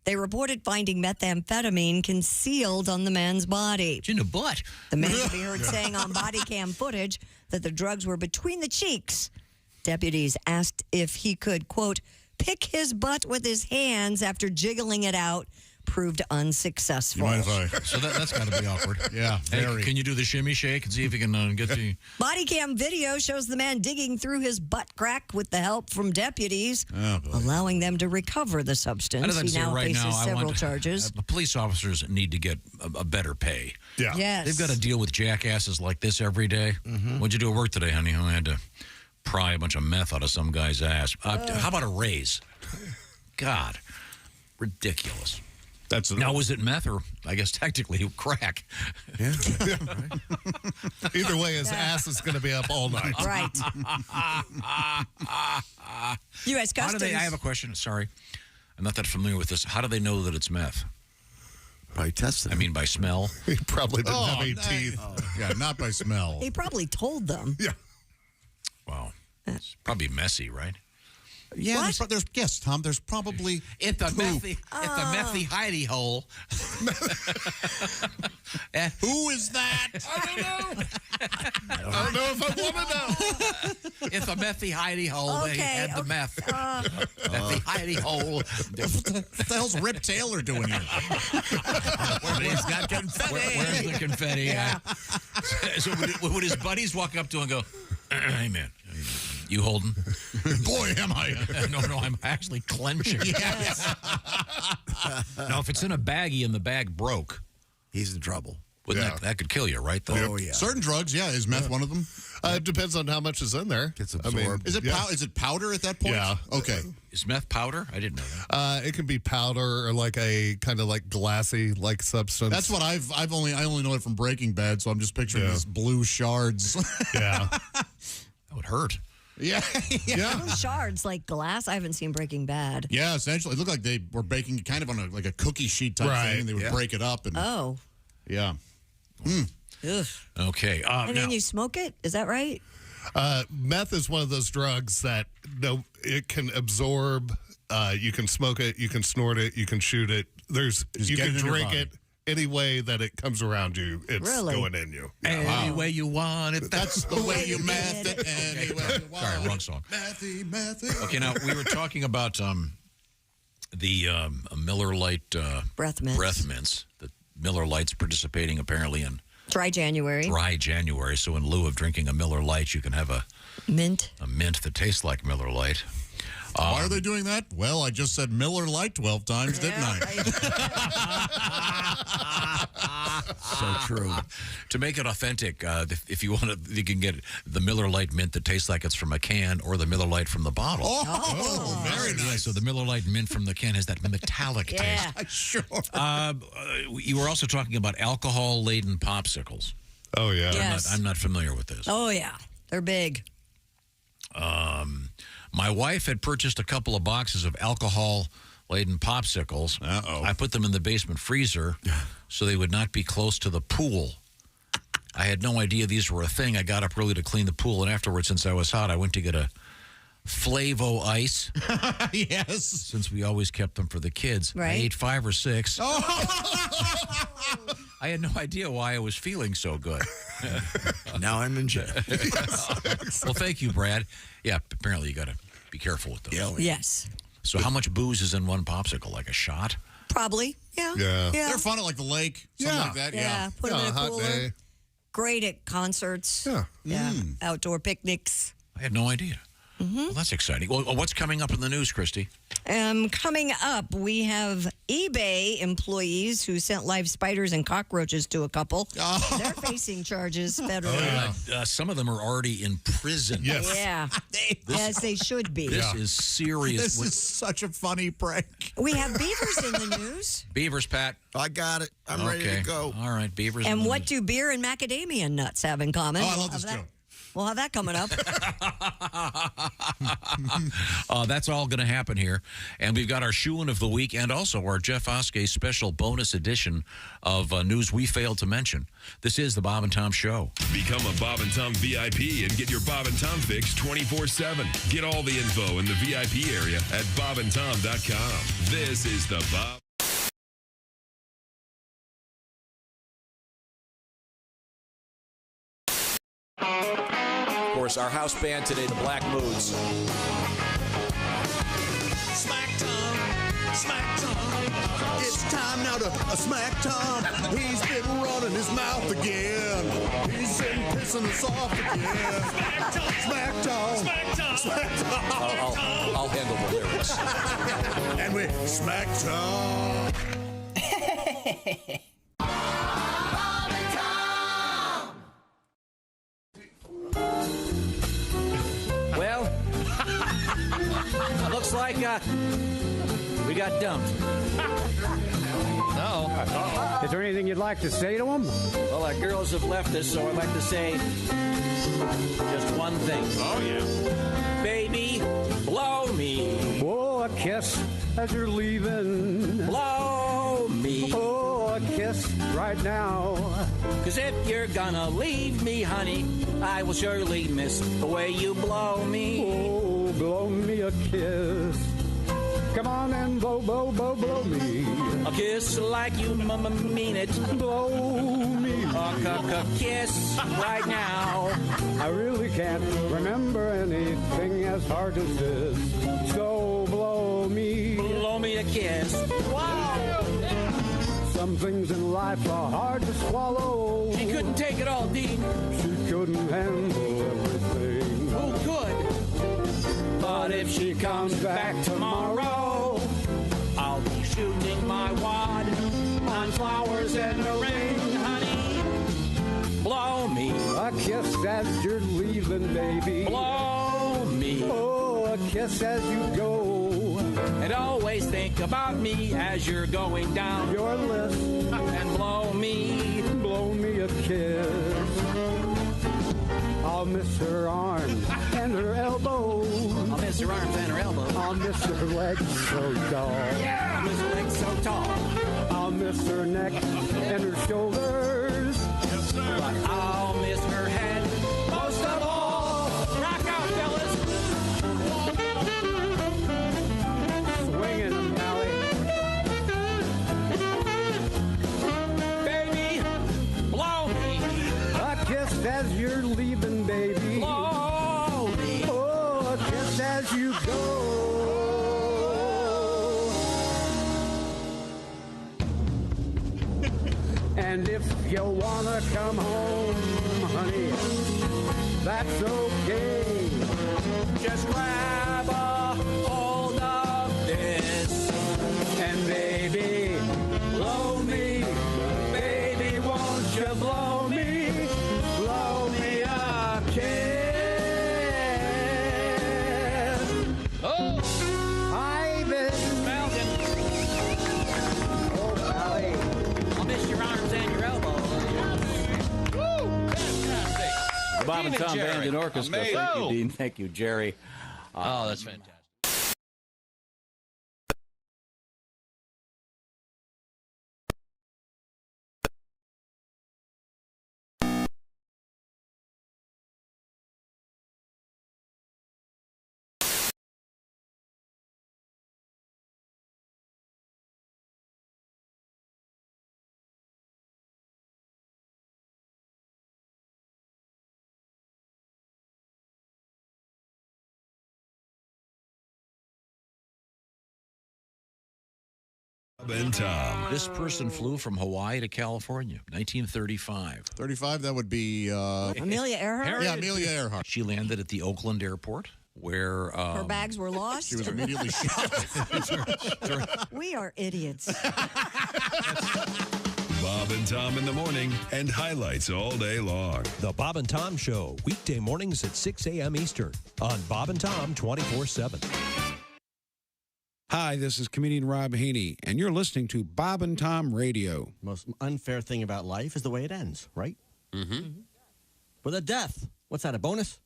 they reported finding methamphetamine concealed on the man's body. It's in the butt. The man could be heard saying on body cam footage that the drugs were between the cheeks. Deputies asked if he could, quote, pick his butt with his hands after jiggling it out. Proved unsuccessful. You mind if I? So that's got to be awkward. Yeah, very. Hey, can you do the shimmy shake and see if you can get the... Body cam video shows the man digging through his butt crack with the help from deputies, allowing them to recover the substance. He now faces several charges. Police officers need to get a better pay. Yeah. Yes. They've got to deal with jackasses like this every day. What'd you do at work today, honey? I had to pry a bunch of meth out of some guy's ass. How about a raise? God, ridiculous. Now, was it meth or, I guess, technically crack? Yeah. Either way, his ass is going to be up all night. Right. U.S. Customs. I have a question. Sorry. I'm not that familiar with this. How do they know that it's meth? By testing. I mean, by smell? He probably didn't have any teeth. Yeah, not by smell. He probably told them. Yeah. Wow. It's probably messy, right? Yeah, there's yes, Tom. There's probably it's the methy hidey hole. Who is that? I don't know if I want to know. It's a methy hidey hole. Okay, They had the meth. Methy hidey hole. What the hell's Rip Taylor doing here? He's got confetti. Where's the confetti? Yeah. So would his buddies walk up to him and go, "Hey man, you holding?" Boy, am I. No, I'm actually clenching. Yes. Now, if it's in a baggie and the bag broke, he's in trouble. That could kill you, right? Though? Oh, yeah. Certain drugs, yeah. Is meth one of them? It depends on how much is in there. Gets absorbed. Is it is it powder at that point? Yeah. Okay. Is meth powder? I didn't know that. It can be powder or like a kind of like glassy like substance. That's what I only know it from Breaking Bad, so I'm just picturing these blue shards. Yeah. That would hurt. Yeah. Blue shards like glass. I haven't seen Breaking Bad. Yeah, essentially. It looked like they were baking kind of on a cookie sheet type thing, and they would break it up. And, Yeah. Ugh. Okay. And then you smoke it? Is that right? Meth is one of those drugs that it can absorb. You can smoke it. You can snort it. You can shoot it. You can drink it any way that it comes around you. It's going in you. Any way you want it. That's the way you meth it. Any way you want Sorry, wrong song. Methy. Okay, now we were talking about the Miller Lite breath mints. The Miller Lite's participating apparently in Dry January. So in lieu of drinking a Miller Lite, you can have a mint that tastes like Miller Lite. Why are they doing that? Well, I just said Miller Lite 12 times, didn't I? So true. To make it authentic, if you want to, you can get the Miller Lite mint that tastes like it's from a can, or the Miller Lite from the bottle. Oh, very nice. Yeah, so the Miller Lite mint from the can has that metallic taste. Sure. You were also talking about alcohol-laden popsicles. Oh, yeah. Yes. I'm not familiar with this. Oh, yeah. They're big. My wife had purchased a couple of boxes of alcohol-laden popsicles. Uh-oh. I put them in the basement freezer so they would not be close to the pool. I had no idea these were a thing. I got up early to clean the pool, and afterwards, since I was hot, I went to get a Flavo Ice. Yes. Since we always kept them for the kids. Right. I ate 5 or 6. I had no idea why I was feeling so good. Now I'm in jail. Well, thank you, Brad. Yeah, apparently you got to be careful with those. Yes. So how much booze is in one popsicle? Like a shot? Probably. Yeah. Yeah. They're fun at like the lake, something like that. Yeah. Put them in a hot cooler. day. Great at concerts. Yeah. Outdoor picnics. I had no idea. Well, that's exciting. Well, what's coming up in the news, Christy? Coming up, we have eBay employees who sent live spiders and cockroaches to a couple. They're facing charges federally. Some of them are already in prison. Yes. Yeah. As they should be. This is serious. This is such a funny prank. We have beavers in the news. Beavers, Pat. I got it. I'm ready to go. All right, beavers. And what do beer and macadamia nuts have in common? Oh, I love this joke. We'll have that coming up. That's all going to happen here. And we've got our shoe-in of the week and also our Jeff Oskay special bonus edition of news we failed to mention. This is the Bob and Tom Show. Become a Bob and Tom VIP and get your Bob and Tom fix 24/7. Get all the info in the VIP area at bobandtom.com. This is the Bob. Of course, our house band today, the Black Moods. Smack Tom, Smack Tom. It's time now to smack Tom. He's been running his mouth again. He's been pissing us off again. Smack Tom, Smack Tom, Smack Tom, Smack Tom. I'll handle the lyrics. And we smack Tom. Well, looks like we got dumped. No. Is there anything you'd like to say to them? Well, our girls have left us, so I'd like to say just one thing. Oh, yeah. Baby, blow me. Oh, a kiss as you're leaving. Blow me. Oh, a kiss right now. 'Cause if you're gonna leave me, honey, I will surely miss the way you blow me. Oh, blow me a kiss. Come on and blow, blow, blow, blow me. A kiss like you mean it. Blow me. A kiss right now. I really can't remember anything as hard as this. So blow me. Blow me a kiss. Wow. Some things in life are hard to swallow. She couldn't take it all, Dean. She couldn't handle everything. Who could? But if she comes back tomorrow, I'll be shooting my wad on flowers in the rain, honey. Blow me. A kiss as you're leaving, baby. Blow me. Oh, a kiss as you go. And always think about me as you're going down your list. And blow me. Blow me a kiss. I'll miss her arms and her elbows. I'll miss her arms and her elbows. I'll miss her legs so tall. Yeah, I'll miss her legs so tall. I'll miss her neck and her shoulders. Yes, sir. But I'll miss her head most of all. Rock out, fellas. Swinging them, Allie. Baby, blow me. A kiss as you're leaving, baby. Blow me. Oh, a kiss as you go. And if you wanna come home, honey, that's okay. Just grab a hold of this. And baby, blow me. Baby, won't you blow me? Blow me a kiss. Oh, I've been Malcolm. oh, Allie. I'll miss your arms and your elbows. Woo! Fantastic. The Bob and Tom Band and Orchestra. Amazing. Thank you, Dean. Thank you, Jerry. Oh, that's fantastic. Bob and Tom. This person flew from Hawaii to California, 1935. 35, that would be... Amelia Earhart? Yeah, Amelia Earhart. She landed at the Oakland airport where... Her bags were lost? She was immediately shot. We are idiots. Bob and Tom in the morning and highlights all day long. The Bob and Tom Show, weekday mornings at 6 a.m. Eastern on Bob and Tom 24/7. Hi, this is comedian Rob Haney, and you're listening to Bob and Tom Radio. Most unfair thing about life is the way it ends, right? Mm-hmm. With a death. What's that, a bonus?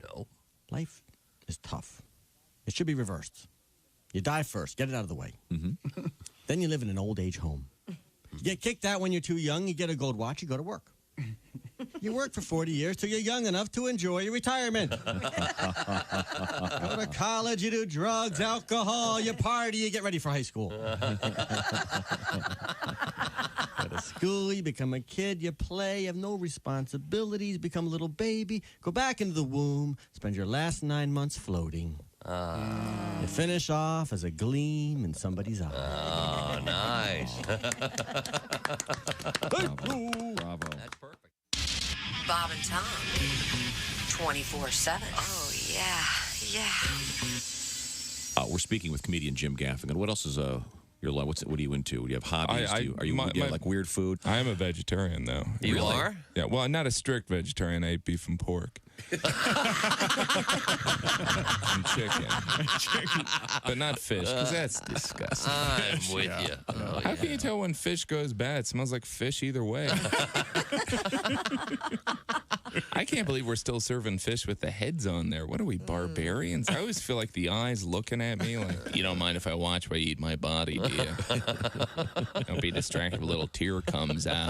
No. Life is tough. It should be reversed. You die first. Get it out of the way. Mm-hmm. Then you live in an old age home. You get kicked out when you're too young. You get a gold watch. You go to work. You work for 40 years till you're young enough to enjoy your retirement. Go to college, you do drugs, alcohol, you party, you get ready for high school. Go to school, you become a kid, you play, you have no responsibilities, become a little baby, go back into the womb, spend your last 9 months floating. You finish off as a gleam in somebody's eye. Oh, nice. Bravo. That's perfect. Bob and Tom, 24/7. Oh, yeah. We're speaking with comedian Jim Gaffigan. What else is your life? What are you into? Do you have hobbies? Do you like weird food? I am a vegetarian, though. You are? Yeah, well, not a strict vegetarian. I eat beef and pork. And chicken. But not fish, because that's disgusting. I'm with you. Oh, How can you tell when fish goes bad? It smells like fish either way. I can't believe we're still serving fish with the heads on there. What are we, barbarians? I always feel like the eyes looking at me like, you don't mind if I watch while you eat my body, do you? Don't be distracted if a little tear comes out.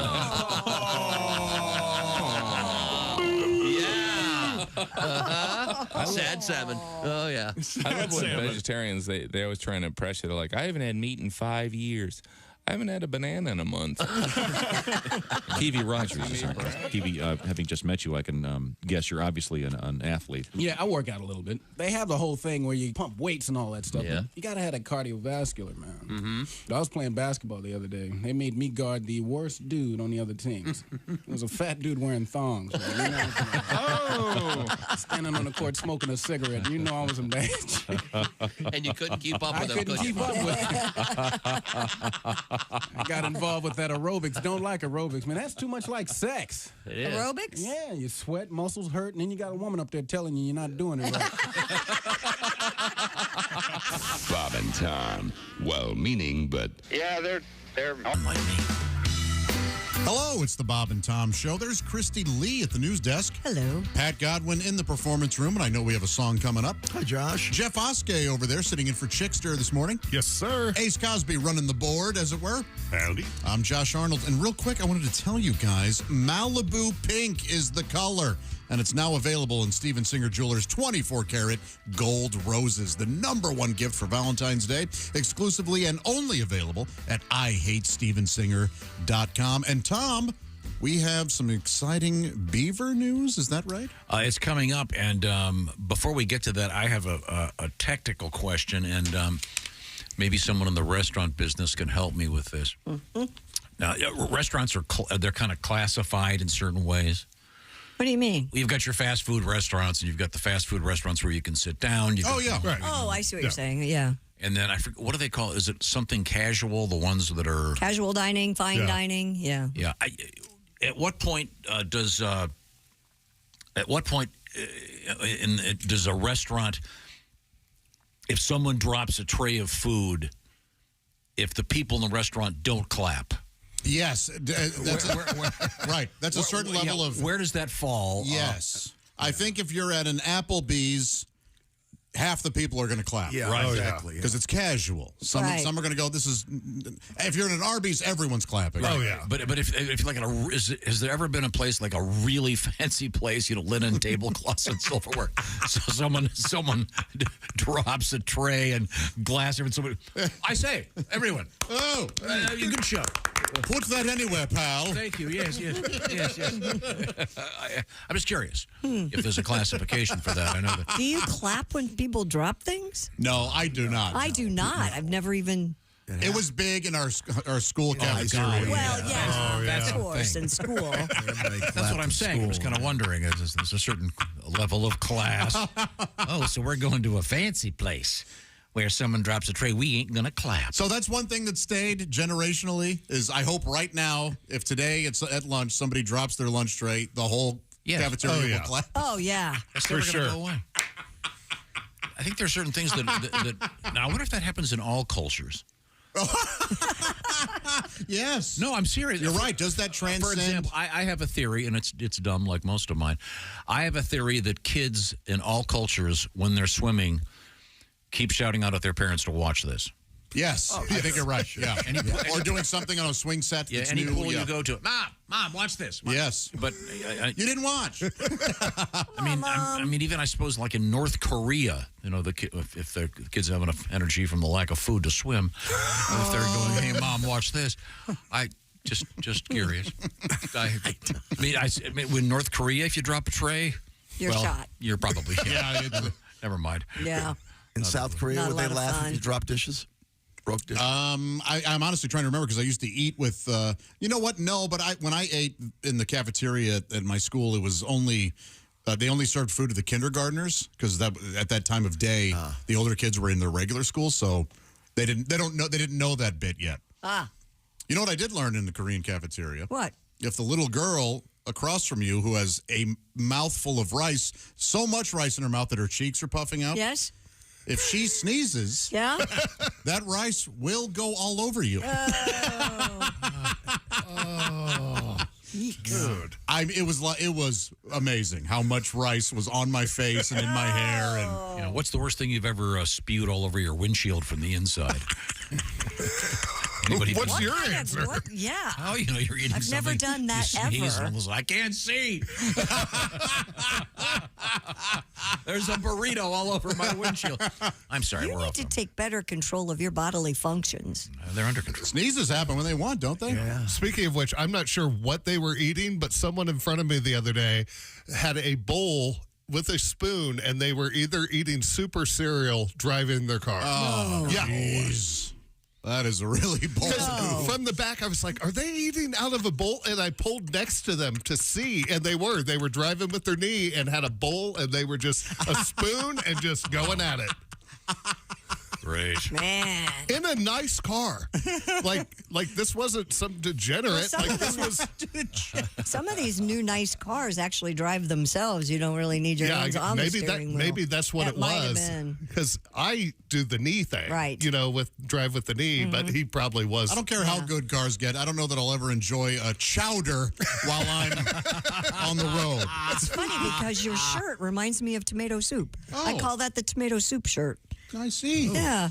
Sad salmon. Oh, yeah. I love when vegetarians, they always try and impress you. They're like, I haven't had meat in 5 years. I haven't had a banana in a month. TV Rogers is our guest. TV, having just met you, I can guess you're obviously an athlete. Yeah, I work out a little bit. They have the whole thing where you pump weights and all that stuff. Yeah. You got to have that cardiovascular, man. Mm-hmm. I was playing basketball the other day. They made me guard the worst dude on the other teams. It was a fat dude wearing thongs. Man. You know, standing on the court smoking a cigarette. You know I was in bad shape. And you couldn't keep up with him. I couldn't keep up with him. I got involved with that aerobics. Don't like aerobics, man. That's too much like sex. It is. Aerobics? Yeah, you sweat, muscles hurt, and then you got a woman up there telling you you're not doing it right. Bob and Tom. Well-meaning, but Yeah, they're Unlike me. Hello, it's the Bob and Tom Show. There's Christy Lee at the news desk. Hello. Pat Godwin in the performance room, and I know we have a song coming up. Hi, Josh. Jeff Oskay over there sitting in for Chickster this morning. Yes, sir. Ace Cosby running the board, as it were. Howdy. I'm Josh Arnold, and real quick, I wanted to tell you guys, Malibu Pink is the color, and it's now available in Steven Singer Jewelers 24-karat gold roses, the #1 gift for Valentine's Day, exclusively and only available at IHateStevenSinger.com. And Tom, we have some exciting beaver news. Is that right? It's coming up, and before we get to that, I have a technical question, and maybe someone in the restaurant business can help me with this. Mm-hmm. Now, restaurants they're kind of classified in certain ways. What do you mean? You've got your fast food restaurants, and you've got the fast food restaurants where you can sit down. Right. Oh, I see what you're saying. Yeah. And then I forget, what do they call it? Is it something casual? The ones that are Casual dining, fine dining. Yeah. Yeah. At what point does a restaurant, if someone drops a tray of food, if the people in the restaurant don't clap? Yes. That's right. That's a certain level of... Where does that fall? Yes. I think if you're at an Applebee's, half the people are going to clap. Yeah, right. Exactly. Because it's casual. Some are going to go, this is... If you're in an Arby's, everyone's clapping. Oh, yeah. But if like has there ever been a place, like a really fancy place, linen tablecloths and silverware, so someone drops a tray and glass, and somebody, I say, everyone, good show. Put that anywhere, pal. Thank you. Yes. I'm just curious if there's a classification for that. I know that. Do you clap when people drop things? No, I do not. I do not. I've never even... It was big in our school cafeteria. Well, yes, of course, in school. That's what I'm saying. I was kind of wondering. There's a certain level of class. So we're going to a fancy place where someone drops a tray. We ain't going to clap. So that's one thing that stayed generationally is I hope right now, if today it's at lunch, somebody drops their lunch tray, the whole cafeteria will clap. Oh, yeah. That's never going to go away. I think there are certain things that now, I wonder if that happens in all cultures. Yes. No, I'm serious. You're right. Does that transcend? For example, I have a theory, and it's dumb like most of mine. I have a theory that kids in all cultures, when they're swimming, keep shouting out at their parents to watch this. Yes, I think you're right. Yeah, or doing something on a swing set. Yeah, that's any new. pool you go to, Mom, watch this. Yes, but you didn't watch. I mean, even I suppose like in North Korea, you know, if the kids have enough energy from the lack of food to swim, if they're going, "Hey, Mom, watch this," I just curious. I mean, in North Korea, if you drop a tray, you're shot. You're probably never mind. Yeah. In South Korea, would they laugh if you drop dishes? Broke dishes? I'm honestly trying to remember because I used to eat with, you know what? No, but when I ate in the cafeteria at my school, it was only, they only served food to the kindergartners because at that time of day, the older kids were in their regular school, so they didn't know that bit yet. You know what I did learn in the Korean cafeteria? What? If the little girl across from you who has a mouthful of rice, so much rice in her mouth that her cheeks are puffing out. Yes. If she sneezes, that rice will go all over you. Dude, it was amazing how much rice was on my face and in my hair. And you know, what's the worst thing you've ever spewed all over your windshield from the inside? What's your answer? Yeah. Oh, you know, you're eating I've never something, done that you sneeze ever. And was like, I can't see. There's a burrito all over my windshield. I'm sorry, You we're need off. to take better control of your bodily functions. They're under control. Sneezes happen when they want, don't they? Yeah. Speaking of which, I'm not sure what they were eating, but someone in front of me the other day had a bowl with a spoon, and they were either eating super cereal driving their car. Oh, yeah. Geez. That is a really bold move. From the back, I was like, are they eating out of a bowl? And I pulled next to them to see, and they were. They were driving with their knee and had a bowl, and they were just a spoon and just going at it. Great. Man. In a nice car. Like this wasn't some degenerate. Well, like this was. Some of these new nice cars actually drive themselves. You don't really need your hands on the steering wheel. Maybe that's what it might have was. been. Because I do the knee thing. Right. You know, drive with the knee, but he probably was. I don't care how good cars get. I don't know that I'll ever enjoy a chowder while I'm on the road. It's funny because your shirt reminds me of tomato soup. I call that the tomato soup shirt. I see. Yeah.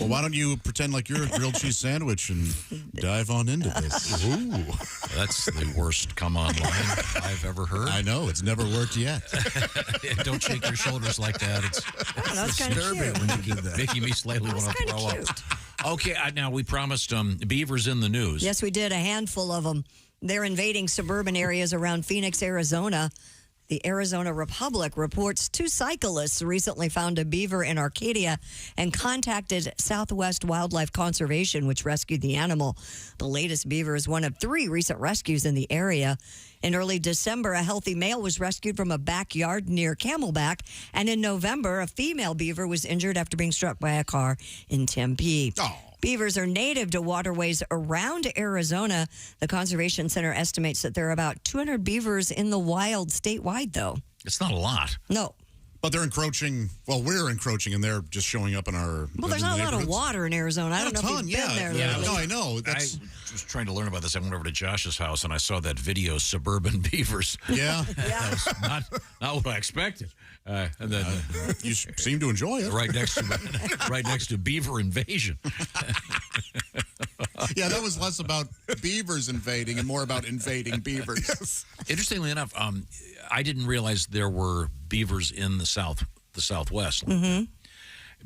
Well, why don't you pretend like you're a grilled cheese sandwich and dive on into this? Ooh. That's the worst come on line I've ever heard. I know. It's never worked yet. Don't shake your shoulders like that. It's that's kind of disturbing cute. when you do that. making me slightly want to throw up. Okay, now we promised beavers in the news. Yes, we did. A handful of them. They're invading suburban areas around Phoenix, Arizona. The Arizona Republic reports 2 cyclists recently found a beaver in Arcadia and contacted Southwest Wildlife Conservation, which rescued the animal. The latest beaver is one of 3 recent rescues in the area. In early December, a healthy male was rescued from a backyard near Camelback. And in November, a female beaver was injured after being struck by a car in Tempe. Oh. Beavers are native to waterways around Arizona. The Conservation Center estimates that there are about 200 beavers in the wild statewide, though. It's not a lot. No. But they're encroaching. Well, we're encroaching, and they're just showing up in our. Well, there's not a lot of water in Arizona. I don't know if you've been there. Yeah, lately. no, I know. I was trying to learn about this. I went over to Josh's house, and I saw that video, Suburban Beavers. Yeah. That was not what I expected. And then you seem to enjoy it. Right next to Beaver Invasion. Yeah, that was less about beavers invading and more about invading beavers. Yes. Interestingly enough, I didn't realize there were beavers in the Southwest,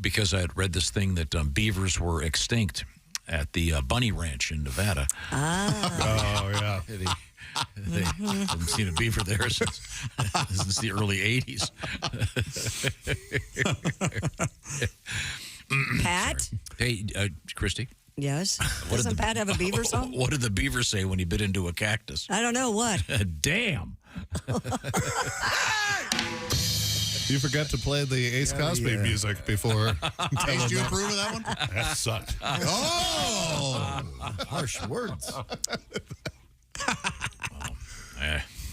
because I had read this thing that beavers were extinct at the Bunny Ranch in Nevada. Oh, yeah. They haven't seen a beaver there since the early 80s. Pat? Hey, Christy. Yes. Doesn't Pat have a beaver song? What did the beaver say when he bit into a cactus? I don't know. What? Damn. You forgot to play the Ace Cosby music before. Ace, do you approve of that one? That sucked. Oh! Harsh words.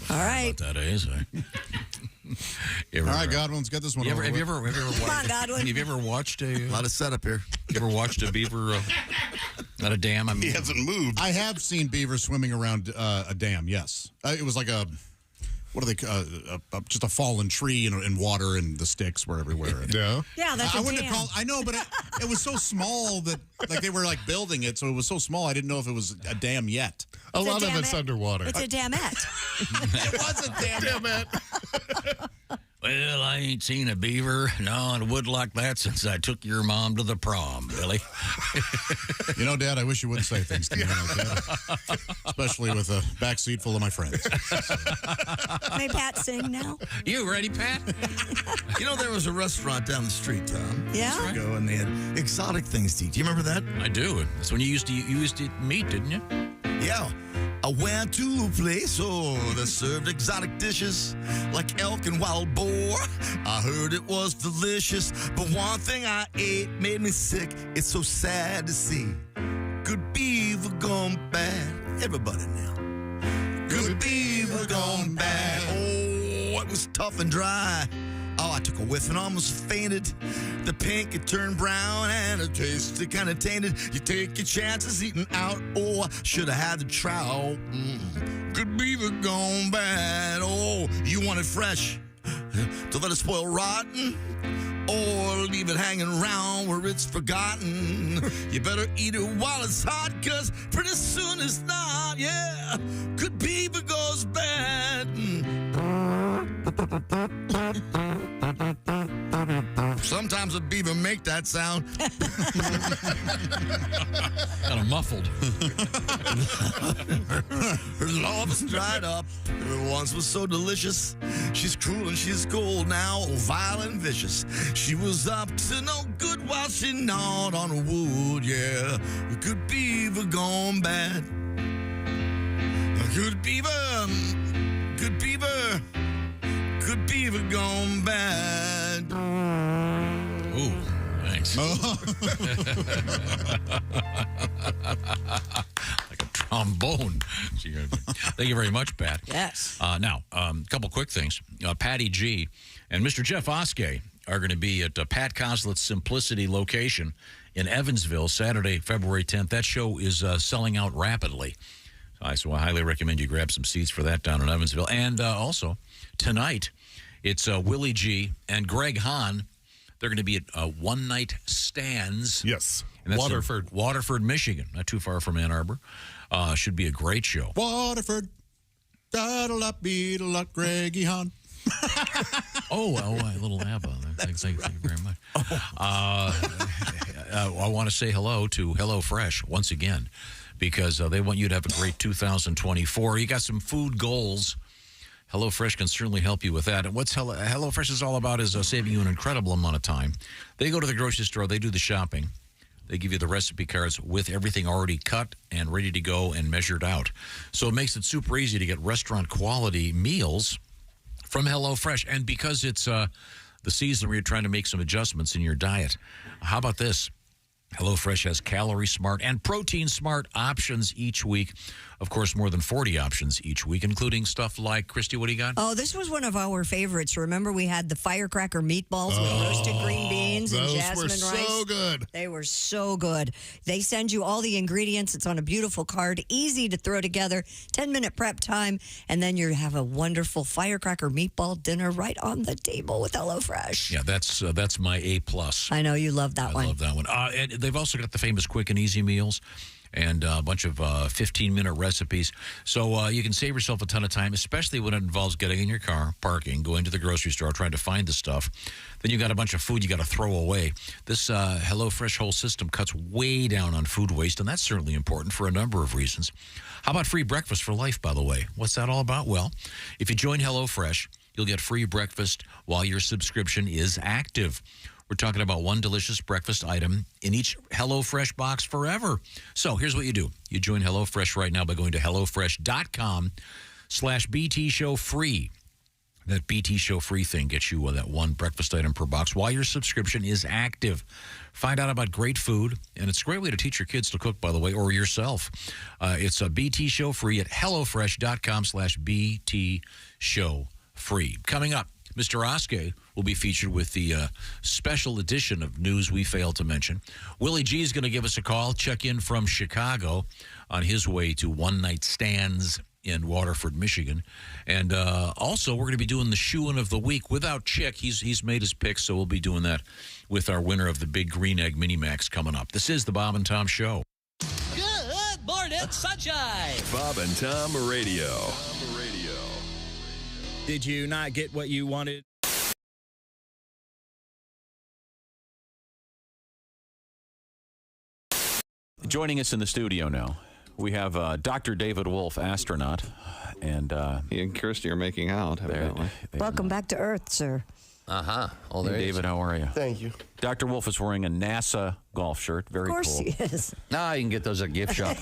All right. That is. All right, Godwin, let's get this one over Have you with. ever Come on, Godwin. Have you ever watched a lot of setup here. You ever watched a beaver Not a dam? I mean, He hasn't moved. I have seen beavers swimming around a dam, yes. It was like what are they, just a fallen tree and water and the sticks were everywhere. Yeah. Yeah, that's I a wouldn't dam. have called, I know, but it was so small that, like, they were, like, building it, so it was so small, I didn't know if it was a dam yet. A lot of it's underwater. It's a damette. It was a damette. well, I ain't seen a beaver, no, in a wood like that since I took your mom to the prom, Billy. You know, Dad, I wish you wouldn't say things to me like that. Especially with a backseat full of my friends. May Pat sing now? You ready, Pat? You know, there was a restaurant down the street, Tom. Yeah? Years ago, and they had exotic things to eat. Do you remember that? I do. That's when you used to eat meat, didn't you? Yeah. I went to a place, that served exotic dishes like elk and wild boar. I heard it was delicious, but one thing I ate made me sick. It's so sad to see good beaver gone bad. Everybody now. Good beaver gone bad. Oh, it was tough and dry. Oh, I took a whiff and almost fainted. The pink, it turned brown, and it tasted kind of tainted. You take your chances eating out. Oh, I should have had the trout. Good beaver gone bad. Oh, you want it fresh to let it spoil rotten, or leave it hanging around where it's forgotten. You better eat it while it's hot, 'cause pretty soon it's not. Yeah, good beaver goes bad. Sometimes a beaver make that sound. Kind of muffled. Her love is dried up. Her once was so delicious. She's cruel and she's cold now, vile and vicious. She was up to no good while she gnawed on wood. Yeah, a good beaver gone bad. A good beaver, good beaver. Good beaver gone bad. Ooh, thanks. Like a trombone. Thank you very much, Pat. Yes. Now, a couple quick things. Patty G and Mr. Jeff Oskay are going to be at Pat Coslett's Simplicity location in Evansville, Saturday, February 10th. That show is selling out rapidly. So I highly recommend you grab some seats for that down in Evansville. And also, tonight, it's Willie G and Greg Hahn. They're going to be at One Night Stands. Yes, And that's in Waterford. Waterford, Michigan, not too far from Ann Arbor. Should be a great show. Waterford. Da-da-da-be-da-da, Greggy Hahn. Oh, a little ABBA. Thank you very much. I want to say hello to HelloFresh once again, because they want you to have a great 2024. You got some food goals. HelloFresh can certainly help you with that. And what's HelloFresh is all about is saving you an incredible amount of time. They go to the grocery store. They do the shopping. They give you the recipe cards with everything already cut and ready to go and measured out. So it makes it super easy to get restaurant-quality meals from HelloFresh. And because it's the season where you're trying to make some adjustments in your diet, how about this? HelloFresh has Calorie Smart and Protein Smart options each week. Of course, more than 40 options each week, including stuff like, Christy, what do you got? Oh, this was one of our favorites. Remember, we had the firecracker meatballs with roasted green beans and jasmine rice. Those were so good. They were so good. They send you all the ingredients. It's on a beautiful card, easy to throw together, 10-minute prep time, and then you have a wonderful firecracker meatball dinner right on the table with HelloFresh. Yeah, that's my A+. I know you love that one. I love that one. And they've also got the famous quick and easy meals and a bunch of 15-minute recipes. So you can save yourself a ton of time, especially when it involves getting in your car, parking, going to the grocery store, trying to find the stuff. Then you got a bunch of food you got to throw away. This HelloFresh whole system cuts way down on food waste, and that's certainly important for a number of reasons. How about free breakfast for life, by the way? What's that all about? Well, if you join HelloFresh, you'll get free breakfast while your subscription is active. We're talking about one delicious breakfast item in each HelloFresh box forever. So here's what you do. You join HelloFresh right now by going to HelloFresh.com/BT Show free. That BT Show free thing gets you that one breakfast item per box while your subscription is active. Find out about great food, and it's a great way to teach your kids to cook, by the way, or yourself. It's a BT Show free at HelloFresh.com/BT Show free. Coming up, Mr. Oskay will be featured with the special edition of News We Failed to Mention. Willie G is going to give us a call, check in from Chicago on his way to one-night stands in Waterford, Michigan. And also, we're going to be doing the shoe-in of the week without Chick. He's made his picks, so we'll be doing that with our winner of the Big Green Egg Mini-Max coming up. This is the Bob and Tom Show. Good morning, sunshine. Bob and Tom Radio. Did you not get what you wanted? Joining us in the studio now, we have Dr. David Wolf, astronaut, and he and Kirsty are making out, evidently. Welcome back to Earth, sir. Oh, there David, how are you? Thank you. Dr. Wolf is wearing a NASA golf shirt. Very cool. Of course he is. You can get those at gift shop.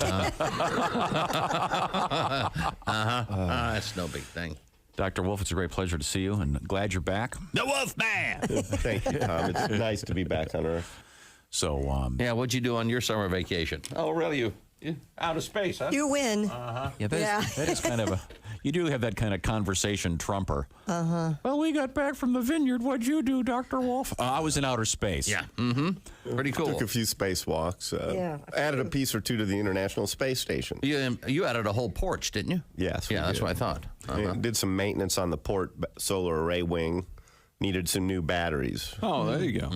That's no big thing. Dr. Wolf, it's a great pleasure to see you, and glad you're back. The Wolf Man! Thank you, Tom. It's nice to be back on Earth. So, yeah, what'd you do on your summer vacation? Oh, really? You out of space, huh? You win. Yeah, that is kind of you do have that kind of conversation trumper. Well, we got back from the vineyard. What'd you do, Dr. Wolf? I was in outer space. Yeah. Pretty cool. Took a few spacewalks. Added a piece or two to the International Space Station. You added a whole porch, didn't you? Yes. Yeah, that's what I thought. Did some maintenance on the port solar array wing. Needed some new batteries. Oh, there you go.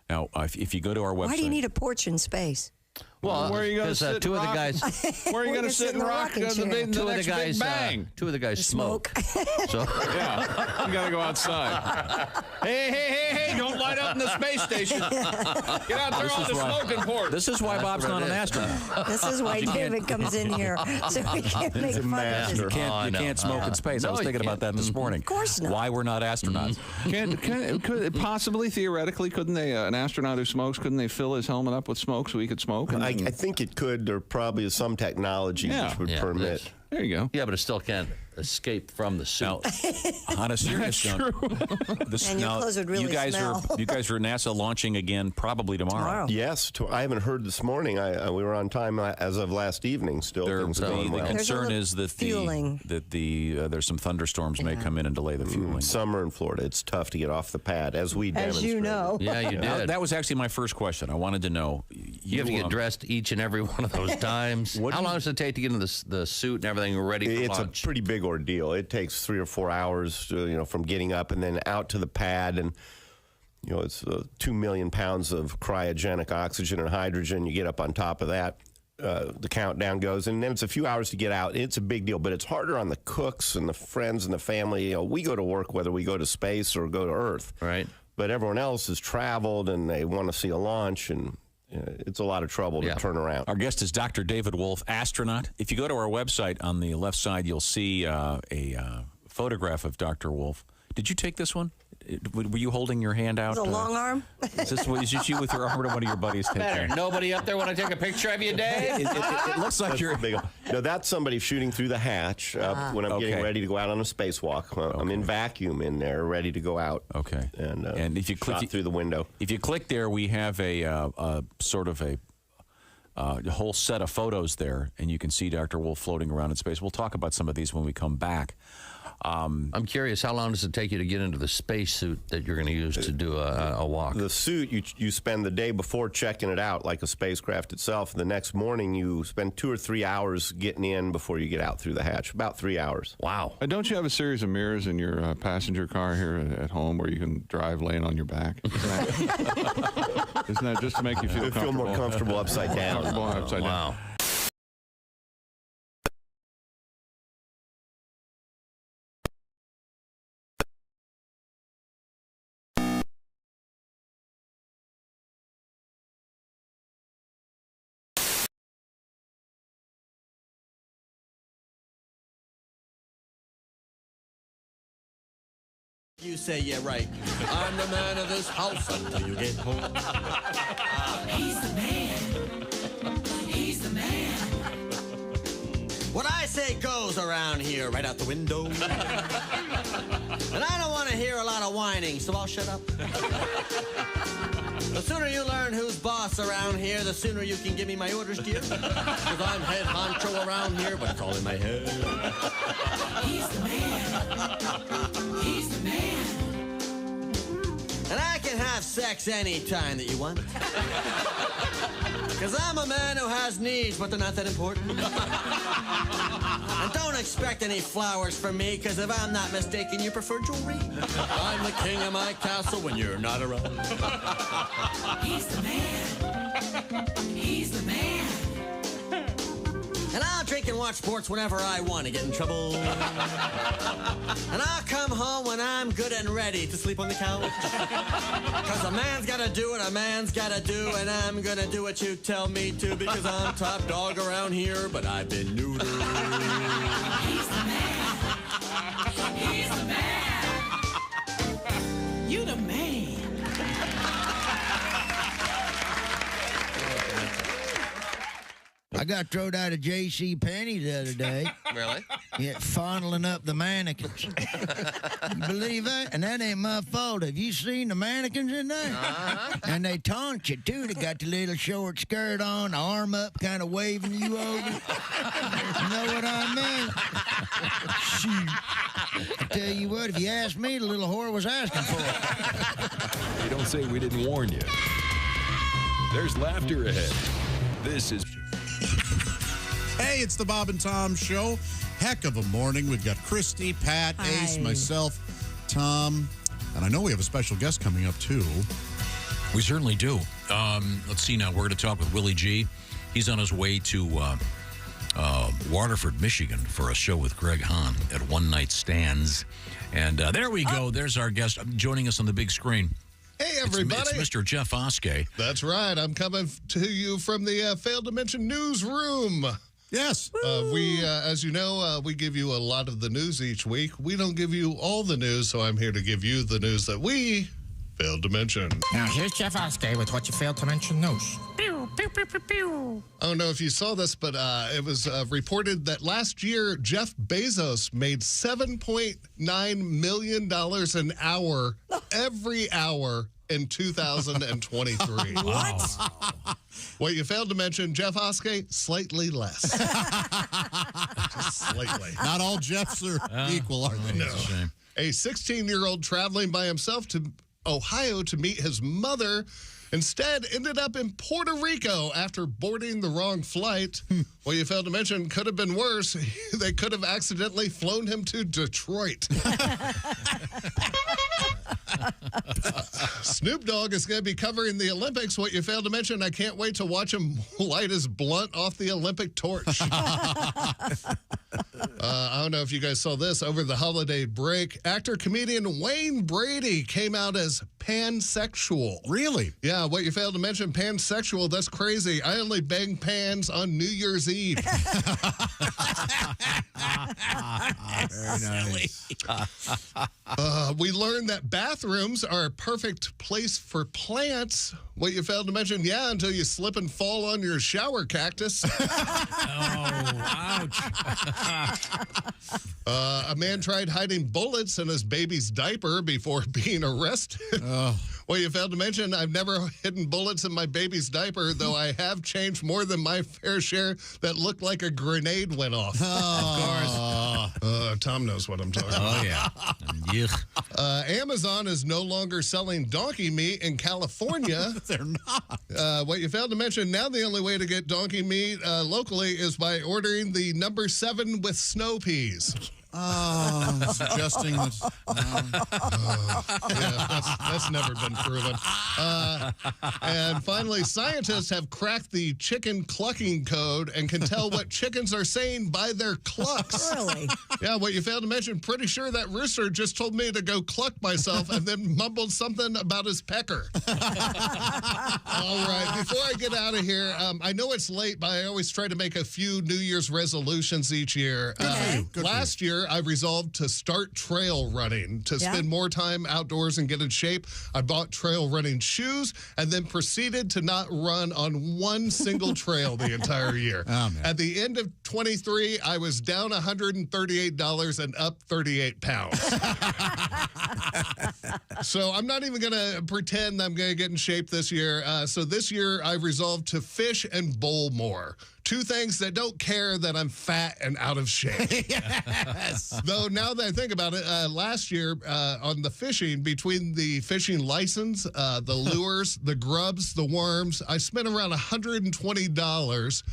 Now, if you go to our website... Why do you need a porch in space? Well, where are you going to sit? Two of the guys. Where are you going to sit and rock the next Big Bang? Two of the guys smoke. So yeah, you got to go outside. Hey! Don't light up in the space station. Get out there on the smoking port. This is why Bob's not an astronaut. This is why David comes in here, so we can't make fun of You can't smoke in space. I was thinking about that this morning. Of course not. Why we're not astronauts. Could possibly, theoretically, couldn't they, an astronaut who smokes, couldn't they fill his helmet up with smoke so he could smoke? I think it could. There probably is some technology which would permit. There you go. Yeah, but it still can't escape from the suit. Now, on a serious note, and your clothes would really you guys smell. are NASA launching again probably tomorrow. Yes, I haven't heard this morning. We were on time as of last evening. Still, things going well. The concern is that there's some thunderstorms may come in and delay the fueling. Summer in Florida, it's tough to get off the pad, as we demonstrated. you know. Yeah, you did. That was actually my first question. I wanted to know. You have to get dressed each and every one of those times. How long does it take to get into the suit and everything ready for launch? It's a pretty big ordeal. It takes 3 or 4 hours, from getting up and then out to the pad, and it's 2 million pounds of cryogenic oxygen and hydrogen. You get up on top of that, the countdown goes, and then it's a few hours to get out. It's a big deal, but it's harder on the cooks and the friends and the family. We go to work whether we go to space or go to Earth, right? But everyone else has traveled and they want to see a launch, and it's a lot of trouble to turn around. Our guest is Dr. David Wolf, astronaut. If you go to our website on the left side, you'll see a photograph of Dr. Wolf. Did you take this one? Were you holding your hand out? Is it a long arm? Is this you with your arm, or one of your buddies taking it? Nobody up there want to take a picture of you, Dave? It looks like you're... No, that's somebody shooting through the hatch when I'm getting ready to go out on a spacewalk. I'm in vacuum in there, ready to go out. Okay. And if you click through the window. If you click there, we have a sort of a whole set of photos there, and you can see Dr. Wolf floating around in space. We'll talk about some of these when we come back. I'm curious, how long does it take you to get into the spacesuit that you're going to use to do a walk? The suit, you spend the day before checking it out, like a spacecraft itself. The next morning, you spend 2 or 3 hours getting in before you get out through the hatch. About 3 hours. Wow. Don't you have a series of mirrors in your passenger car here at home where you can drive laying on your back? Isn't that just to make you feel comfortable? Feel more comfortable upside down. Wow. You say, yeah, right. I'm the man of this house until you get home. He's the man. He's the man. What I say goes around here, right out the window. And I don't want to hear a lot of whining, so I'll shut up. The sooner you learn who's boss around here, the sooner you can give me my orders, dear. Because I'm head honcho around here, but it's all in my head. He's the man. He's the man. can have sex anytime that you want. Because I'm a man who has needs, but they're not that important. And don't expect any flowers from me, because if I'm not mistaken, you prefer jewelry. I'm the king of my castle when you're not around. He's the man. He's the man. And I'll drink and watch sports whenever I want to get in trouble. And I'll come home when I'm good and ready to sleep on the couch. Because a man's got to do what a man's got to do, and I'm going to do what you tell me to, because I'm top dog around here, but I've been neutered. He's the man. He's the man. You the man. I got thrown out of J.C. Penney the other day. Really? Yeah, fondling up the mannequins. You believe that? And that ain't my fault. Have you seen the mannequins in there? And they taunt you, too. They got the little short skirt on, arm up, kind of waving you over. You know what I mean? Shoot. I tell you what, if you ask me, the little whore was asking for it. Hey, don't say we didn't warn you. There's laughter ahead. This is... Hey, it's the Bob and Tom Show. Heck of a morning. We've got Christy, Pat, Ace, myself, Tom, and I know we have a special guest coming up, too. We certainly do. Let's see now. We're going to talk with Willie G. He's on his way to Waterford, Michigan for a show with Greg Hahn at One Night Stands. And there we go. There's our guest joining us on the big screen. Hey, everybody. It's Mr. Jeff Oskay. That's right. I'm coming to you from the Failed to Mention newsroom. Yes. We, as you know, we give you a lot of the news each week. We don't give you all the news, so I'm here to give you the news that we failed to mention. Now, here's Jeff Oskay with what you failed to mention news. I don't know if you saw this, but it was reported that last year, Jeff Bezos made $7.9 million an hour, every hour in 2023. What? What you failed to mention, Jeff Oskay, slightly less. Just slightly. Not all Jeffs are equal, are they? No. A 16-year-old traveling by himself to Ohio to meet his mother instead ended up in Puerto Rico after boarding the wrong flight. What you failed to mention could have been worse. They could have accidentally flown him to Detroit. Snoop Dogg is going to be covering the Olympics. What you failed to mention, I can't wait to watch him light his blunt off the Olympic torch. I don't know if you guys saw this over the holiday break. Actor-comedian Wayne Brady came out as pansexual. Really? Yeah, what you failed to mention, pansexual, that's crazy. I only bang pans on New Year's Eve. Very nice. We learned that bathrooms are a perfect place for plants. What you failed to mention, yeah, until you slip and fall on your shower cactus. Ouch. A man tried hiding bullets in his baby's diaper before being arrested. Well, you failed to mention, I've never hidden bullets in my baby's diaper, though I have changed more than my fair share that looked like a grenade went off. Of course. Tom knows what I'm talking about. Oh, yeah. Amazon is no longer selling donkey meat in California. They're not. What you failed to mention, now the only way to get donkey meat locally is by ordering the number 7 with snow peas. Suggesting that. Yeah, that's never been proven. And finally, scientists have cracked the chicken clucking code and can tell what chickens are saying by their clucks. Really? Yeah, what you failed to mention, pretty sure that rooster just told me to go cluck myself and then mumbled something about his pecker. All right, before I get out of here, I know it's late, but I always try to make a few New Year's resolutions each year. Last year, I resolved to start trail running, to spend more time outdoors and get in shape. I bought trail running shoes and then proceeded to not run on one single trail the entire year. At the end of 23, I was down $138 and up 38 pounds. So I'm not even going to pretend I'm going to get in shape this year. So this year, I resolved to fish and bowl more. Two things that don't care that I'm fat and out of shape. Yes. Though now that I think about it, last year on the fishing, between the fishing license, the lures, the grubs, the worms, I spent around $120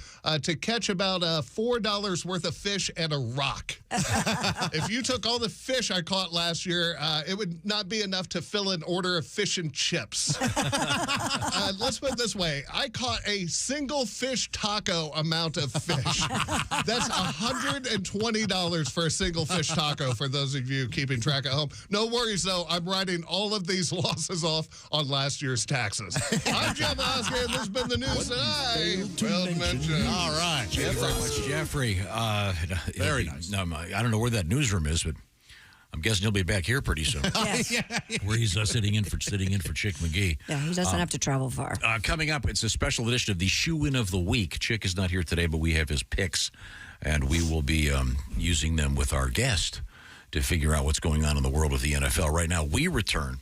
to catch about $4 worth of fish and a rock. If you took all the fish I caught last year, it would not be enough to fill an order of fish and chips. Let's put it this way. I caught a single fish taco amount of fish. That's $120 for a single fish taco for those of you keeping track at home. No worries, though. I'm writing all of these losses off on last year's taxes. I'm Jeff Oskay, and this has been the news that I failed to mention. All right. Thank you very much, Jeffrey. Very nice. I don't know where that newsroom is, but I'm guessing he'll be back here pretty soon. Yes. Where he's sitting in for Chick McGee. Yeah, he doesn't have to travel far. Coming up, it's a special edition of the Shoe-In of the Week. Chick is not here today, but we have his picks, and we will be using them with our guest to figure out what's going on in the world of the NFL. Right now, we return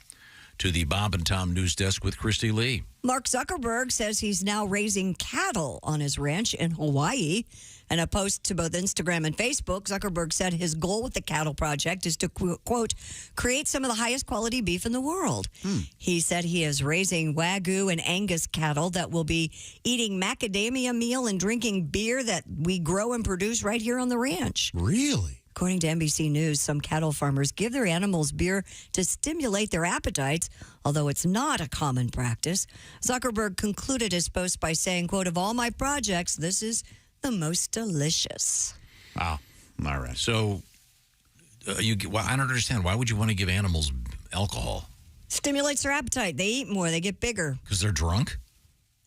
to the Bob and Tom News Desk with Christy Lee. Mark Zuckerberg says he's now raising cattle on his ranch in Hawaii. In a post to both Instagram and Facebook, Zuckerberg said his goal with the cattle project is to, quote, create some of the highest quality beef in the world. He said he is raising Wagyu and Angus cattle that will be eating macadamia meal and drinking beer that we grow and produce right here on the ranch. Really? According to NBC News, some cattle farmers give their animals beer to stimulate their appetites, although it's not a common practice. Zuckerberg concluded his post by saying, quote, of all my projects, this is the most delicious. Wow. All right. So, I don't understand. Why would you want to give animals alcohol? Stimulates their appetite. They eat more. They get bigger. Because they're drunk?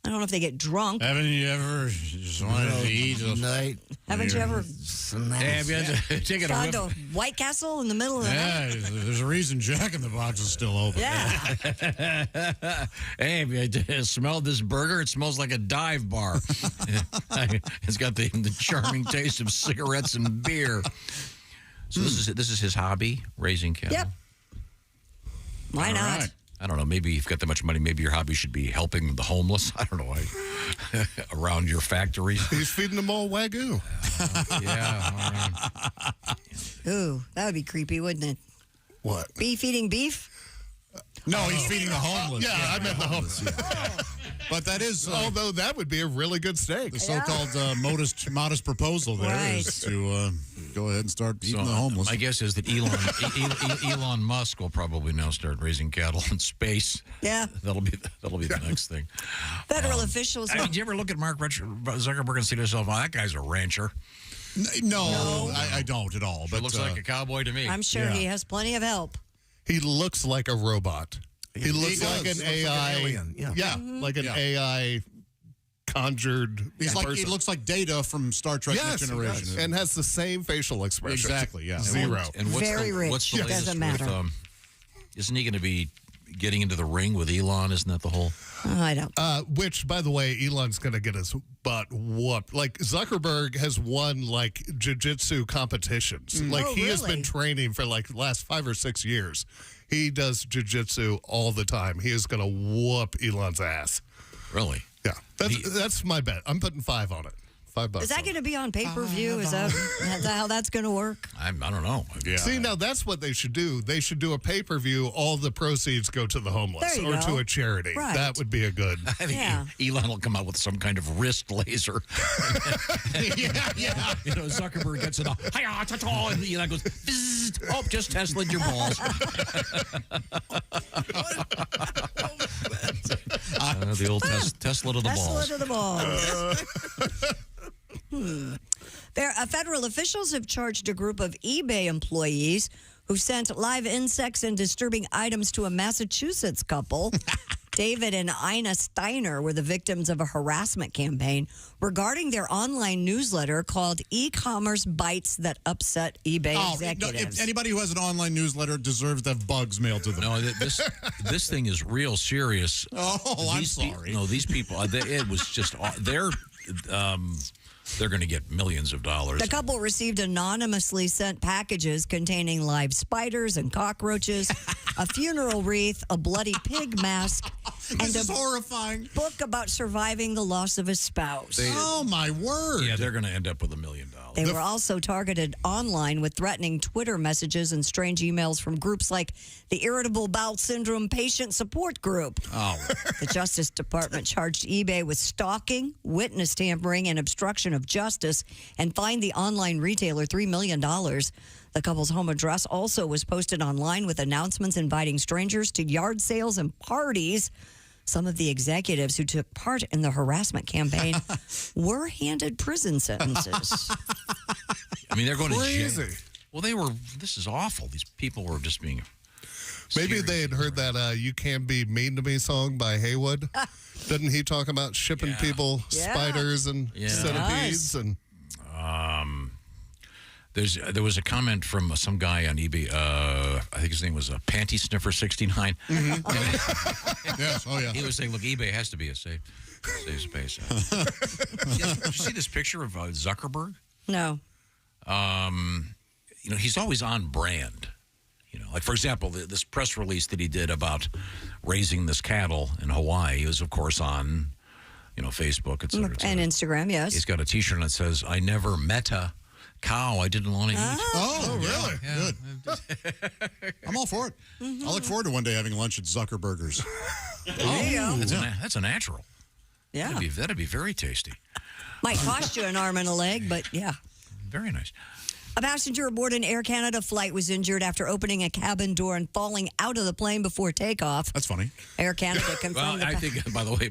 I don't know if they get drunk. Haven't you ever just wanted to eat night? Haven't you ever have you had to take it found a White Castle in the middle of the night? Yeah, there's a reason Jack in the Box is still open. Yeah. Hey, have you smelled this burger? It smells like a dive bar. It's got the charming taste of cigarettes and beer. So this is his hobby, raising cattle? Yep. Why not? Right. I don't know. Maybe you've got that much money. Maybe your hobby should be helping the homeless. I don't know. Around your factories. He's feeding them all Wagyu. Ooh, that would be creepy, wouldn't it? What? Beef eating beef? No, he's feeding the homeless. Yeah, I meant the homeless. But that is... although that would be a really good steak. The so-called modest proposal there is to go ahead and start eating the homeless. My guess is that Elon Musk will probably now start raising cattle in space. Yeah. That'll be the next thing. Federal officials... I mean, do you ever look at Mark Zuckerberg and say to yourself, that guy's a rancher? No. I don't at all. But looks like a cowboy to me. I'm sure he has plenty of help. He looks like a robot. He looks like an AI. alien, yeah. Like an AI conjured person. He looks like Data from Star Trek Next Generation. And has the same facial expression. Exactly, yeah. Zero. And what's Very rich. What's the latest Doesn't matter. with, isn't he going to be getting into the ring with Elon? Isn't that the whole... I don't. Which, by the way, Elon's going to get his butt whooped. Like, Zuckerberg has won, like, jiu-jitsu competitions. Like, he has been training for, like, the last 5 or 6 years. He does jiu-jitsu all the time. He is going to whoop Elon's ass. Really? Yeah. That's my bet. I'm putting 5 on it. $5. Is that going to be on pay-per-view? Is that how that's going to work? I don't know. Yeah. See, now that's what they should do. They should do a pay-per-view. All the proceeds go to the homeless or to a charity. Right. That would be a good. I think Elon will come out with some kind of wrist laser. yeah. You know, Zuckerberg gets it all. And Elon goes, Bzzz. Oh, just Tesla'd your balls. The old Tesla to the balls. Tesla to the balls. Federal officials have charged a group of eBay employees who sent live insects and disturbing items to a Massachusetts couple. David and Ina Steiner were the victims of a harassment campaign regarding their online newsletter called E-Commerce Bites That Upset eBay Executives. If anybody who has an online newsletter deserves to have bugs mailed to them. No, this thing is real serious. Oh, I'm sorry. These people, it was just, they're going to get millions of dollars. The couple received anonymously sent packages containing live spiders and cockroaches, a funeral wreath, a bloody pig mask, and is a horrifying. book about surviving the loss of a spouse. Oh, my word. Yeah, they're going to end up with $1 million. They were also targeted online with threatening Twitter messages and strange emails from groups like the Irritable Bowel Syndrome Patient Support Group. Oh. The Justice Department charged eBay with stalking, witness tampering, and obstruction of justice and fined the online retailer $3 million. The couple's home address also was posted online with announcements inviting strangers to yard sales and parties. Some of the executives who took part in the harassment campaign were handed prison sentences. I mean, they're going Crazy. to jail. Well, this is awful. These people were just being. Maybe they had heard that You Can't Be Mean to Me song by Haywood. Didn't he talk about shipping people spiders and centipedes? And there was a comment from some guy on eBay. I think his name was Panty Sniffer 69. Yes, oh yeah. He was saying, "Look, eBay has to be a safe space." Did you see this picture of Zuckerberg? No. He's always on brand. Like, for example, this press release that he did about raising this cattle in Hawaii is, of course, on, Facebook, et cetera, et cetera. And Instagram, yes. He's got a T-shirt that says, "I never met a cow I didn't want to eat." Oh, really? Yeah. Good. I'm all for it. I look forward to one day having lunch at Zuckerberger's. There you go. That's a natural. Yeah. That'd be very tasty. Might cost you an arm and a leg, but yeah. Very nice. A passenger aboard an Air Canada flight was injured after opening a cabin door and falling out of the plane before takeoff. That's funny. Air Canada confirmed I think, by the way,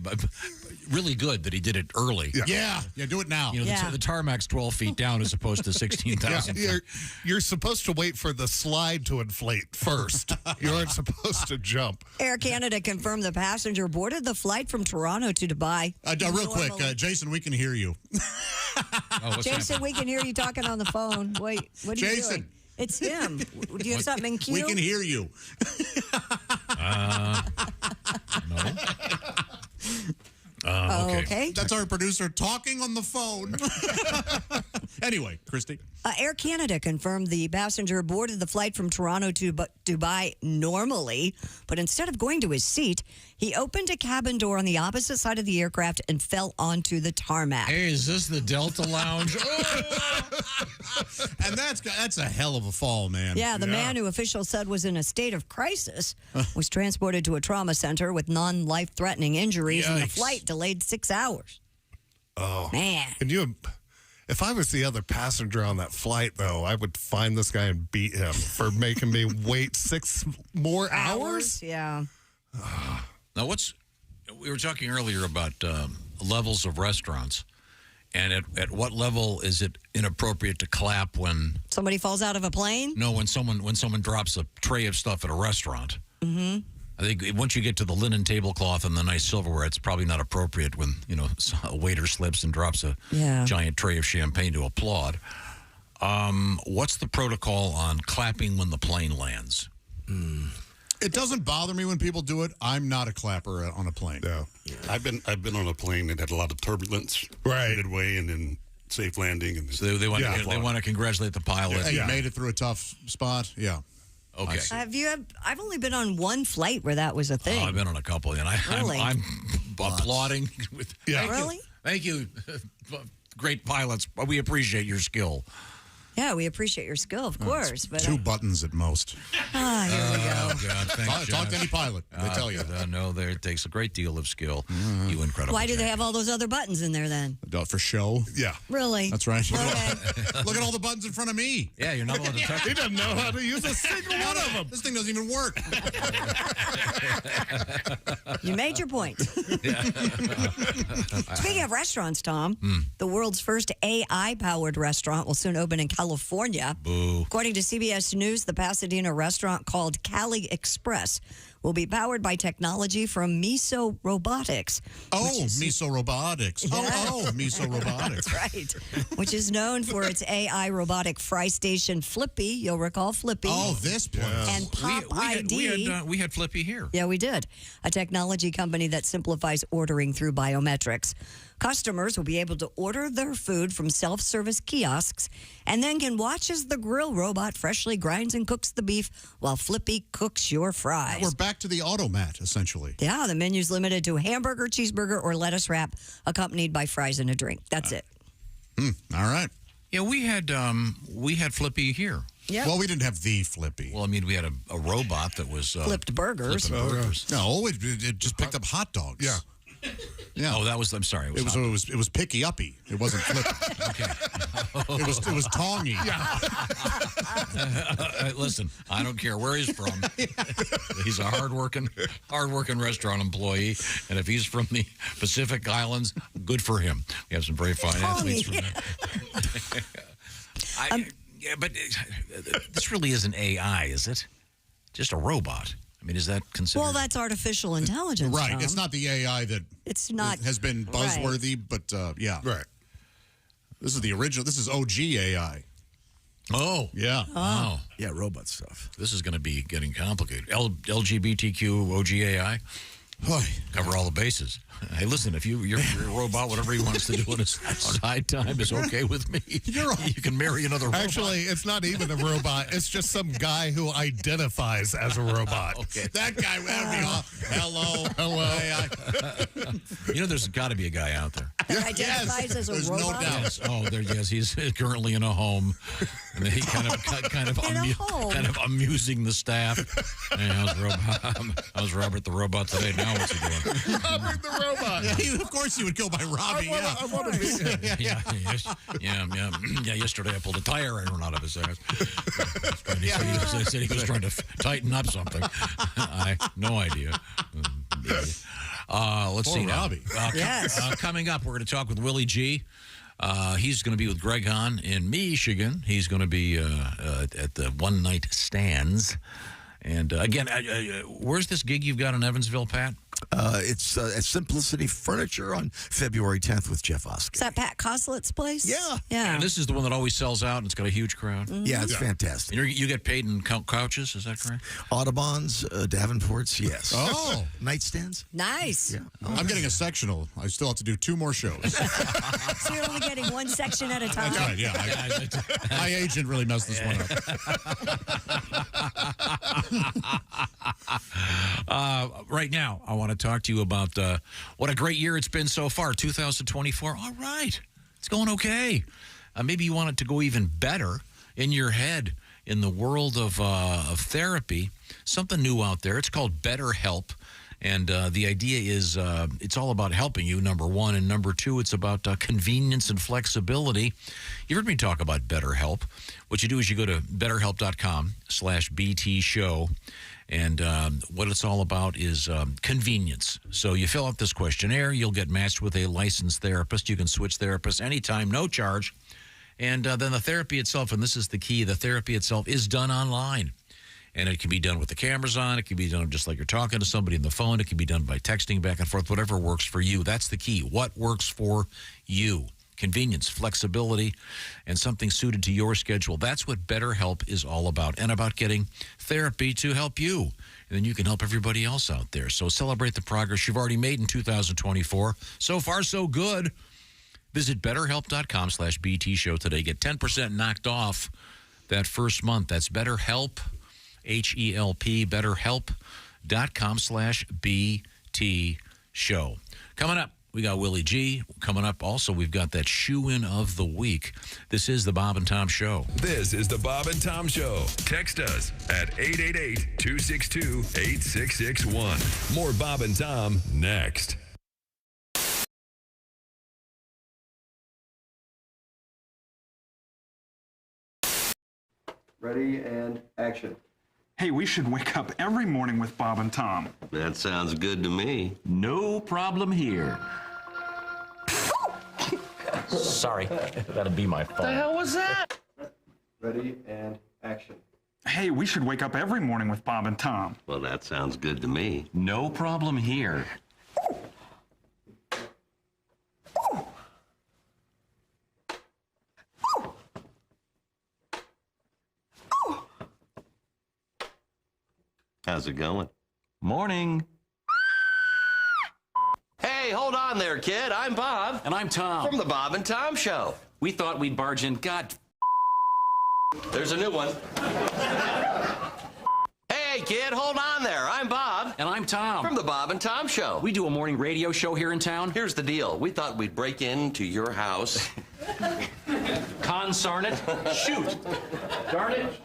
really good that he did it early. Yeah, do it now. The tarmac's 12 feet down as opposed to 16,000. You're supposed to wait for the slide to inflate first. You aren't supposed to jump. Air Canada confirmed the passenger boarded the flight from Toronto to Dubai. Real quick, Jason, we can hear you. Jason, we can hear you talking on the phone. Wait, what are you Jason. doing? It's him. Do you have something in queue? We can hear you. No. Okay. That's our producer talking on the phone. Anyway, Christy. Air Canada confirmed the passenger boarded the flight from Toronto to Dubai normally, but instead of going to his seat, he opened a cabin door on the opposite side of the aircraft and fell onto the tarmac. Hey, is this the Delta Lounge? And that's a hell of a fall, man. Yeah, the man who officials said was in a state of crisis was transported to a trauma center with non-life-threatening injuries, and the flight delayed 6 hours. Oh, man! If I was the other passenger on that flight, though, I would find this guy and beat him for making me wait 6 more hours. Yeah. Now, we were talking earlier about levels of restaurants, and at what level is it inappropriate to clap when somebody falls out of a plane? No, when someone drops a tray of stuff at a restaurant. Mm-hmm. I think once you get to the linen tablecloth and the nice silverware, it's probably not appropriate when a waiter slips and drops a giant tray of champagne to applaud. What's the protocol on clapping when the plane lands? It doesn't bother me when people do it. I'm not a clapper on a plane. No. I've been on a plane that had a lot of turbulence midway and then safe landing. And So they want to congratulate the pilot. Hey, you made it through a tough spot. Yeah. Okay. I've only been on one flight where that was a thing. I've been on a couple, and I'm applauding. Really? Thank you, great pilots. We appreciate your skill. Yeah, we appreciate your skill, of course. But 2 buttons at most. here we go. Oh, God, thanks, Talk to any pilot. They tell you. No, it takes a great deal of skill. You incredible. Why do they have all those other buttons in there then? For show? Yeah. Really? That's right. Okay. Look at all the buttons in front of me. Yeah, you're not allowed to touch He doesn't know how to use a single one of them. This thing doesn't even work. You made your point. Speaking of restaurants, Tom, the world's first AI-powered restaurant will soon open in California. Boo. According to CBS News, the Pasadena restaurant called Cali Express will be powered by technology from Miso Robotics. Miso Robotics. Miso Robotics. That's right. Which is known for its AI robotic fry station Flippy. You'll recall Flippy. Oh, this place. And Pop ID. We had Flippy here. Yeah, we did. A technology company that simplifies ordering through biometrics. Customers will be able to order their food from self-service kiosks and then can watch as the grill robot freshly grinds and cooks the beef while Flippy cooks your fries. We're back to the automat, essentially. Yeah, the menu's limited to hamburger, cheeseburger, or lettuce wrap, accompanied by fries and a drink. That's it. All right. Yeah, we had Flippy here. Yeah. Well, we didn't have the Flippy. Well, I mean, we had a robot that was Flipped burgers. flipping burgers. No, it just picked up hot dogs. Yeah. Yeah. Oh, that was. I'm sorry. It was picky uppy. It wasn't flippy. Okay. It was tongy. Yeah. Listen, I don't care where he's from. He's a hardworking restaurant employee, and if he's from the Pacific Islands, good for him. We have some very fine athletes from there. Yeah, but this really isn't AI, is it? Just a robot. I mean, is that considered? Well, that's artificial intelligence. Right. Tom. It's not the AI that It's not has been buzzworthy, but yeah. Right. This is the original. This is OG AI. Oh. Yeah. Oh. Yeah, robot stuff. This is going to be getting complicated. LGBTQ OGAI. Cover all the bases. Hey, listen, if you're a robot, whatever he wants to do in his side time is okay with me. You can marry another robot. Actually, it's not even a robot. It's just some guy who identifies as a robot. Okay. That guy would be all, hello. You know, there's got to be a guy out there. That identifies as a There's robot? no doubt. Yes. Oh, yes, he's currently in a home, and he kind of amusing the staff. Hey, how's Robert the robot today? Now what's he doing? Robert the robot. Yeah, of course you would go by Robbie. I want to be. Yeah. Yesterday I pulled a tire iron out of his ass. He said he was trying to tighten up something. No idea. Let's see now. Robbie. Coming up, we're going to talk with Willie G. He's going to be with Greg Hahn in Michigan. He's going to be at the One Night Stands. And again, where's this gig you've got in Evansville, Pat? It's at Simplicity Furniture on February 10th with Jeff Oskay. Is that Pat Coslett's place? Yeah. Yeah. And this is the one that always sells out, and it's got a huge crowd. Mm-hmm. Yeah, it's fantastic. And you get paid in couches, is that correct? Audubons, Davenports, yes. Oh. Nightstands? Nice. Yeah. I'm getting a sectional. I still have to do 2 more shows. So you're only getting one section at a time? That's right, yeah. My agent really messed this one up. Right now, I want to talk to you about what a great year it's been so far, 2024. All right. It's going okay. Maybe you want it to go even better in your head in the world of therapy. Something new out there. It's called BetterHelp. And the idea is it's all about helping you, number one. And number two, it's about convenience and flexibility. You heard me talk about BetterHelp. What you do is you go to betterhelp.com/BT show. And what it's all about is convenience. So you fill out this questionnaire. You'll get matched with a licensed therapist. You can switch therapists anytime, no charge. And then the therapy itself, and this is the key, the therapy itself is done online. And it can be done with the cameras on. It can be done just like you're talking to somebody on the phone. It can be done by texting back and forth, whatever works for you. That's the key. What works for you? Convenience, flexibility, and something suited to your schedule. That's what BetterHelp is all about, and about getting therapy to help you. And then you can help everybody else out there. So celebrate the progress you've already made in 2024. So far, so good. Visit betterhelp.com/BT show today. Get 10% knocked off that first month. That's BetterHelp, HELP, betterhelp.com/BT show. Coming up, we got Willie G. Coming up also, we've got that shoe-in of the week. This is the Bob and Tom Show. This is the Bob and Tom Show. Text us at 888-262-8661. More Bob and Tom next. Ready and action. Hey, we should wake up every morning with Bob and Tom. That sounds good to me. No problem here. Sorry, that'll be my fault. The hell was that? Ready and action. Hey, we should wake up every morning with Bob and Tom. Well, that sounds good to me. No problem here. How's it going? Morning. Hey, Hey, hold on there, kid. I'm Bob. And I'm Tom. From the Bob and Tom Show. We thought we'd barge in. God. There's a new one. Hey, kid, hold on there. I'm Bob. And I'm Tom. From the Bob and Tom Show. We do a morning radio show here in town. Here's the deal. We thought we'd break into your house. Consarn it. Shoot. Darn it.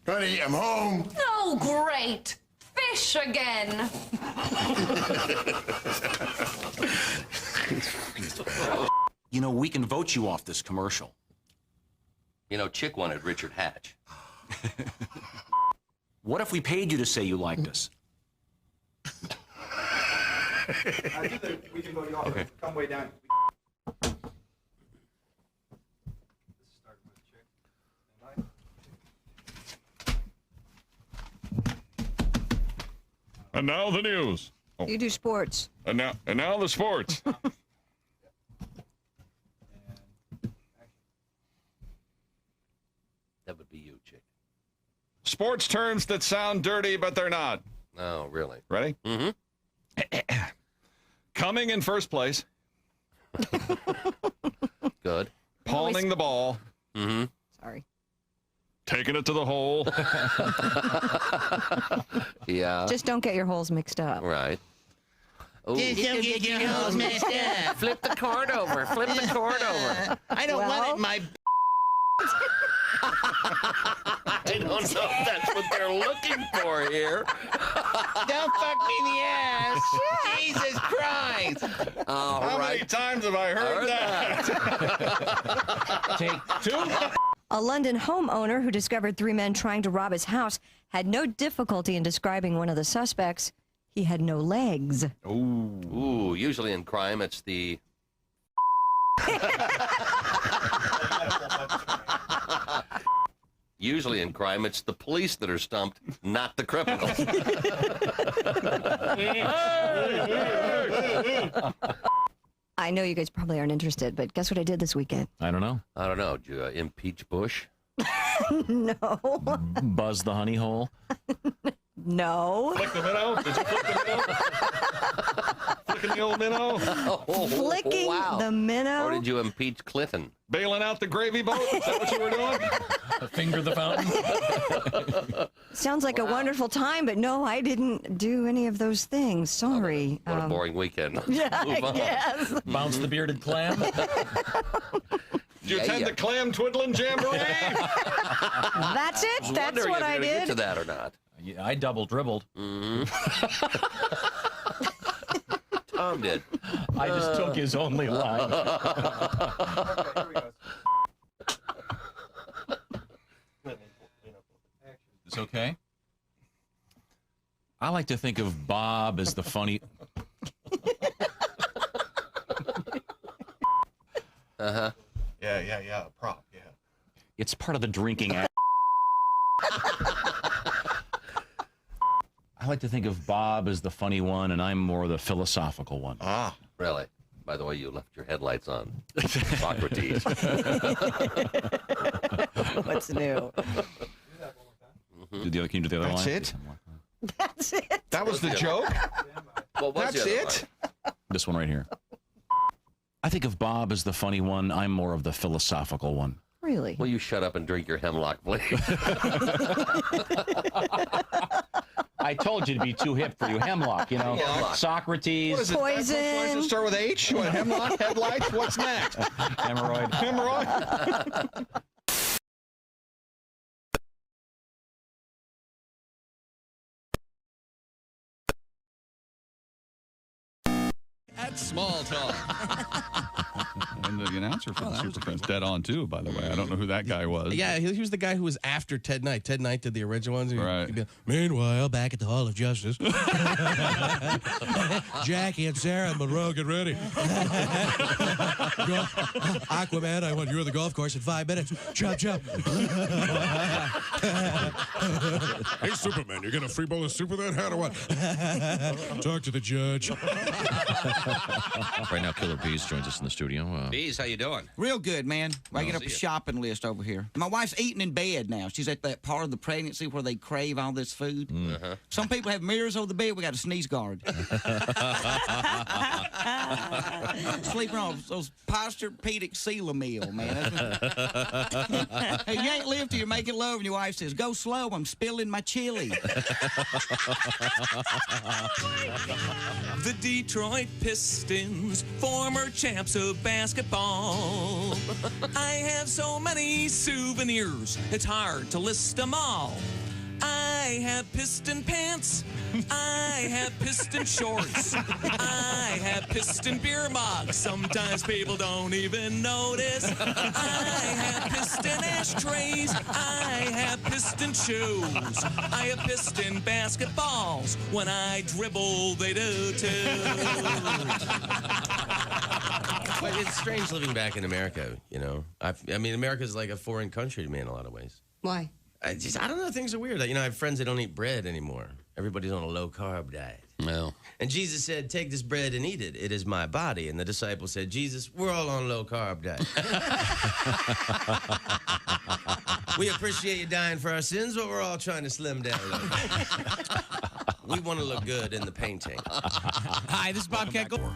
Honey, I'm home. Oh, great. Fish again. You know, we can vote you off this commercial. You know, Chick wanted Richard Hatch. What if we paid you to say you liked us? We can vote you off. Okay. Come way down. And now the news. Oh. You do sports. And now the sports. That would be you, Chick. Sports terms that sound dirty, but they're not. Oh, really? Ready? Mm-hmm. Coming in first place. Good. Palming the ball. Mm-hmm. Sorry. Taking it to the hole. Yeah. Just don't get your holes mixed up. Right. Ooh. Just don't get your holes messed up. Flip the cord over. Flip the cord over. I don't want it in my... I don't know if that's what they're looking for here. Don't fuck me in the ass. Jesus Christ. How many times have I heard that? Take two. A London homeowner who discovered 3 men trying to rob his house had no difficulty in describing one of the suspects. He had no legs. Ooh, usually in crime, it's the... Usually in crime, it's the police that are stumped, not the criminals. I know you guys probably aren't interested, but guess what I did this weekend? I don't know. I don't know. Did you impeach Bush? No. Buzz the honey hole. No. Flick the minnow? Did you flick the minnow? Flicking the old minnow? Flicking the minnow? Or did you impeach Clifton? Bailing out the gravy boat? Is that what you were doing? Finger the fountain? Sounds like a wonderful time, but no, I didn't do any of those things. Sorry. What a boring weekend. Yeah, Move on. I guess. Bounce the bearded clam? Did you attend the clam twiddling jamboree? That's it? I was That's wondering what if I you're gonna did? get to that or not. Yeah, I double dribbled. Tom did. I just took his only line. It's okay? I like to think of Bob as the funny... Uh-huh. Yeah. Prop, yeah. It's part of the drinking act. I like to think of Bob as the funny one, and I'm more the philosophical one. Ah. Really? By the way, you left your headlights on. Socrates. What's new? Can you do the other That's line? it? That's it. That was the joke? What was That's the other it? This one right here. I think of Bob as the funny one. I'm more of the philosophical one. Really? Will you shut up and drink your hemlock, please? I told you to be too hip for you. Hemlock, you know. Hemlock. Socrates. What is it? Poison. Does it start with H? What, hemlock? Headlights? What's next? Hemorrhoid. Hemorrhoid? At Small Talk. And the announcer for the Super Friends, dead on too, by the way. I don't know who that guy was. Yeah, he was the guy who was after Ted Knight. Ted Knight did the original ones. Right. He'd be, meanwhile, back at the Hall of Justice, Jackie and Sarah and Monroe, get ready. Aquaman, I want you on the golf course in 5 minutes. Chop, chop. Hey, Superman, you gonna free bowl of soup with that hat or what? Talk to the judge. Right now, Killer Bees joins us in the studio. studio. Bees, how you doing? Real good, man. I get up see a you. shopping list over here. My wife's eating in bed now. She's at that part of the pregnancy where they crave all this food. Uh-huh. Some people have mirrors over the bed. We got a sneeze guard. Sleeping on those Posturepedic Sealamil, man. Hey, you ain't lived till you're making love, and your wife says, "Go slow. I'm spilling my chili." The Detroit Pistons, former champs of basketball. I have so many souvenirs, it's hard to list them all. I have piston pants. I have piston shorts. I have piston beer mugs. Sometimes people don't even notice. I have piston ashtrays. I have piston shoes. I have piston basketballs. When I dribble, they do too. But it's strange living back in America, you know. I mean, America's like a foreign country to me in a lot of ways. Why? I don't know. Things are weird. You know, I have friends that don't eat bread anymore. Everybody's on a low-carb diet. No. And Jesus said, take this bread and eat it. It is my body. And the disciples said, Jesus, we're all on low-carb diet. We appreciate you dying for our sins, but we're all trying to slim down a little bit. We want to look good in the painting. Hi, this is Bobcat Gold.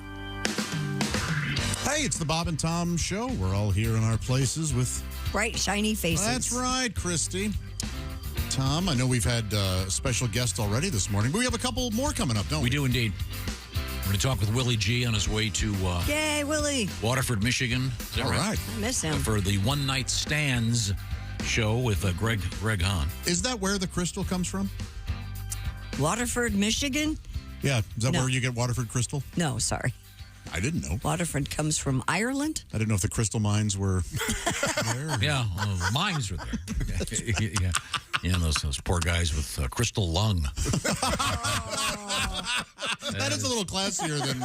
Hey, it's the Bob and Tom Show. We're all here in our places with bright, shiny faces. That's right, Christy. Tom, I know we've had special guests already this morning, but we have a couple more coming up, don't we? We do indeed. We're going to talk with Willie G on his way to Yay, Willie. Waterford, Michigan. Is that right? I miss him. For the One Night Stands show with Greg Hahn. Is that where the crystal comes from? Waterford, Michigan? Yeah. Is that No. where you get Waterford crystal? No, sorry. I didn't know. Waterford comes from Ireland? I didn't know if the crystal mines were there. Yeah, the mines were there. Yeah, those poor guys with crystal lung. That is a little classier than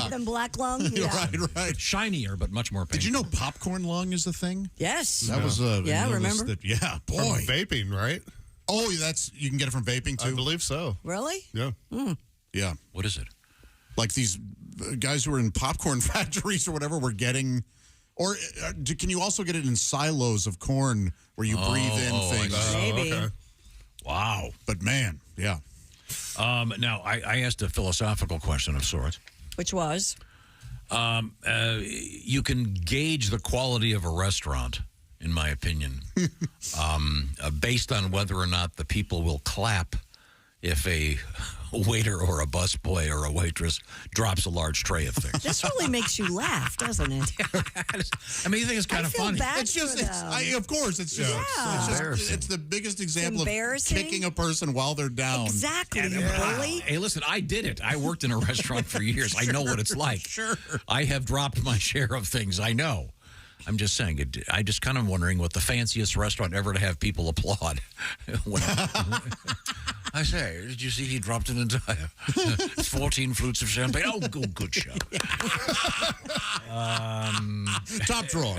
Than black lung? Yeah. Right. Shinier, but much more painful. Did you know popcorn lung is a thing? Yes. That was Yeah, remember? Boy. From vaping, right? Oh, you can get it from vaping too? I believe so. Really? Yeah. Yeah. What is it? Like these guys who are in popcorn factories or whatever were getting, or can you also get it in silos of corn where you breathe in things? Maybe. Okay. Wow. But man, yeah. Now, I asked a philosophical question of sorts. Which was? You can gauge the quality of a restaurant, in my opinion, based on whether or not the people will clap if a waiter or a busboy or a waitress drops a large tray of things. This really makes you laugh, doesn't it? I mean, you think it's kind of feel funny. bad It's just, for them. of course, it's just, it's the biggest example of embarrassing. kicking a person while they're down. Exactly, you bully. Hey, listen, I did it. I worked in a restaurant for years. I know what it's like. Sure. I have dropped my share of things. I know. I'm just saying, I just kind of wondering what the fanciest restaurant ever to have people applaud. When I say, did you see he dropped an entire 14 flutes of champagne? Oh, good show. Top drawer.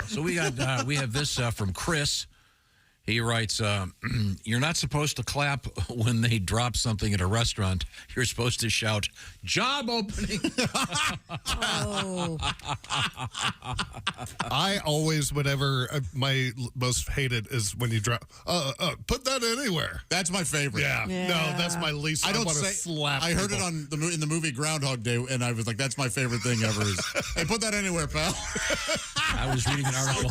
So we have this from Chris. He writes, you're not supposed to clap when they drop something at a restaurant. You're supposed to shout, job opening. Oh. I always, whenever my most hated is when you drop, put that anywhere. That's my favorite. Yeah. No, that's my least. I don't want to say. slap. I heard people. it in the movie Groundhog Day, and I was like, "That's my favorite thing ever." Is hey, put that anywhere, pal. I was reading an article.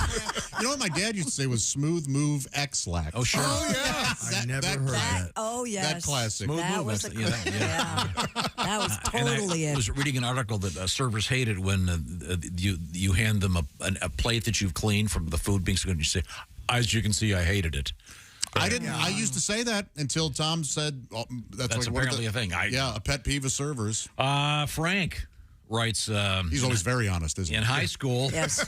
You know what my dad used to say was "smooth move X-lax." Oh, sure. Oh, yeah. I never heard that. Oh, yes. That classic. That was a that was totally I it. was reading an article that servers hated when you hand them a plate that you've cleaned from the food being so good. You say, as you can see, I hated it. I didn't. I used to say that until Tom said that's like apparently a thing. A pet peeve of servers. Frank writes. He's always very honest, isn't he? In high school, yes.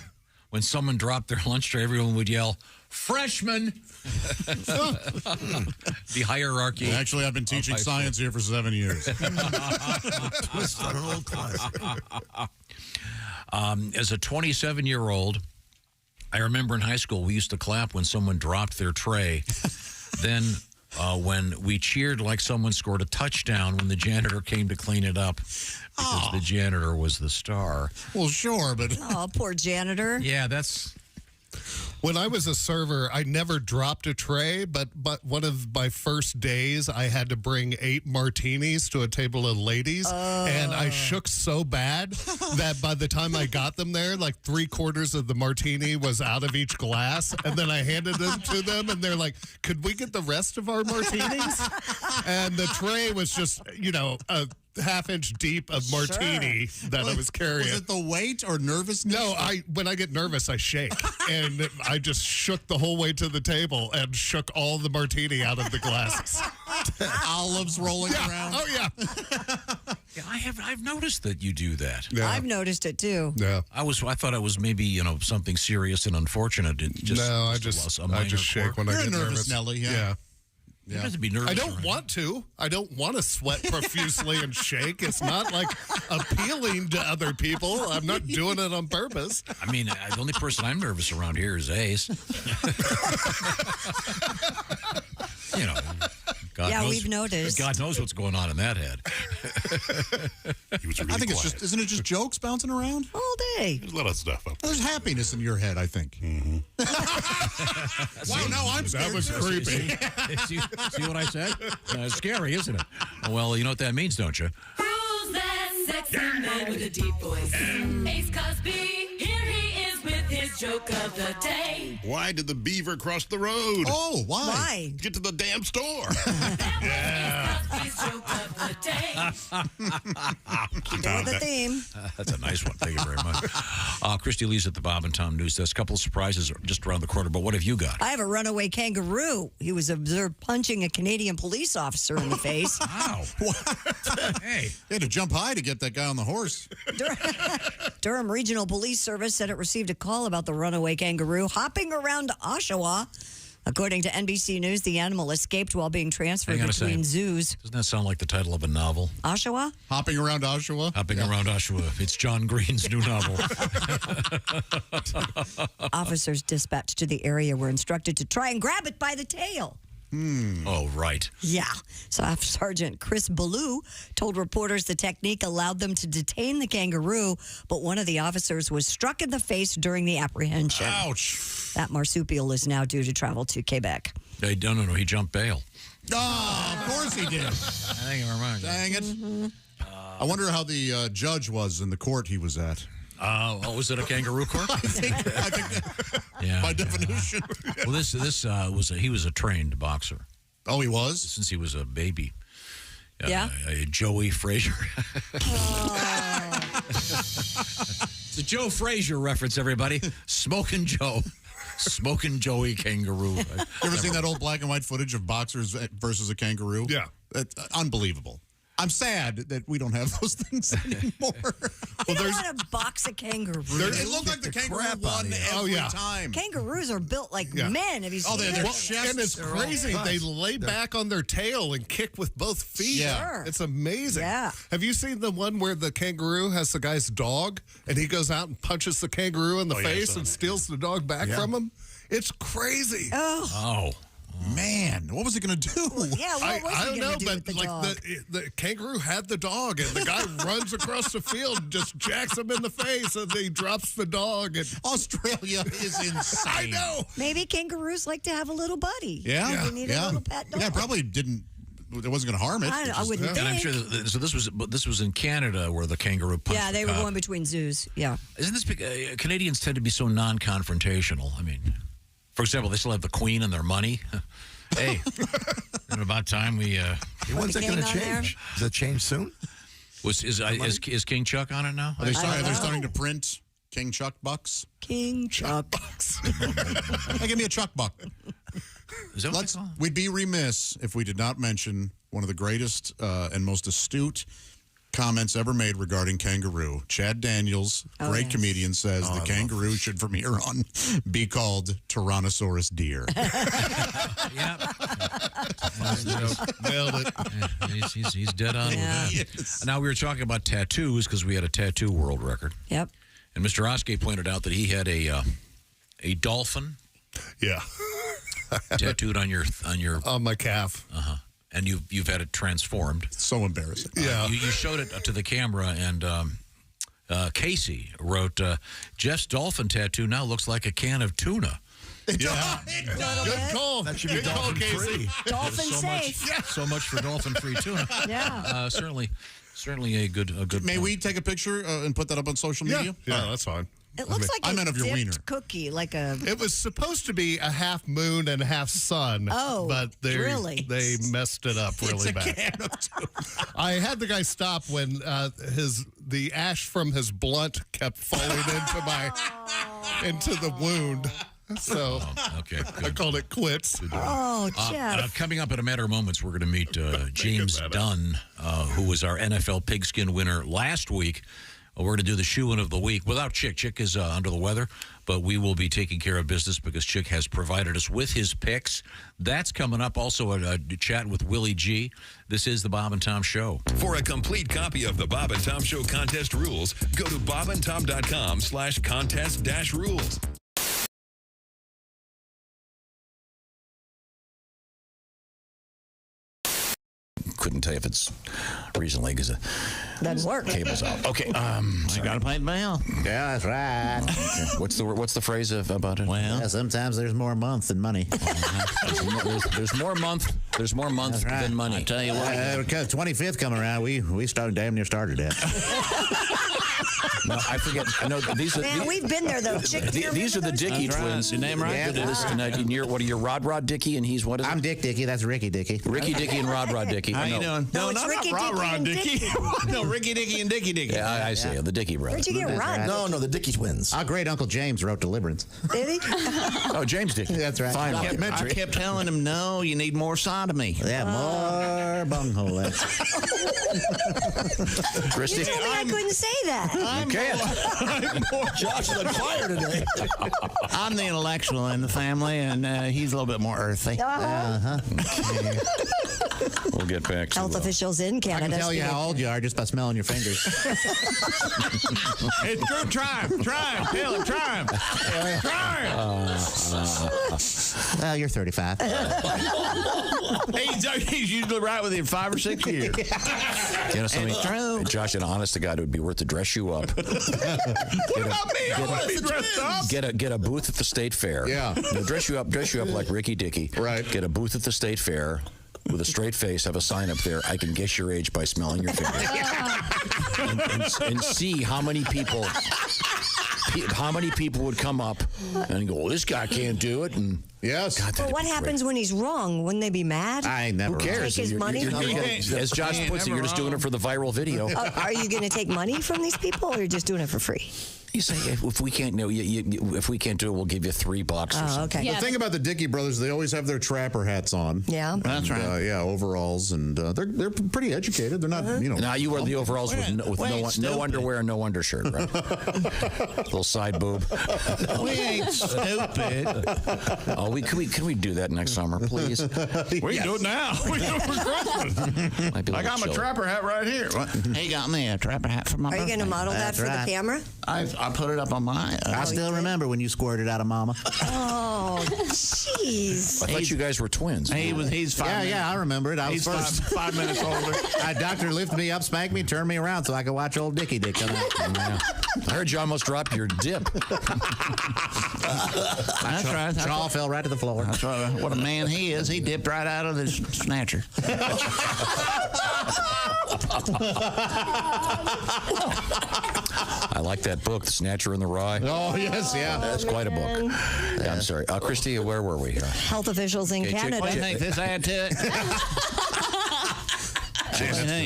When someone dropped their lunch tray, everyone would yell, "Freshman!" The hierarchy. Actually, I've been teaching science here for 7 years. Twist on an old classic. As a 27-year-old, I remember in high school we used to clap when someone dropped their tray. Then when we cheered like someone scored a touchdown when the janitor came to clean it up because the janitor was the star. Well, sure, but... Oh, poor janitor. Yeah, that's... When I was a server, I never dropped a tray, but one of my first days, I had to bring 8 martinis to a table of ladies, and I shook so bad that by the time I got them there, like 3/4 of the martini was out of each glass, and then I handed them to them, and they're like, "Could we get the rest of our martinis?" And the tray was just, a half-inch deep of martini that I was carrying. Was it the weight or nervousness? No, when I get nervous, I shake, and I just shook the whole way to the table and shook all the martini out of the glasses. Olives rolling around. Oh yeah. Yeah, I've noticed that you do that. Yeah. I've noticed it too. Yeah. I thought it was maybe something serious and unfortunate. It just No, I minor just shake quirk. when I You're get nervous, nervous. Nelly. Yeah. Yeah. You have to be nervous. I don't around. want to. I don't want to sweat profusely and shake. It's not like appealing to other people. I'm not doing it on purpose. I mean, the only person I'm nervous around here is Ace. God Yeah, knows, we've noticed. God knows what's going on in that head. He was I think it's just, isn't it just jokes bouncing around? All day. There's a lot of stuff up there. There's happiness in your head, I think. Mm-hmm. Wow, no, I'm scared. That was creepy. See what I said? It's scary, isn't it? Well, you know what that means, don't you? Who's that sexy man with a deep voice? Ace Cosby, here he is with his joke of the day. Why did the beaver cross the road? Oh, why? Why? Get to the damn store. That was Ace Cosby's joke of the day. Keep it with the theme. That's a nice one. Thank you very much. Christy Lee's at the Bob and Tom News Desk. A couple of surprises just around the corner, but what have you got? I have a runaway kangaroo. He was observed punching a Canadian police officer in the face. Wow. Hey. They had to jump high to get that guy on the horse. Durham Regional Police Service said it received a call about the runaway kangaroo hopping around Oshawa. According to NBC News, the animal escaped while being transferred Hang on a between second. zoos. Doesn't that sound like the title of a novel? Oshawa? Hopping around Oshawa? Hopping around Oshawa. It's John Green's new novel. Officers dispatched to the area were instructed to try and grab it by the tail. Oh, right. Yeah. Staff Sergeant Chris Ballou told reporters the technique allowed them to detain the kangaroo, but one of the officers was struck in the face during the apprehension. Ouch. That marsupial is now due to travel to Quebec. No, he jumped bail. Oh, of course he did. Thank you very much. Dang it. I wonder how the judge was in the court he was at. Was it a kangaroo court? I think Yeah. by definition. Well, he was a trained boxer. Oh, he was? Since he was a baby. Yeah? Joey Frazier. It's a Joe Frazier reference, everybody. Smoking Joe. Smoking Joey kangaroo. You ever seen that old black and white footage of boxers versus a kangaroo? Yeah. Unbelievable. I'm sad that we don't have those things anymore. You don't want to box a kangaroo. It looked like the kangaroo won every time. Kangaroos are built like men. Have you seen they're them? chests. And it's crazy. They lay back on their tail and kick with both feet. Yeah. Sure. It's amazing. Yeah. Have you seen the one where the kangaroo has the guy's dog and he goes out and punches the kangaroo in the face and steals the dog back from him? It's crazy. Oh. Man, what was he going to do? Yeah, what was I he don't going know, to do with but the like dog? the kangaroo had the dog, and the guy runs across the field, and just jacks him in the face, and he drops the dog. And Australia is insane. I know. Maybe kangaroos like to have a little buddy. Yeah, They need a little pet dog. Yeah, probably didn't. It wasn't going to harm it. I wouldn't think. And I'm sure. So this was in Canada where the kangaroo punched. Yeah, they the were cop. going between zoos. Yeah. Isn't this Canadians tend to be so non-confrontational? I mean, for example, they still have the Queen and their money. Hey, it's about time we. When's that going to king on there? change? Does that change soon? Is King Chuck on it now? Are they starting to print King Chuck bucks? King Chuck bucks. Hey, give me a Chuck buck. Is that what they call it? We'd be remiss if we did not mention one of the greatest and most astute comments ever made regarding kangaroo. Chad Daniels, great comedian, says the kangaroo should from here on be called Tyrannosaurus deer. Nailed it. He's dead on with that. Now, we were talking about tattoos because we had a tattoo world record. Yep. And Mr. Oskay pointed out that he had a dolphin. Yeah. tattooed on on my calf. And you've had it transformed. So embarrassing. Yeah. You showed it to the camera, and Casey wrote, Jeff's dolphin tattoo now looks like a can of tuna. Yeah. Good call. That should be Good call, dolphin-free. Casey. Dolphin so safe. So much for dolphin-free tuna. Yeah. Certainly a good May point. we take a picture and put that up on social media? Yeah, that's fine. It looks I like meant a of your dipped wiener. cookie, like a. It was supposed to be a half moon and half sun. Oh, but really? They messed it up really It's a bad. can of tuna. I had the guy stop when the ash from his blunt kept falling into the wound. So okay, I called it quits. Oh, Jeff. Coming up in a matter of moments, we're going to meet James Dunn, who was our NFL pigskin winner last week. We're going to do the shoe-in of the week without Chick. Chick is under the weather, but we will be taking care of business because Chick has provided us with his picks. That's coming up. Also, a chat with Willie G. This is the Bob and Tom Show. For a complete copy of the Bob and Tom Show contest rules, go to bobandtom.com/contest-rules. Couldn't tell you if it's recently because the Doesn't work. cable's out. Okay, You got to pay the bill. Yeah, that's right. okay. What's the phrase about it? Well, yeah, sometimes there's more month than money. There's more month. There's more month That's right. than money. I tell you what, because 25th come around, we started damn near started that. No, I forget. I know these are. Man, we've been there though. Chick, do you These are the remember those? Dickey That's right. twins. Your name right? Yeah, It is. And you're, what are you, Rod Dickey, and he's what is it? I'm Dick Dickey. That's Ricky Dickey. Ricky Dickey and Rod Dickey. How you doing? No, it's Ricky Dickey and Dickey. No, Ricky Dickey and Dicky Dickey. Yeah, I see. The Dickey brothers. Where'd you get Rod? No, the Dickey twins. Our great Uncle James wrote Deliverance. Did he? Oh, James Dickey. That's right. Finally. I kept telling him, no, you need more sodomy. Yeah, more bunghole. Christy. You told me I couldn't say that. You can't. Josh is on fire today. I'm the intellectual in the family, and he's a little bit more earthy. We'll get back to Health officials in I Canada. can tell you how old you are just by smelling your fingers. It's true. Try him. Tell him. Try him. Well, you're 35. He's usually right within 5 or 6 years. You know something? It's true. Josh, and honest to God, it would be worth to dress you up. What about me? I want to be dressed up. Get a booth at the state fair. Yeah. You know, dress you up like Ricky Dickey. Right. Get a booth at the state fair with a straight face. Have a sign up there. I can guess your age by smelling your fingers. and see how many people would come up and go, well, this guy can't do it. And yes. God, Well, what happens when he's wrong? Wouldn't they be mad? I ain't never. Who cares? Take his money? As Josh puts it, you're just doing it for the viral video. Are you going to take money from these people, or you're just doing it for free? You say if we can't if we can't do it, we'll give you $3 or something. Okay. The thing about the Dickey brothers, they always have their trapper hats on. Yeah. That's right. Yeah, overalls, and they're pretty educated. They're not, Now you wear the overalls with no underwear and no undershirt, right? Little side boob. We ain't stupid. Oh, can we do that next summer, please? We can do it now. We do it for Christmas. Might be a I little got my chilly. trapper hat right here. He got me a trapper hat for my Are you going to model that That's for right. the camera? I put it up on my. I still remember when you squirted out of Mama. Oh, jeez. I thought you guys were twins. He's 5 minutes. Yeah, I remember it. I was He's first. 5 minutes older. A doctor lifted me up, spanked me, turned me around so I could watch old Dicky Dick come out. Yeah. I heard you almost dropped your dip. That's right. Jaw fell right to the floor. That's what a man he is. He dipped right out of his snatcher. I like that book, The Snatcher in the Rye. Oh, yes, yeah. That's quite a book. Yeah, I'm sorry. Christy, where were we here? Health officials in Okay, Chick, Canada. What do you think this add to it?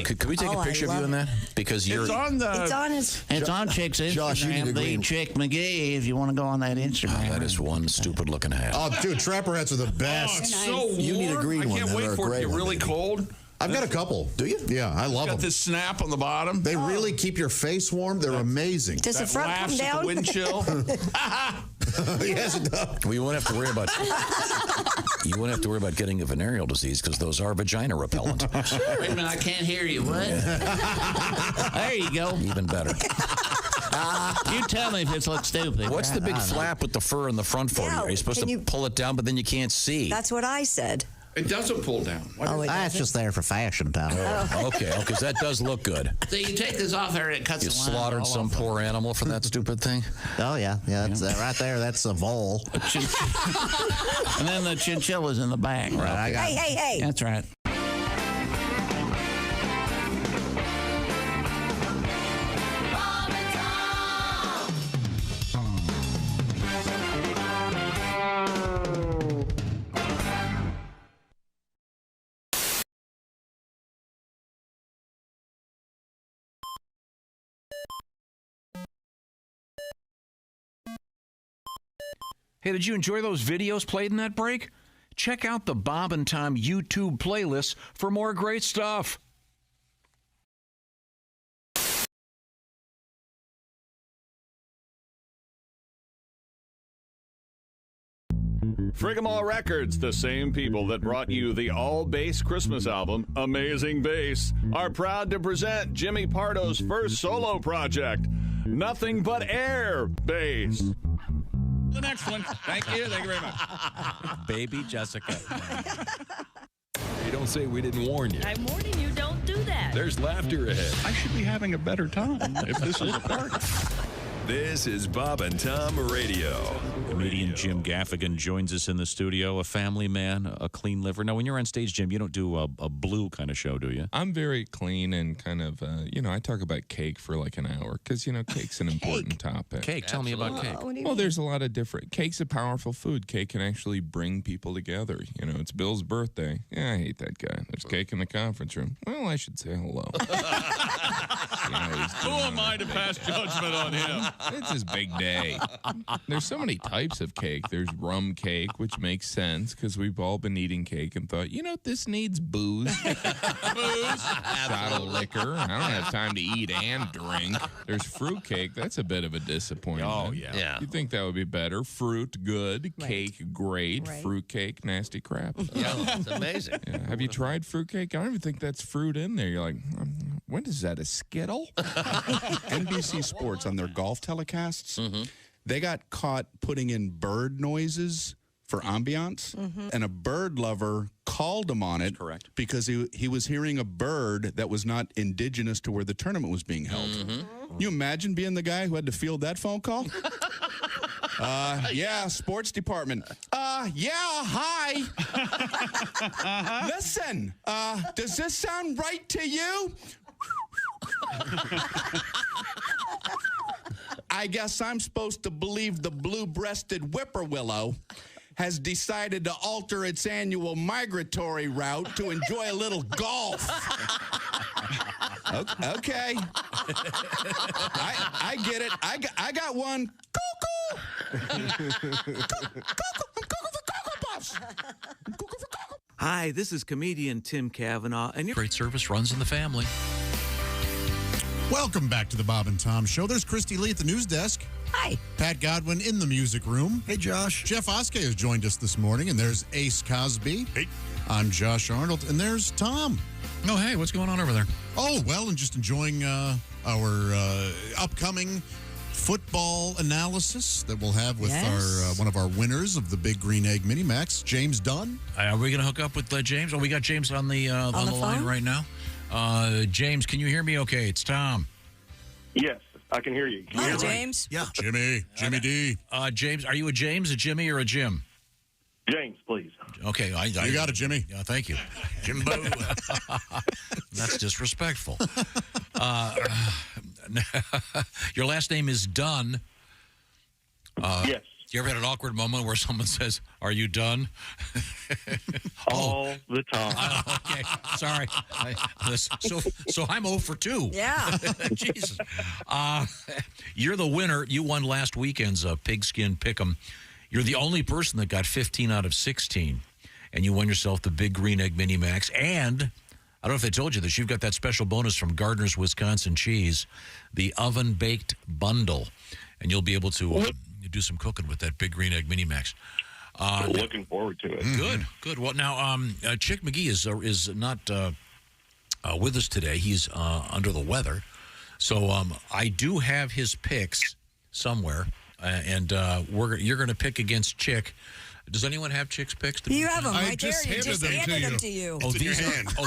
Could we take a picture of you in that? Because you're. It's on the. It's on his. It's on Chick's Instagram. Josh, you need a the green. Chick McGee. If you want to go on that Instagram. That is one stupid looking hat. Oh, dude, trapper hats are the best. So You need a warm. green I one can't then, wait or a for it to gray get one, really maybe. cold. I've got a couple. Do you? Yeah, I love Got them. this snap on the bottom. They really keep your face warm. They're amazing. Does the front come laughs at down? the wind chill. Yes, it does. Well, you won't have to worry about. You won't have to worry about getting a venereal disease because those are vagina repellent. Wait a minute, I can't hear you. What? There you go. Even better. You tell me if this looks stupid. What's the big I don't know. flap with the fur in the front for you? Yeah, Are you supposed to pull it down, but then you can't see? That's what I said. It doesn't pull down. That's just there for fashion, Tom. Okay, because that does look good. So you take this off there and it cuts You the line slaughtered all some over. poor animal for that stupid thing? Oh, yeah. That's, right there, that's a vole. And then the chinchilla's in the back. Right. I got, Hey. That's right. Hey, did you enjoy those videos played in that break? Check out the Bob and Tom YouTube playlist for more great stuff. Frigamall Records, the same people that brought you the all-bass Christmas album, Amazing Bass, are proud to present Jimmy Pardo's first solo project, Nothing But Air Bass. The next one. Thank you very much. Baby Jessica. You don't say we didn't warn you. I'm warning you, don't do that. There's laughter ahead. I should be having a better time if this is a party. This is Bob and Tom Radio. Comedian Jim Gaffigan joins us in the studio, a family man, a clean liver. Now, when you're on stage, Jim, you don't do a blue kind of show, do you? I'm very clean and kind of, I talk about cake for like an hour because, cake's an important topic. Cake, tell me about cake. Well, there's a lot of different. Cake's a powerful food. Cake can actually bring people together. It's Bill's birthday. Yeah, I hate that guy. There's cake in the conference room. Well, I should say hello. Who am I to pass judgment on him? It's his big day. There's so many types of cake. There's rum cake, which makes sense because we've all been eating cake and thought, this needs booze. Shot of liquor. I don't have time to eat and drink. There's fruit cake. That's a bit of a disappointment. Oh, yeah. You think that would be better. Fruit, good. Right. Cake, great. Right. Fruit cake, nasty crap. Yeah, it's amazing. Yeah. Have you tried fruit cake? I don't even think that's fruit in there. You're like, what is that, a Skittle? NBC Sports on their golf telecasts, they got caught putting in bird noises for ambiance, and a bird lover called him on it. Correct. Because he was hearing a bird that was not indigenous to where the tournament was being held. You imagine being the guy who had to field that phone call? Yeah, sports department. Yeah, hi. Listen, does this sound right to you? I guess I'm supposed to believe the blue-breasted whippoorwillow has decided to alter its annual migratory route to enjoy a little golf. Okay. I get it. I got one. Hi, this is comedian Tim Cavanaugh, and Great service runs in the family. Welcome back to the Bob and Tom Show. There's Christy Lee at the news desk. Hi. Pat Godwin in the music room. Hey, Josh. Jeff Oskay has joined us this morning, and there's Ace Cosby. Hey. I'm Josh Arnold, and there's Tom. Oh, hey, what's going on over there? Oh, well, and just enjoying our upcoming football analysis that we'll have with our one of our winners of the Big Green Egg Mini Max, James Dunn. Are we going to hook up with James? Oh, we got James on the line right now. James, can you hear me okay? It's Tom. Yes, I can hear you. Can you hear me? James. Yeah. Jimmy D. James, are you a James, a Jimmy, or a Jim? James, please. Okay. You got it, Jimmy. Yeah, thank you. Jimbo. That's disrespectful. Your last name is Dunn. Yes. You ever had an awkward moment where someone says, "Are you done?" All the time. Okay, sorry. So I'm 0 for 2. Yeah. Jesus. You're the winner. You won last weekend's Pigskin Pick'em. You're the only person that got 15 out of 16, and you won yourself the Big Green Egg Mini Max. And I don't know if they told you this. You've got that special bonus from Gardner's Wisconsin Cheese, the oven-baked bundle, and you'll be able to do some cooking with that Big Green Egg Mini Max. Looking forward to it. Good. Well, now, Chick McGee is not with us today. He's under the weather. So I do have his picks somewhere, and you're going to pick against Chick. Does anyone have Chick's picks? You have them right just there. You handed just them to handed them you. to you. Oh,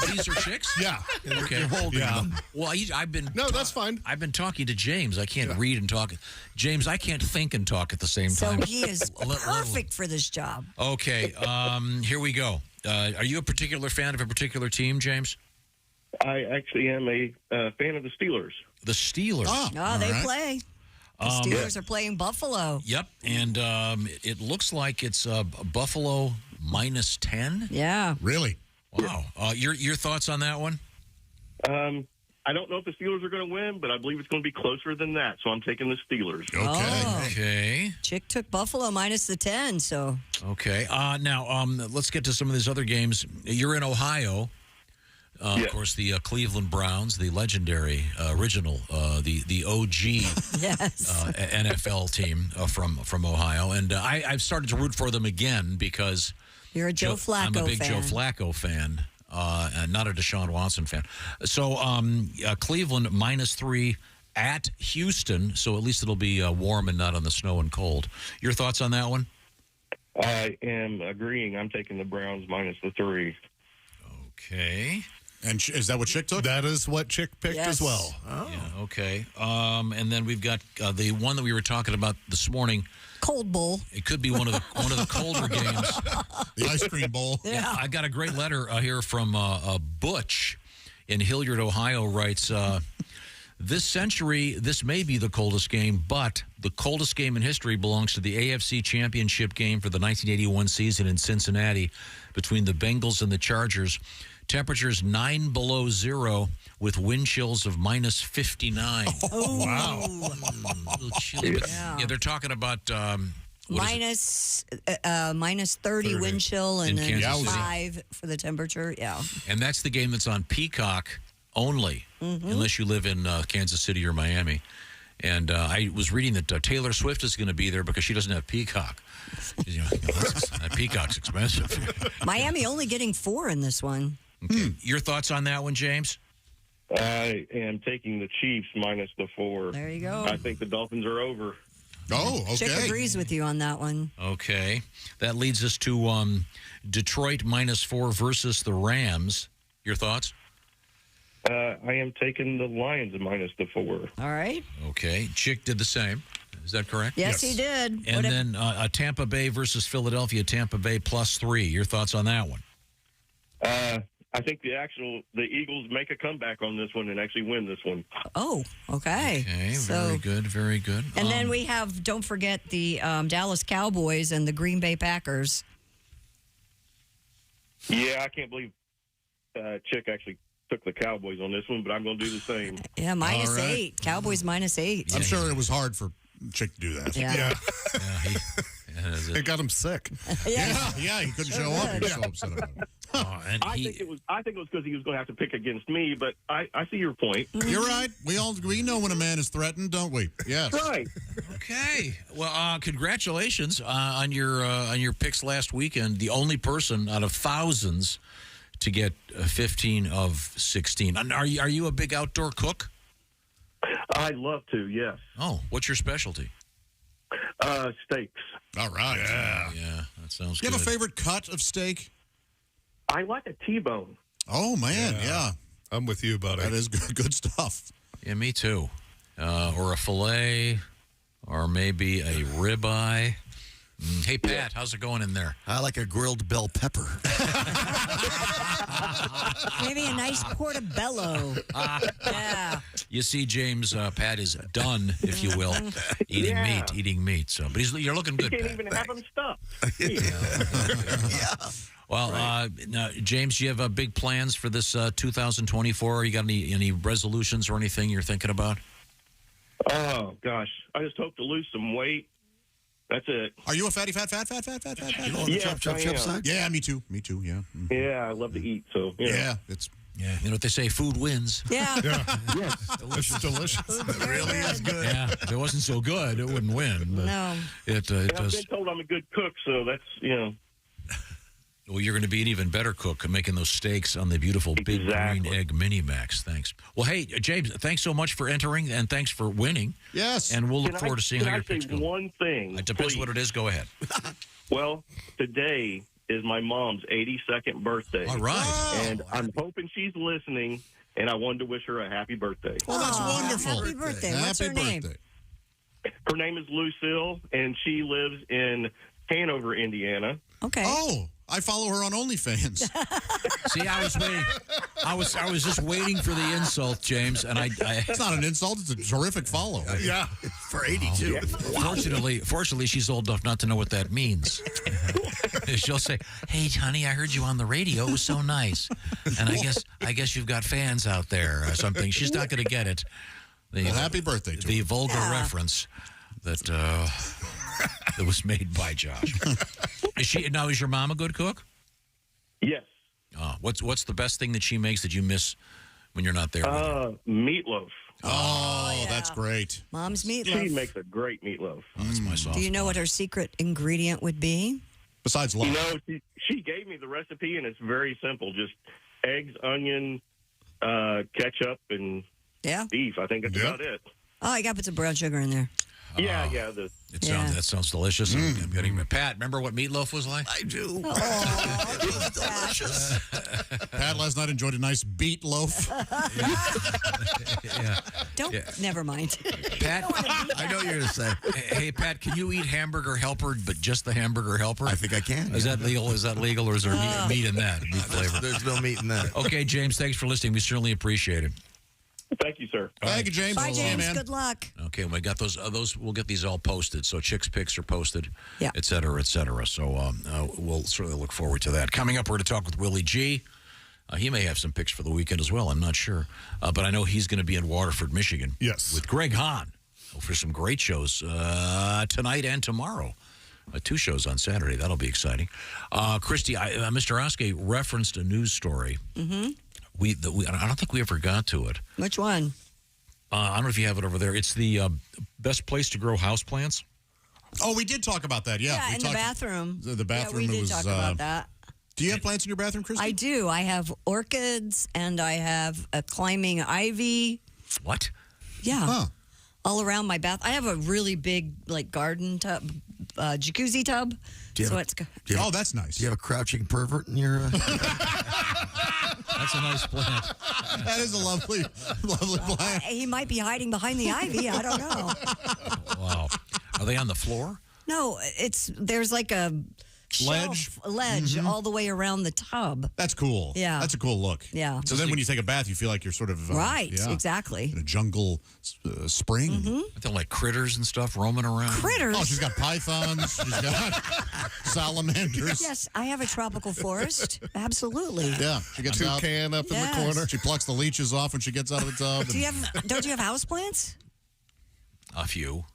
these are Chick's? Yeah. Okay. You're holding them. Well, I've been. No, that's fine. I've been talking to James. I can't read and talk. James, I can't think and talk at the same So time. he is perfect for this job. Okay, here we go. Are you a particular fan of a particular team, James? I actually am a fan of the Steelers. The Steelers. Oh, they play. The Steelers are playing Buffalo. Yep, and it looks like it's Buffalo minus 10. Yeah. Really? Wow. Your thoughts on that one? I don't know if the Steelers are going to win, but I believe it's going to be closer than that. So I'm taking the Steelers. Okay. Chick took Buffalo minus the 10, so. Okay. Now, let's get to some of these other games. You're in Ohio. Of course, the Cleveland Browns, the legendary, original, the OG NFL team from Ohio. And I've started to root for them again because you're a Joe Flacco fan. I'm a big Joe Flacco fan, and not a Deshaun Watson fan. So Cleveland minus 3 at Houston, so at least it'll be warm and not on the snow and cold. Your thoughts on that one? I am agreeing. I'm taking the Browns minus the 3. Okay. And is that what Chick took? That is what Chick picked as well. Oh. Yeah, okay. And then we've got the one that we were talking about this morning. Cold Bowl. It could be one of the colder games. The ice cream bowl. Yeah. I got a great letter here from Butch in Hilliard, Ohio. Writes, this century, this may be the coldest game, but the coldest game in history belongs to the AFC Championship game for the 1981 season in Cincinnati between the Bengals and the Chargers. Temperatures 9 below zero with wind chills of minus 59. Oh, wow. A little chilly. Yeah, they're talking about minus 30 wind chill and In then Kansas City. 5 for the temperature. Yeah. And that's the game that's on Peacock only, unless you live in Kansas City or Miami. And I was reading that Taylor Swift is going to be there because she doesn't have Peacock. Peacock's expensive. Miami only getting 4 in this one. Okay. Your thoughts on that one, James? I am taking the Chiefs minus the 4. There you go. I think the Dolphins are over. Oh, okay. Chick agrees with you on that one. Okay. That leads us to Detroit minus 4 versus the Rams. Your thoughts? I am taking the Lions minus the 4. All right. Okay. Chick did the same. Is that correct? Yes, he did. And then Tampa Bay versus Philadelphia, Tampa Bay plus 3. Your thoughts on that one? I think the Eagles make a comeback on this one and actually win this one. Oh, okay. Okay, So- very good, very good. And then we have, don't forget, the Dallas Cowboys and the Green Bay Packers. Yeah, I can't believe Chick actually took the Cowboys on this one, but I'm going to do the same. Yeah, minus All right. 8. Cowboys minus 8. I'm sure it was hard for Chick to do that. Yeah. It got him sick. Yeah, he couldn't show up. He was so upset about it. I think it was because he was going to have to pick against me, but I see your point. You're right. We know when a man is threatened, don't we? Yes. Right. Okay. Well, congratulations on your picks last weekend. The only person out of thousands to get 15 of 16. And are you a big outdoor cook? I'd love to, yes. Oh, what's your specialty? Steaks. All right. Yeah, that sounds Do you good. have a favorite cut of steak? I like a T-bone. Oh, man, yeah. I'm with you, buddy. That is good stuff. Yeah, me too. Or a filet, or maybe a ribeye. Hey, Pat, how's it going in there? I like a grilled bell pepper. Maybe a nice portobello. Yeah. You see, James, Pat is done, if you will, eating meat. So, but you're looking You good, can't Pat. even have them stuffed. Well, now, James, do you have big plans for this 2024? You got any resolutions or anything you're thinking about? Oh, gosh. I just hope to lose some weight. That's it. Are you a fatty fat? You on the Yes, chop I am. side? Yeah, me too. Yeah. Yeah, I love to eat, so, you know. Yeah, it's... Yeah, you know what they say, food wins. Yeah. Yes. It's delicious. It really is good. Yeah, if it wasn't so good, it wouldn't win. But No. it And I've does. been told I'm a good cook, so that's, you know. Well, you're going to be an even better cook making those steaks on the beautiful Big Green Egg Mini Max. Thanks. Well, hey, James, thanks so much for entering, and thanks for winning. Yes. And we'll look forward to seeing how your picks go. One thing. It depends please? what it is. Go ahead. Well, today is my mom's 82nd birthday. All right. And I'm hoping she's listening, and I wanted to wish her a happy birthday. Oh, that's wonderful. Happy birthday. What's her name? Her name is Lucille, and she lives in Hanover, Indiana. Okay. Oh, I follow her on OnlyFans. See, I was waiting. I was just waiting for the insult, James, and I It's not an insult. It's a terrific follow. Yeah, for 82. Fortunately, she's old enough not to know what that means. She'll say, "Hey, honey, I heard you on the radio. It was so nice." And I guess you've got fans out there or something. She's not going to get it. Well, happy birthday to the her. vulgar reference that that was made by Josh. Is your mom a good cook? Yes. What's the best thing that she makes that you miss when you're not there? Meatloaf. Oh, that's great. Mom's meatloaf. She makes a great meatloaf. Oh, that's my sauce. Do you know what her secret ingredient would be? Besides love. You know, she gave me the recipe, and it's very simple. Just eggs, onion, ketchup, and beef. I think that's about it. Oh, I got to put some brown sugar in there. Yeah. That sounds delicious. I'm getting Pat. Remember what meatloaf was like? I do. It was delicious. Pat last night enjoyed a nice beet loaf. Never mind. Pat, I know what you're going to say. Hey, Pat, can you eat hamburger helper, but just the hamburger helper? I think I can. Is that legal? Is that legal, or is there meat in that? Meat flavor. There's no meat in that. Okay, James, thanks for listening. We certainly appreciate it. Thank you, sir. Thank you, James. Bye, James. Man. Good luck. Okay, we got those. We'll get these all posted. So Chicks picks are posted, et cetera, et cetera. So we'll certainly look forward to that. Coming up, we're going to talk with Willie G. He may have some picks for the weekend as well. I'm not sure, but I know he's going to be in Waterford, Michigan. Yes, with Greg Hahn for some great shows tonight and tomorrow. 2 shows on Saturday. That'll be exciting. Christy, Mr. Oskay referenced a news story. Mm-hmm. I don't think we ever got to it. Which one? I don't know if you have it over there. It's the best place to grow houseplants. Oh, we did talk about that. Yeah, in the bathroom. The bathroom. Yeah, we did talk about that. Do you have plants in your bathroom, Christy? I do. I have orchids and I have a climbing ivy. What? Yeah. Huh. All around my bath. I have a really big garden tub, jacuzzi tub. Oh, that's nice. Do you have a crouching pervert in your... That's a nice plant. That is a lovely plant. He might be hiding behind the ivy. I don't know. Wow. Are they on the floor? No, there's like a ledge all the way around the tub. That's cool. Yeah. That's a cool look. Yeah. So then when you take a bath, you feel like you're sort of... exactly. In a jungle spring. Mm-hmm. They're like critters and stuff roaming around. Critters? Oh, she's got pythons. She's got salamanders. Yes, I have a tropical forest. Absolutely. Yeah. She gets out. Toucan up in the corner. She plucks the leeches off when she gets out of the tub. Don't you have houseplants? A few.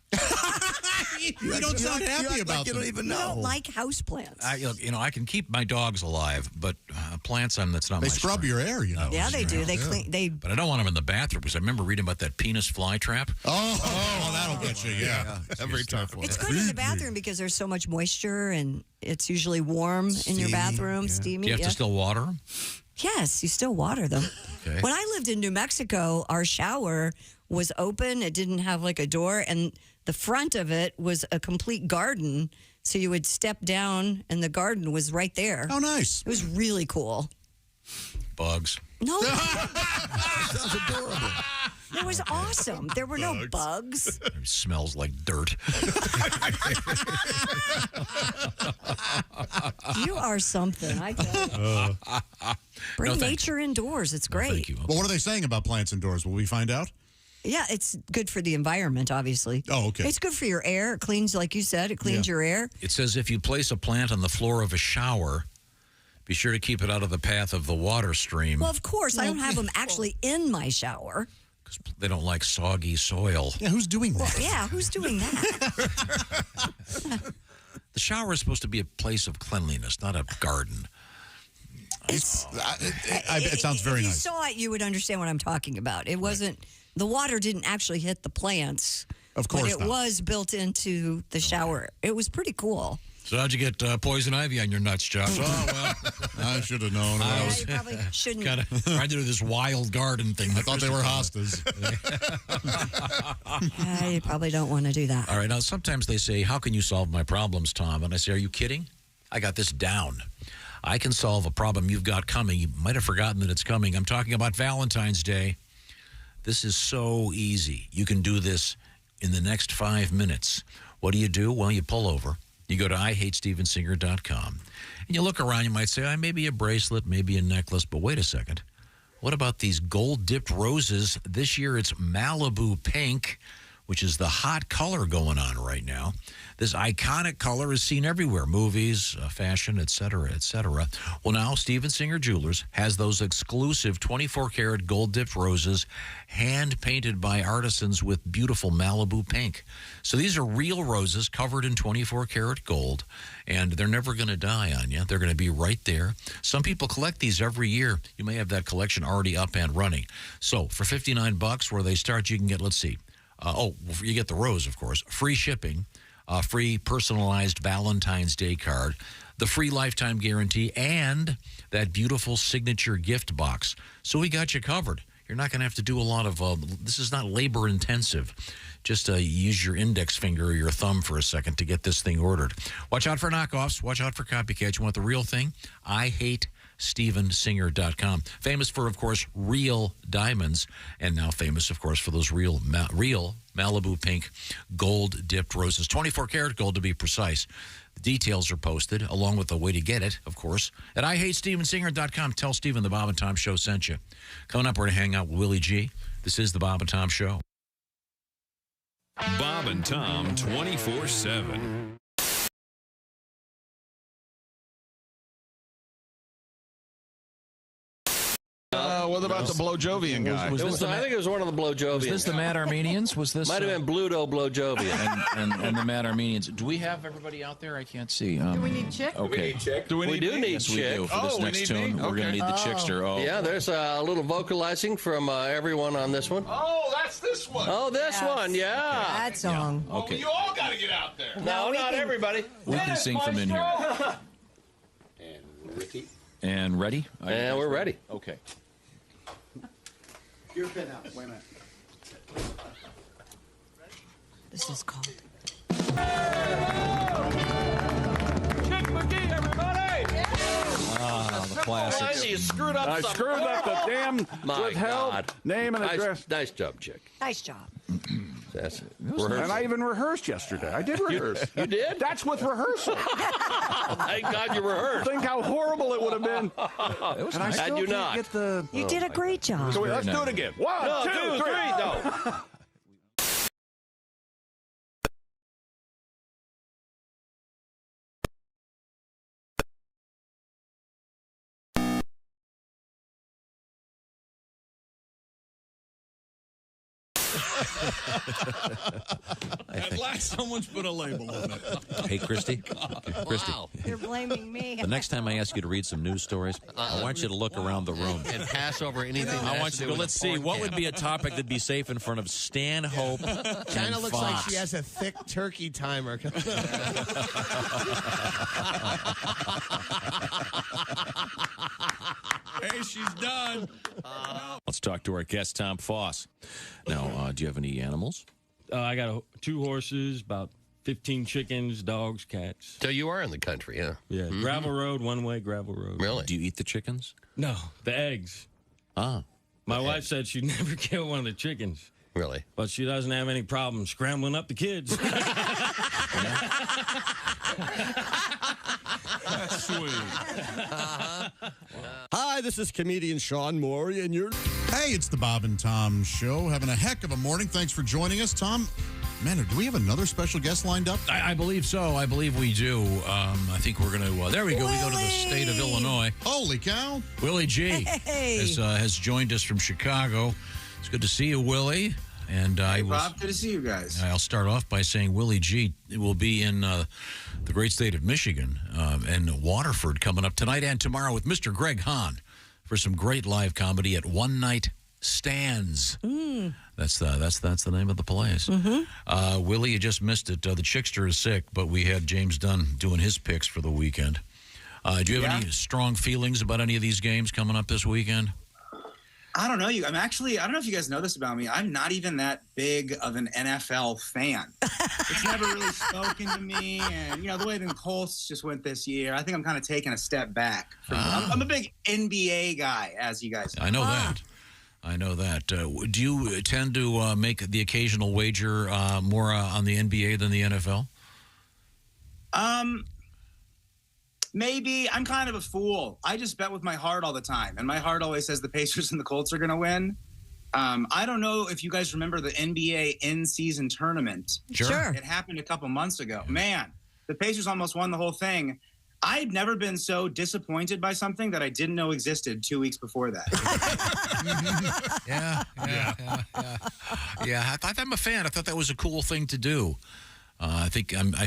You don't sound happy about you them. don't even You know. don't like houseplants. I can keep my dogs alive, but plants, that's not They my scrub strength. your air, you know. Yeah, they do. They clean. But I don't want them in the bathroom because I remember reading about that penis fly trap. Oh, that'll get you, yeah. Every time. It's good in the bathroom because there's so much moisture and it's usually warm in your bathroom, steamy. Do you have to still water them? Yes, you still water them. Okay. When I lived in New Mexico, our shower was open. It didn't have like a door, and the front of it was a complete garden. So you would step down, and the garden was right there. Oh, nice. It was really cool. Bugs. No. Sounds adorable. It was awesome. There were no bugs. It smells like dirt. You are something. I tell you. Bring nature indoors. It's great. Thank you. Well, what are they saying about plants indoors? Will we find out? Yeah, it's good for the environment, obviously. Oh, okay. It's good for your air. It cleans, like you said, it cleans your air. It says if you place a plant on the floor of a shower, be sure to keep it out of the path of the water stream. Well, of course, I don't have them actually in my shower. Because they don't like soggy soil. Yeah, who's doing that? Yeah, who's doing that? The shower is supposed to be a place of cleanliness, not a garden. It sounds very If you nice. saw it, you would understand what I'm talking about. It wasn't, the water didn't actually hit the plants. Of course but it not. was built into the shower. It was pretty cool. So how'd you get poison ivy on your nuts, Josh? Oh, well, I should have known. You probably shouldn't. Kind of trying to do this wild garden thing. I thought they were hostas. You probably don't want to do that. All right. Now, sometimes they say, how can you solve my problems, Tom? And I say, are you kidding? I got this down. I can solve a problem you've got coming. You might have forgotten that it's coming. I'm talking about Valentine's Day. This is so easy. You can do this in the next 5 minutes. What do? Well, you pull over. You go to IHateStevenSinger.com. And you look around. You might say, maybe a bracelet, maybe a necklace. But wait a second. What about these gold-dipped roses? This year it's Malibu pink, which is the hot color going on right now. This iconic color is seen everywhere, movies, fashion, et cetera, et cetera. Well, now Steven Singer Jewelers has those exclusive 24-karat gold-dipped roses hand-painted by artisans with beautiful Malibu pink. So these are real roses covered in 24-karat gold, and they're never going to die on you. They're going to be right there. Some people collect these every year. You may have that collection already up and running. So for $59, where they start, you can get, let's see, you get the rose, of course, free shipping, free personalized Valentine's Day card, the free lifetime guarantee, and that beautiful signature gift box. So we got you covered. You're not going to have to do a lot of, this is not labor intensive. Just use your index finger or your thumb for a second to get this thing ordered. Watch out for knockoffs. Watch out for copycats. You want the real thing? IHateStevenSinger.com. Famous for, of course, real diamonds, and now famous, of course, for those real Malibu pink gold-dipped roses. 24-karat gold, to be precise. The details are posted, along with the way to get it, of course, at IHateStevenSinger.com. Tell Steven the Bob and Tom Show sent you. Coming up, we're going to hang out with Willie G. This is the Bob and Tom Show. Bob and Tom 24/7. What about the Blojovian guy? I think it was one of the Blojovians. Was this the Mad Armenians? Was this? Might have been Bluto Blojovian. and the Mad Armenians. Do we have everybody out there? I can't see. Do we need chick? Okay. Do we need chick? Yes, we do. For this next tune, we're going to need the chickster. Oh. Yeah, there's a little vocalizing from everyone on this one. Oh, that's this one. Oh, this one, yeah. That song. Yeah. Okay. You all got to get out there. No, not everybody. We can sing from in here. And Ricky. And ready? And we're ready. Okay. Your pin out. Wait a minute. This is called. Chick McGee, everybody! Ah, the classics. You screwed up I something. screwed up the damn withheld God. name and address. Nice job, Chick. Nice job. That's And I even rehearsed yesterday. I did rehearse. You did? That's with rehearsal. Thank God you rehearsed. Think how horrible it would have been. And I still Had you can't not. get the. You did a great job. So let's do it again. One, two, three. No. At last, someone's put a label on it. Hey, Christy. Christy. Wow. You're blaming me. The next time I ask you to read some news stories, I want you to look around the room. And pass over anything. I want you to go, let's see, what would be a topic that'd be safe in front of Stan Hope China and looks Fox? like she has a thick turkey timer. Hey, she's done. Let's talk to our guest, Tom Foss. Now, do you have any animals? I got 2 horses, about 15 chickens, dogs, cats. So you are in the country, yeah? Yeah, gravel road, one-way gravel road. Really? Do you eat the chickens? No, the eggs. Ah. My wife said she'd never kill one of the chickens. Really? But she doesn't have any problem scrambling up the kids. That's sweet. Hi, this is comedian Sean Moore, and you're... Hey, it's the Bob and Tom Show. Having a heck of a morning. Thanks for joining us. Tom, man, do we have another special guest lined up? I believe so. I believe we do. I think we're going to... there we go. We go to the state of Illinois. Holy cow. Willie G. has joined us from Chicago. It's good to see you, Willie. And Bob, good to see you guys. I'll start off by saying Willie G will be in the great state of Michigan and Waterford coming up tonight and tomorrow with Mr. Greg Hahn for some great live comedy at One Night Stands. That's the name of the place. Willie, you just missed it. The Chickster is sick, but we had James Dunn doing his picks for the weekend. Do you have any strong feelings about any of these games coming up this weekend? I don't know. I don't know if you guys know this about me. I'm not even that big of an NFL fan. It's never really spoken to me. And, the way the Colts just went this year, I think I'm kind of taking a step back. I'm a big NBA guy, as you guys know. I know that. Do you tend to make the occasional wager more on the NBA than the NFL? Maybe. I'm kind of a fool. I just bet with my heart all the time, and my heart always says the Pacers and the Colts are going to win. I don't know if you guys remember the NBA in-season tournament. Sure. It happened a couple months ago. Man, the Pacers almost won the whole thing. I'd never been so disappointed by something that I didn't know existed 2 weeks before that. Yeah. I'm a fan. I thought that was a cool thing to do. I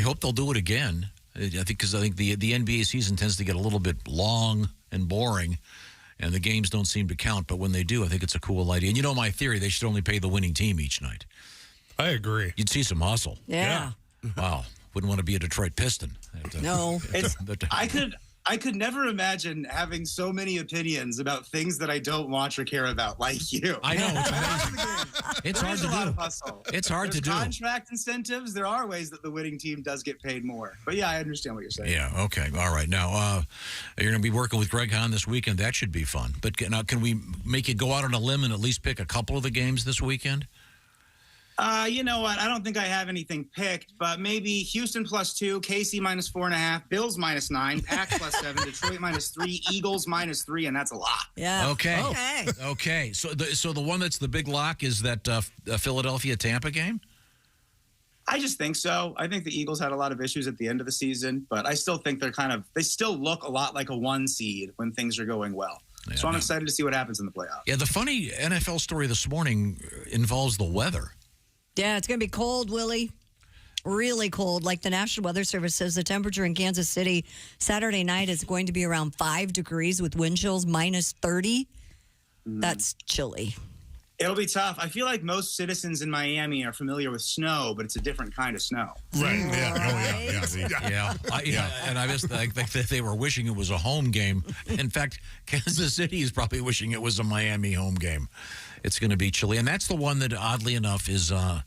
hope they'll do it again. I think the NBA season tends to get a little bit long and boring, and the games don't seem to count. But when they do, I think it's a cool idea. And my theory, they should only pay the winning team each night. I agree. You'd see some hustle. Yeah. Wow. Wouldn't want to be a Detroit Piston. No. I could never imagine having so many opinions about things that I don't watch or care about, like you. I know. It's hard to do. A lot of hustle. It's hard to do. Contract incentives. There are ways that the winning team does get paid more. But yeah, I understand what you're saying. Yeah. Okay. All right. Now you're going to be working with Greg Hahn this weekend. That should be fun. But now, can we make you go out on a limb and at least pick a couple of the games this weekend? You know what? I don't think I have anything picked, but maybe Houston +2, KC -4.5, Bills -9, Pats +7, Detroit -3, Eagles -3, and that's a lot. Yeah. Okay. So the one that's the big lock is that Philadelphia-Tampa game? I just think so. I think the Eagles had a lot of issues at the end of the season, but I still think they still look a lot like a 1 seed when things are going well. Yeah, so I'm excited to see what happens in the playoffs. Yeah, the funny NFL story this morning involves the weather. Yeah, it's going to be cold, Willie. Really cold. Like the National Weather Service says, the temperature in Kansas City Saturday night is going to be around 5 degrees with wind chills -30. That's chilly. It'll be tough. I feel like most citizens in Miami are familiar with snow, but it's a different kind of snow. Right. Yeah. And I guess they were wishing it was a home game. In fact, Kansas City is probably wishing it was a Miami home game. It's going to be chilly. And that's the one that, oddly enough, is the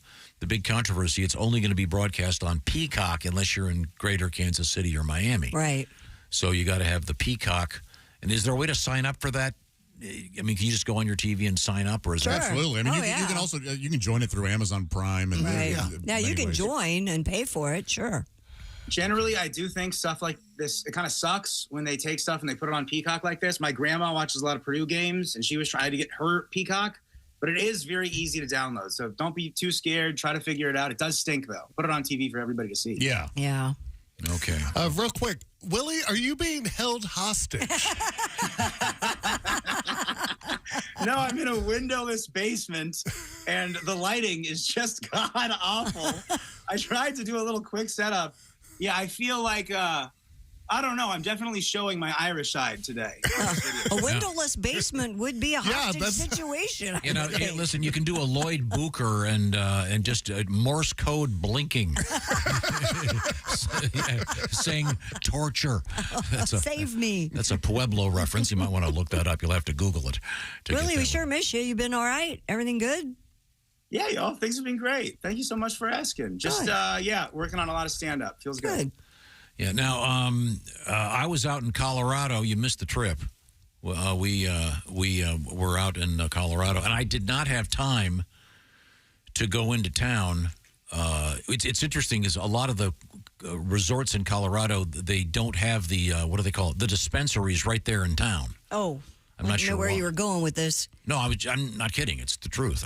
big controversy. It's only going to be broadcast on Peacock unless you're in greater Kansas City or Miami. Right. So you got to have the Peacock. And is there a way to sign up for that? I mean, can you just go on your TV and sign up? Or is that Absolutely. I mean, you can also you can join it through Amazon Prime. And Yeah, you can join and pay for it, sure. Generally, I do think stuff like this, it kind of sucks when they take stuff and they put it on Peacock like this. My grandma watches a lot of Purdue games, and she was trying to get her Peacock, but it is very easy to download. So don't be too scared. Try to figure it out. It does stink, though. Put it on TV for everybody to see. Yeah. Yeah. Okay. Real quick, Willie, are you being held hostage? No, I'm in a windowless basement, and the lighting is just god awful. I tried to do a little quick setup. Yeah, I feel like, I don't know. I'm definitely showing my Irish side today. A windowless basement would be a hostage situation. You know, hey, listen, you can do a Lloyd Booker and just Morse code blinking, saying torture. Save me. That's a Pueblo reference. You might want to look that up. You'll have to Google it. Really, we sure miss you. You been all right? Everything good? Yeah, y'all. Things have been great. Thank you so much for asking. Just, working on a lot lot of stand-up. Feels good. Yeah. Now, I was out in Colorado. You missed the trip. We were out in Colorado, and I did not have time to go into town. It's interesting is a lot of the resorts in Colorado, they don't have the what do they call it? The dispensaries right there in town. Oh. I'm not sure where why. you were going with this. No, I'm not kidding. It's the truth.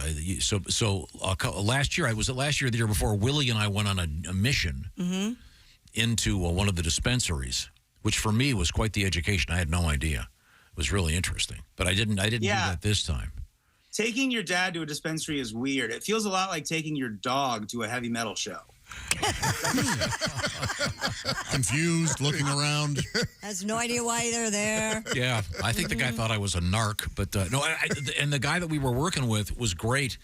Last year, was it last year or the year before? Willie and I went on a mission into one of the dispensaries, which for me was quite the education. I had no idea. It was really interesting, but I didn't do that this time. Taking your dad to a dispensary is weird. It feels a lot like taking your dog to a heavy metal show. Confused, looking around. Has no idea why they're there. Yeah, I think the guy thought I was a narc, but no. And the guy that we were working with was great.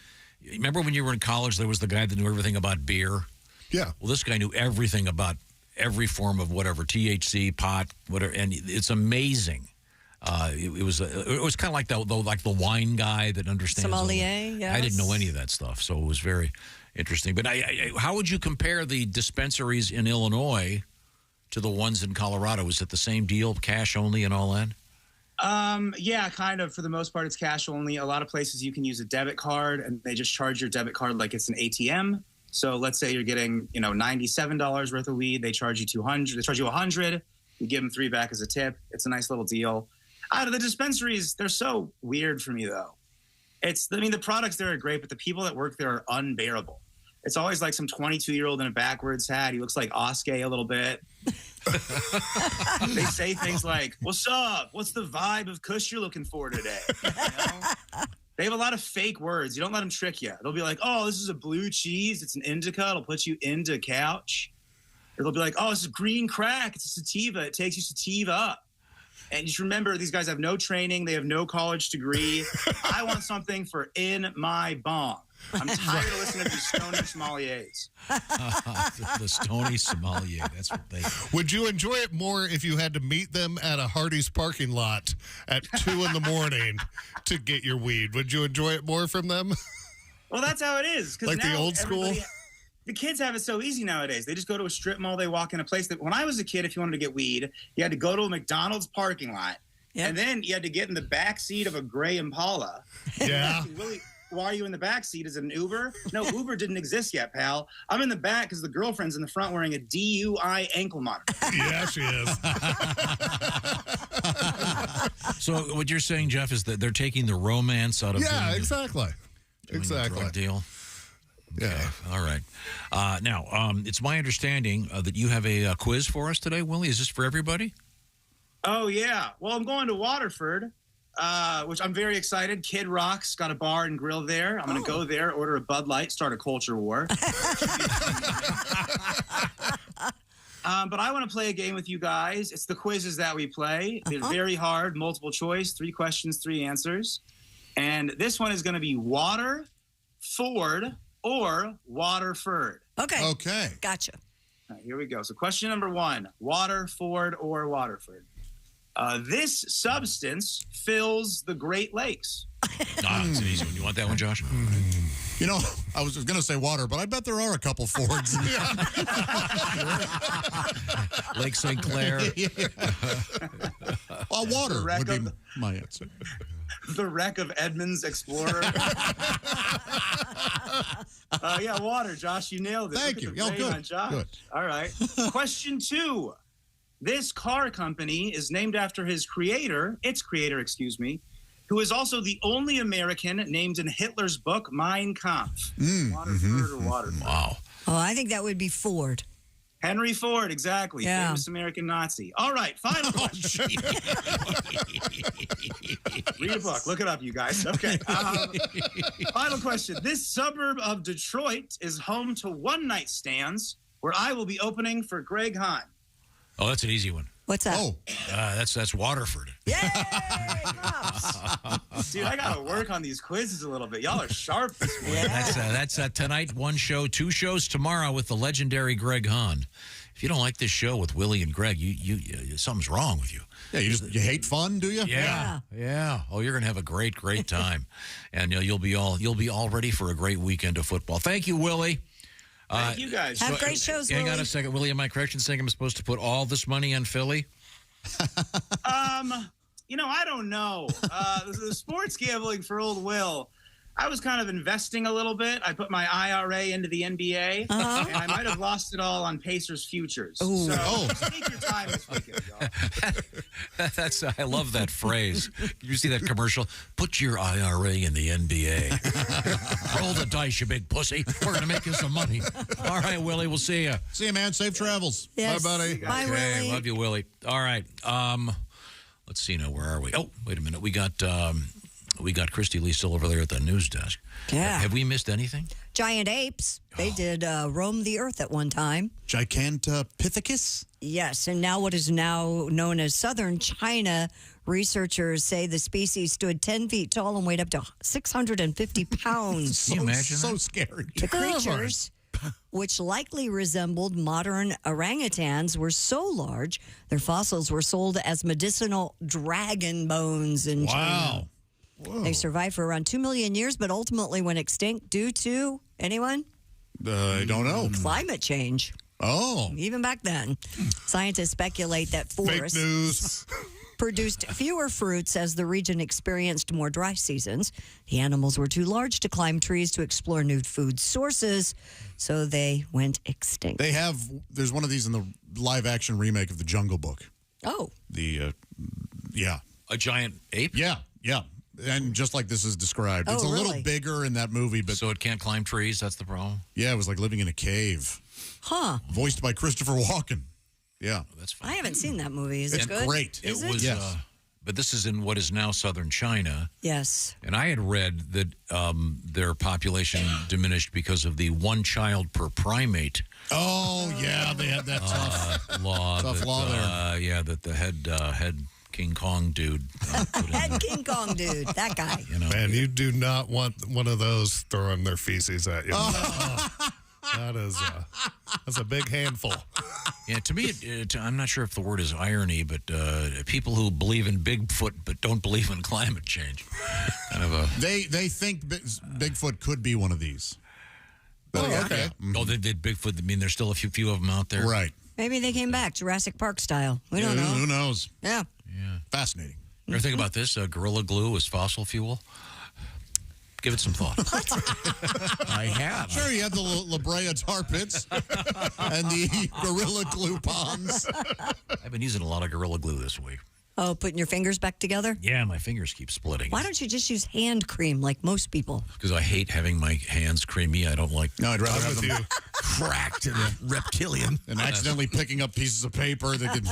Remember when you were in college, there was the guy that knew everything about beer? Yeah. Well, this guy knew everything about every form of whatever, THC, pot, whatever, and it's amazing. It was kind of like the wine guy that understands sommelier. Yes. I didn't know any of that stuff, so it was very interesting. But how would you compare the dispensaries in Illinois to the ones in Colorado? Is it the same deal, cash only and all that? Yeah, kind of. For the most part, it's cash only. A lot of places you can use a debit card, and they just charge your debit card like it's an ATM. So let's say you're getting, $97 worth of weed. They charge you $200. They charge you $100. You give them $3 back as a tip. It's a nice little deal. Out of the dispensaries, they're so weird for me, though. The products there are great, but the people that work there are unbearable. It's always like some 22-year-old in a backwards hat. He looks like Oskay a little bit. They say things like, "What's up? What's the vibe of Kush you're looking for today?" They have a lot of fake words. You don't let them trick you. They'll be like, "Oh, this is a blue cheese. It's an indica. It'll put you into couch." Or they'll be like, "Oh, this is green crack. It's a sativa. It takes you sativa up." And just remember, these guys have no training. They have no college degree. I want something for in my bong. I'm tired of listening to these stony sommeliers. The stony sommelier. That's what they. Would you enjoy it more if you had to meet them at a Hardee's parking lot at 2 a.m. to get your weed? Would you enjoy it more from them? Well, that's how it is. Like the old school? The kids have it so easy nowadays. They just go to a strip mall. They walk in a place that when I was a kid, if you wanted to get weed, you had to go to a McDonald's parking lot. Yep. And then you had to get in the back seat of a gray Impala. Yeah. Willie, why are you in the back seat? Is it an Uber? No, Uber didn't exist yet, pal. I'm in the back because the girlfriend's in the front wearing a DUI ankle monitor. Yeah, she is. So what you're saying, Jeff, is that they're taking the romance out of exactly. Exactly. Drug deal. Yeah. Okay. All right. Now, it's my understanding that you have a quiz for us today, Willie. Is this for everybody? Oh, yeah. Well, I'm going to Waterford, which I'm very excited. Kid Rock's got a bar and grill there. I'm going to go there, order a Bud Light, start a culture war. But I want to play a game with you guys. It's the quizzes that we play. They're very hard, multiple choice, 3 questions, 3 answers. And this one is going to be Water, Ford, or Waterford. Okay. Gotcha. All right, here we go. So question number 1, Water, Ford, or Waterford. This substance fills the Great Lakes. It's an easy one. You want that one, Josh? I was going to say water, but I bet there are a couple Fords. Lake St. Clair. Water would be my answer. The wreck of Edmund's Explorer. Yeah, water, Josh. You nailed it. Thank you. Good. Josh. Good. All right. Question 2. This car company is named after its creator, who is also the only American named in Hitler's book, Mein Kampf. Waterford or Waterford? Wow. Oh, I think that would be Ford. Henry Ford, exactly. Yeah. Famous American Nazi. All right, final question. Read a book. Look it up, you guys. Okay. Final question. This suburb of Detroit is home to one-night stands where I will be opening for Greg Hahn. Oh, that's an easy one. What's that? Oh, that's Waterford. Yay! Dude, I got to work on these quizzes a little bit. Y'all are sharp this morning. Yeah. That's tonight, 1 show, 2 shows tomorrow with the legendary Greg Hahn. If you don't like this show with Willie and Greg, you something's wrong with you. Yeah, you hate fun, do you? Yeah. Oh, you're gonna have a great time, and you'll be all ready for a great weekend of football. Thank you, Willie. Thank you guys. Have great shows, Hang Willie. on a second, Willie. Am I correct in saying I'm supposed to put all this money on Philly? I don't know. The sports gambling for old Will, I was kind of investing a little bit. I put my IRA into the NBA, and I might have lost it all on Pacers futures. Ooh. So take your time this weekend, y'all. I love that phrase. You see that commercial? Put your IRA in the NBA. Roll the dice, you big pussy. We're going to make you some money. All right, Willie, we'll see you. See you, man. Safe travels. Yes. Bye, buddy. Bye, Okay, Willie. love you, Willie. All right. Let's see now. Where are we? Oh, wait a minute. We got We got Christy Lee still over there at the news desk. Yeah. Have we missed anything? Giant apes. They did roam the earth at one time. Gigantopithecus? Yes, and now what is now known as southern China, researchers say the species stood 10 feet tall and weighed up to 650 pounds. Can you imagine so scary. The creatures, which likely resembled modern orangutans, were so large, their fossils were sold as medicinal dragon bones in China. Whoa. They survived for around 2 million years, but ultimately went extinct due to, anyone? I don't know. Climate change. Oh. Even back then. Scientists speculate that forests Fake news. produced fewer fruits as the region experienced more dry seasons. The animals were too large to climb trees to explore new food sources, so they went extinct. There's one of these in the live action remake of The Jungle Book. Oh. Yeah. A giant ape? Yeah. And just like this is described. It's a little bigger in that movie, but. So it can't climb trees? That's the problem? Yeah, it was like living in a cave. Huh. Voiced by Christopher Walken. Yeah. That's fine. I haven't seen that movie. Is it good? Great. Is it was, yes. But this is in what is now southern China. Yes. And I had read that their population diminished because of the one child per primate. Oh, yeah, they had that tough law. Tough law there. Yeah, that the head King Kong dude. Head King Kong dude, that guy. Man, you do not want one of those throwing their feces at you. That's a big handful. Yeah, to me, I'm not sure if the word is irony, but people who believe in Bigfoot but don't believe in climate change. Kind of a. They think Bigfoot could be one of these. Oh, okay. Oh, they did Bigfoot. I mean, there's still a few of them out there. Right. Maybe they came back, Jurassic Park style. We don't know. Who knows? Yeah. Fascinating. Ever think about this? Gorilla glue is fossil fuel? Give it some thought. I have. Sure, you had the La Brea tar pits and the Gorilla Glue ponds. I've been using a lot of Gorilla glue this week. Oh, putting your fingers back together? Yeah, my fingers keep splitting. Why don't you just use hand cream like most people? Because I hate having my hands creamy. I don't like. No, I'd rather have them cracked and reptilian and accidentally picking up pieces of paper that get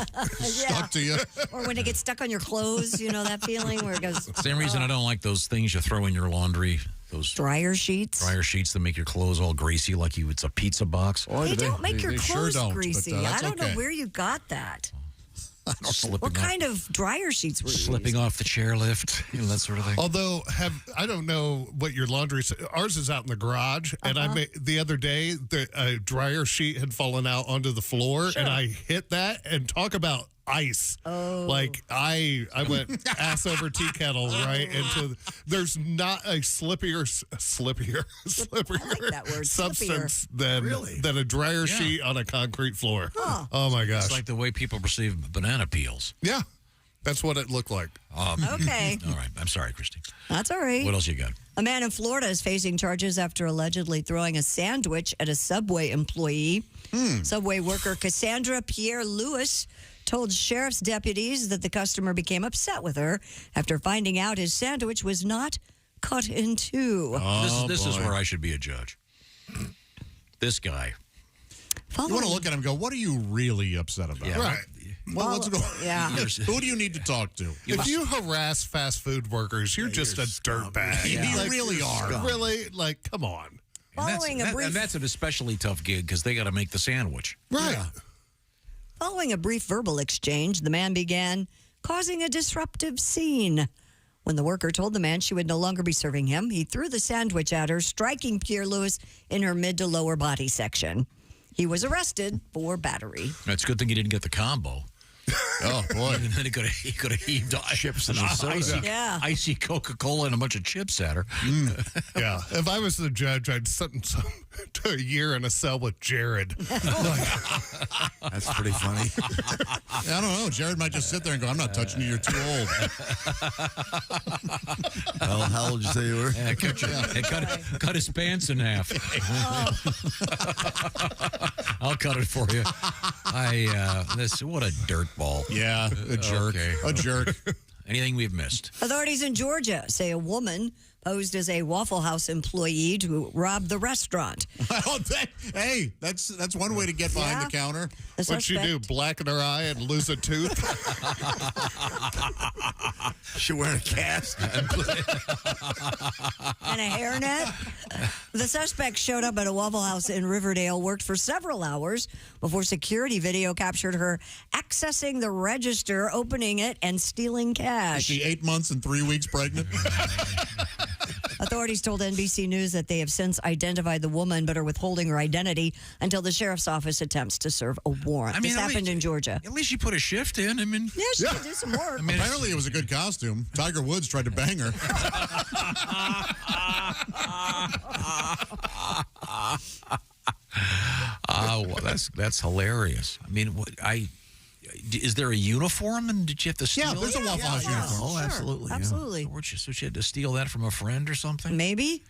stuck to you. Or when it gets stuck on your clothes, you know that feeling where it goes. Same reason I don't like those things you throw in your laundry. Those dryer sheets. Dryer sheets that make your clothes all greasy, like it's a pizza box. They don't make your clothes greasy. But, I don't know where you got that. What kind of dryer sheets were you slipping using? off the chairlift, that sort of thing. Although, I don't know what your laundry. Ours is out in the garage, and the other day a dryer sheet had fallen out onto the floor, and I hit that. And talk about ice! Oh, like I went ass over tea kettle right into. There's not a slippier that word, substance than a dryer sheet on a concrete floor. Huh. Oh my gosh! It's like the way people perceive banana peels. Yeah, that's what it looked like. Okay. All right. I'm sorry, Christy. That's all right. What else you got? A man in Florida is facing charges after allegedly throwing a sandwich at a Subway employee. Subway worker Cassandra Pierre-Louis told sheriff's deputies that the customer became upset with her after finding out his sandwich was not cut in two. This is where I should be a judge. This guy. You want to look at him and go, what are you really upset about? Yeah, right. Well, let's go. Yeah. Who do you need to talk to? If you harass fast food workers, you're just a dirtbag. You really are. Really? Like, come on. And that's an especially tough gig because they got to make the sandwich. Right. Yeah. Following a brief verbal exchange, the man began causing a disruptive scene. When the worker told the man she would no longer be serving him, he threw the sandwich at her, striking Pierre-Louis in her mid to lower body section. He was arrested for battery. It's a good thing he didn't get the combo. Oh, boy. And then he could have heaved chips and soda. Icy Coca-Cola and a bunch of chips at her. Yeah. If I was the judge, I'd sentence him to a year in a cell with Jared. That's pretty funny. I don't know. Jared might just sit there and go, I'm not touching you. You're too old. Well, how old did you say you were? Yeah, cut his pants in half. I'll cut it for you. What a dirtball. Yeah, a jerk. Okay. A jerk. Anything we've missed? Authorities in Georgia say a woman posed as a Waffle House employee to rob the restaurant. Hey, that's one way to get behind the counter. The What'd she do? Blacken her eye and lose a tooth? She wearing a cast And a hairnet. The suspect showed up at a Waffle House in Riverdale, worked for several hours before security video captured her accessing the register, opening it, and stealing Is cash. she 8 months and 3 weeks pregnant? Authorities told NBC News that they have since identified the woman but are withholding her identity until the sheriff's office attempts to serve a warrant. This happened in Georgia. At least you put a shift in. I mean, Yeah, she can do some work. Apparently, it was a good costume. Tiger Woods tried to bang her. Well, that's hilarious. I mean, is there a uniform, and did you have to steal? Yeah, there's a Waffle House uniform. Oh, absolutely. yeah. Absolutely. So she had to steal that from a friend or something? Maybe.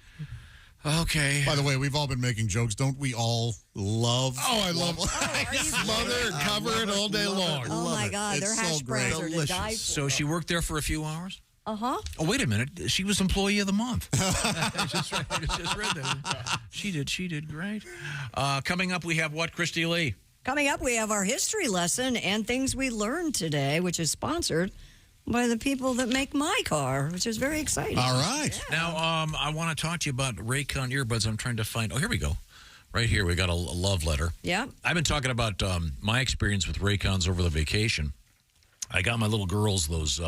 Okay. By the way, we've all been making jokes. Don't we all love? Oh, I love smother and cover it all day long. Oh, my God. Their hash browns are to die for. So she worked there for a few hours? Uh-huh. Oh, wait a minute. She was Employee of the Month. I just read that. She did great. Coming up, we have what, Christy Lee? Coming up, we have our history lesson and things we learned today, which is sponsored by the people that make my car, which is very exciting. All right. Yeah. Now, I want to talk to you about Raycon earbuds. I'm trying to find. Oh, here we go. Right here, we got a love letter. Yeah. I've been talking about my experience with Raycons over the vacation. I got my little girls those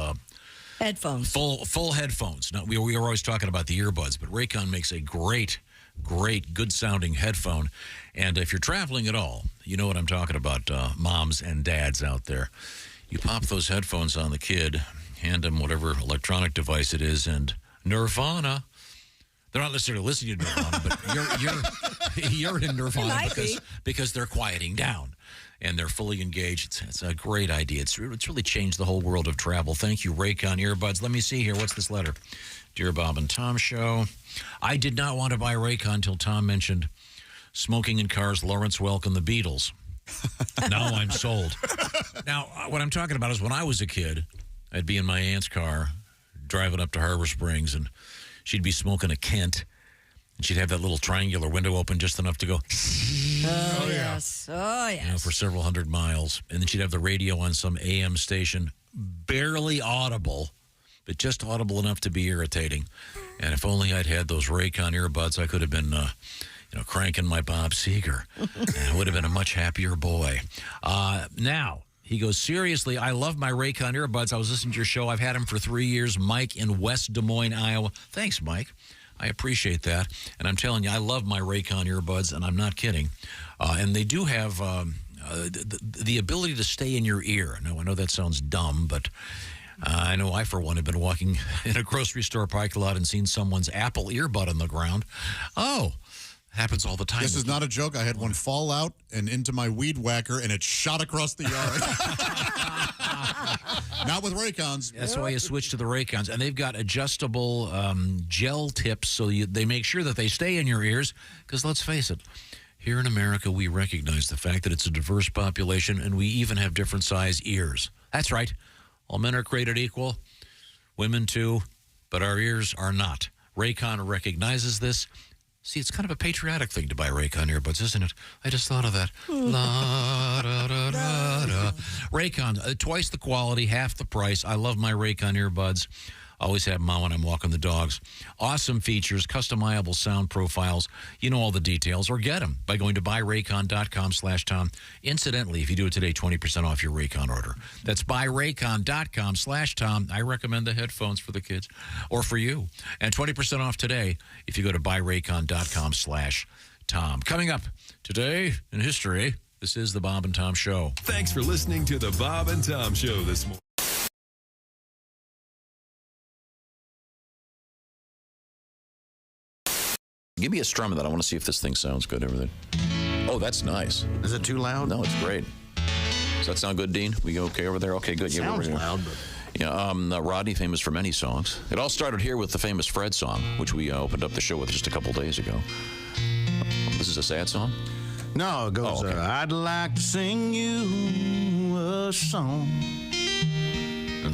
headphones, full headphones. Now, we were always talking about the earbuds, but Raycon makes a great, good sounding headphone. And if you're traveling at all, you know what I'm talking about, moms and dads out there. You pop those headphones on the kid, hand them whatever electronic device it is, and Nirvana. They're not necessarily listening to Nirvana, but you're in Nirvana because they're quieting down and they're fully engaged. It's a great idea. It's really changed the whole world of travel. Thank you, Raycon earbuds. Let me see here. What's this letter? Dear Bob and Tom Show, I did not want to buy Raycon until Tom mentioned smoking in cars, Lawrence Welk, and the Beatles. Now I'm sold. Now, what I'm talking about is when I was a kid, I'd be in my aunt's car driving up to Harbor Springs, and she'd be smoking a Kent, and she'd have that little triangular window open just enough to go, Oh, yes. Oh, yes. you know, for several hundred miles. And then she'd have the radio on some AM station, barely audible, but just audible enough to be irritating. And if only I'd had those Raycon earbuds, I could have been cranking my Bob Seger. And I would have been a much happier boy. Now, he goes, seriously, I love my Raycon earbuds. I was listening to your show. I've had them for 3 years. Mike in West Des Moines, Iowa. Thanks, Mike. I appreciate that. And I'm telling you, I love my Raycon earbuds, and I'm not kidding. And they do have the ability to stay in your ear. Now, I know that sounds dumb, but I know I, for one, have been walking in a grocery store parking lot and seen someone's Apple earbud on the ground. Oh, happens all the time. This is not a joke. I had one fall out and into my weed whacker, and it shot across the yard. Not with Raycons. That's why you switch to the Raycons. And they've got adjustable gel tips, so they make sure that they stay in your ears. Because let's face it, here in America, we recognize the fact that it's a diverse population, and we even have different size ears. That's right. All men are created equal, women too, but our ears are not. Raycon recognizes this. See, it's kind of a patriotic thing to buy Raycon earbuds, isn't it? I just thought of that. La, da, da, da, da. Raycon, twice the quality, half the price. I love my Raycon earbuds. Always have them on when I'm walking the dogs. Awesome features, customizable sound profiles. You know all the details. Or get them by going to buyraycon.com/Tom. Incidentally, if you do it today, 20% off your Raycon order. That's buyraycon.com/Tom. I recommend the headphones for the kids or for you. And 20% off today if you go to buyraycon.com/Tom. Coming up today in history, this is the Bob and Tom Show. Thanks for listening to the Bob and Tom Show this morning. Give me a strum of that. I want to see if this thing sounds good. Everything. Oh, that's nice. Is it too loud? No, it's great. Does that sound good, Dean? We okay over there? Okay, good. Sounds loud, but... Yeah, Rodney, famous for many songs. It all started here with the famous Fred song, which we opened up the show with just a couple days ago. This is a sad song? No, it goes, I'd like to sing you a song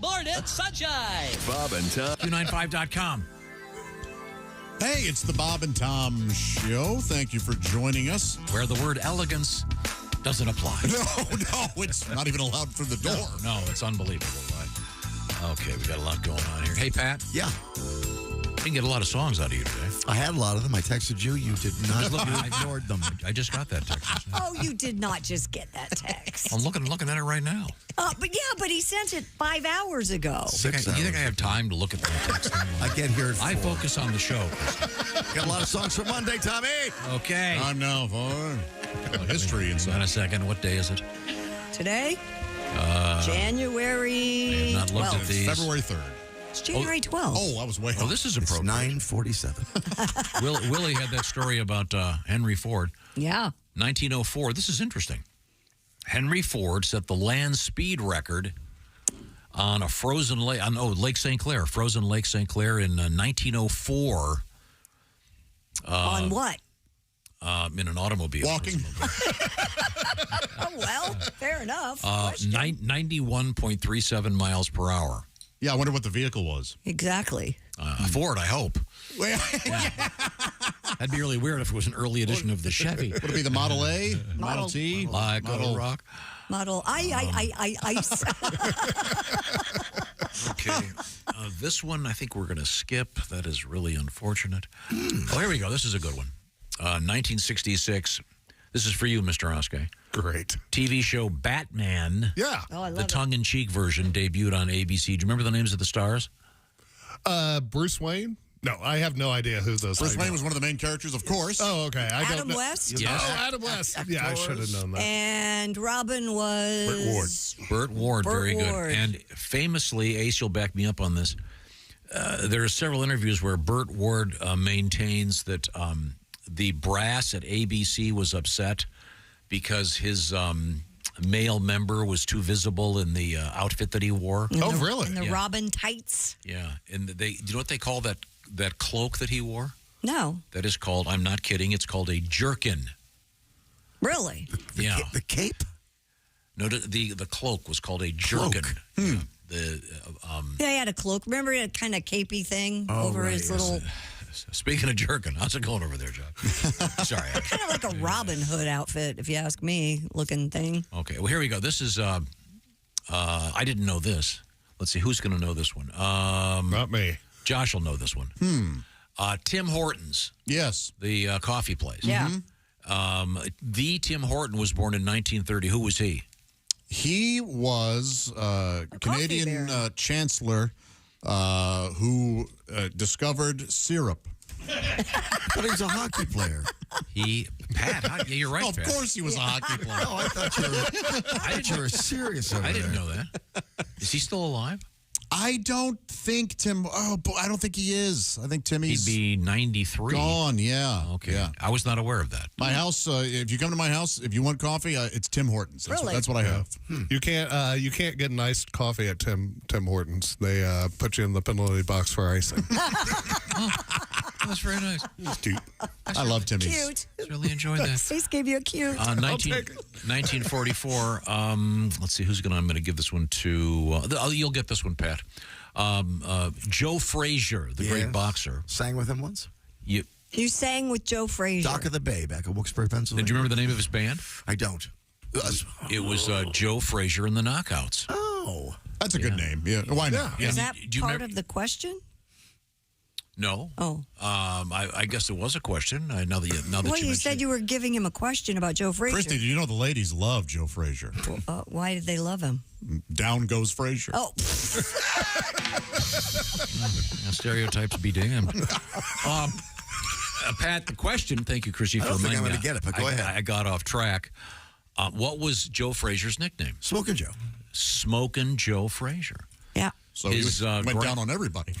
Morning Sunshine. Bob and Tom. Q95.com. Hey, it's the Bob and Tom Show. Thank you for joining us. Where the word elegance doesn't apply. No, it's not even allowed through the door. No, it's unbelievable. Okay, we got a lot going on here. Hey, Pat. Yeah. I didn't get a lot of songs out of you today. I had a lot of them. I texted you. You did not. You ignored them. I just got that text. Oh, you did not just get that text. I'm looking at it right now. But he sent it 5 hours ago. You think I have time to look at the text? I get here at I 4. focus on the show. Got a lot of songs for Monday, Tommy. Okay. I'm now for history and stuff. In a second. What day is it? Today? January. I have not looked at these. February 3rd. It's January 12th. Oh, I was way off. Oh, this is appropriate. 9:47. Willie had that story about Henry Ford. Yeah. 1904. This is interesting. Henry Ford set the land speed record on a frozen lake, Lake St. Clair, frozen Lake St. Clair in 1904. On what? In an automobile. Walking. Oh, well, fair enough. 91.37 miles per hour. Yeah, I wonder what the vehicle was. Exactly. A Ford, I hope. That'd be really weird if it was an early edition of the Chevy. Would it be the Model A? Model T? Like Model Rock? Model ice. Okay. This one I think we're going to skip. That is really unfortunate. Oh, here we go. This is a good one. 1966. This is for you, Mr. Oskay. Great. TV show Batman. Yeah. Oh, I love the tongue-in-cheek version debuted on ABC. Do you remember the names of the stars? Bruce Wayne? No, I have no idea who those. Bruce Wayne was one of the main characters, of course. Oh, okay. I Adam don't know. West? Yes. Oh, Adam West. Yeah, I should have known that. And Robin was... Burt Ward, very Ward. good. And famously, Ace, you'll back me up on this, there are several interviews where Burt Ward maintains that the brass at ABC was upset because his male member was too visible in the outfit that he wore. Really? And the Robin tights? Yeah. And do you know what they call that cloak that he wore? No. That is called, I'm not kidding, it's called a jerkin. Really? Yeah. The cape? No, the cloak was called a jerkin. Yeah. Yeah, he had a cloak. Remember, he had a kind of capey thing over his little... Speaking of jerkin, how's it going over there, John? Sorry. Kind of like a Robin Hood outfit, if you ask me, looking thing. Okay, well, here we go. This is, I didn't know this. Let's see, who's going to know this one? Not me. Josh will know this one. Tim Hortons. Yes. The coffee place. Yeah. The Tim Horton was born in 1930. Who was he? He was a Canadian chancellor who discovered syrup. But he was a hockey player. Pat, yeah, you're right, Of Pat. course he was a hockey player. Oh, I thought you were serious over I didn't there. know that. Is he still alive? I don't think Tim. I don't think he is. I think Timmy's. He'd be 93. Gone. Yeah. Okay. Yeah. I was not aware of that. My house. If you come to my house, if you want coffee, it's Tim Hortons. That's what I have. You can't get nice coffee at Tim Hortons. They put you in the penalty box for icing. That's very nice. It's cute. I love Timmy's. Cute. I really enjoyed that. Stace gave you a cute. 1944. Let's see I'm going to give this one to. You'll get this one, Pat. Joe Frazier, the great boxer. Sang with him once? You sang with Joe Frazier. Dock of the Bay back at Wilkes-Barre, Pennsylvania. Did you remember the name of his band? I don't. It was Joe Frazier and the Knockouts. Oh. That's a good name. Yeah. Why not? Is that Do you part remember- of the question? No. Oh. I guess it was a question. Now that Well, you mention said it. you were giving him a question about Joe Frazier. Christy, do you know the ladies love Joe Frazier? Why did they love him? Down goes Frazier. Oh. Stereotypes be damned. Pat, the question. Thank you, Chrissy, for I don't think reminding I'm me. going to get it, but go ahead. I got off track. What was Joe Frazier's nickname? Smoking Joe. Smoking Joe Frazier. Yeah. So he went down on everybody.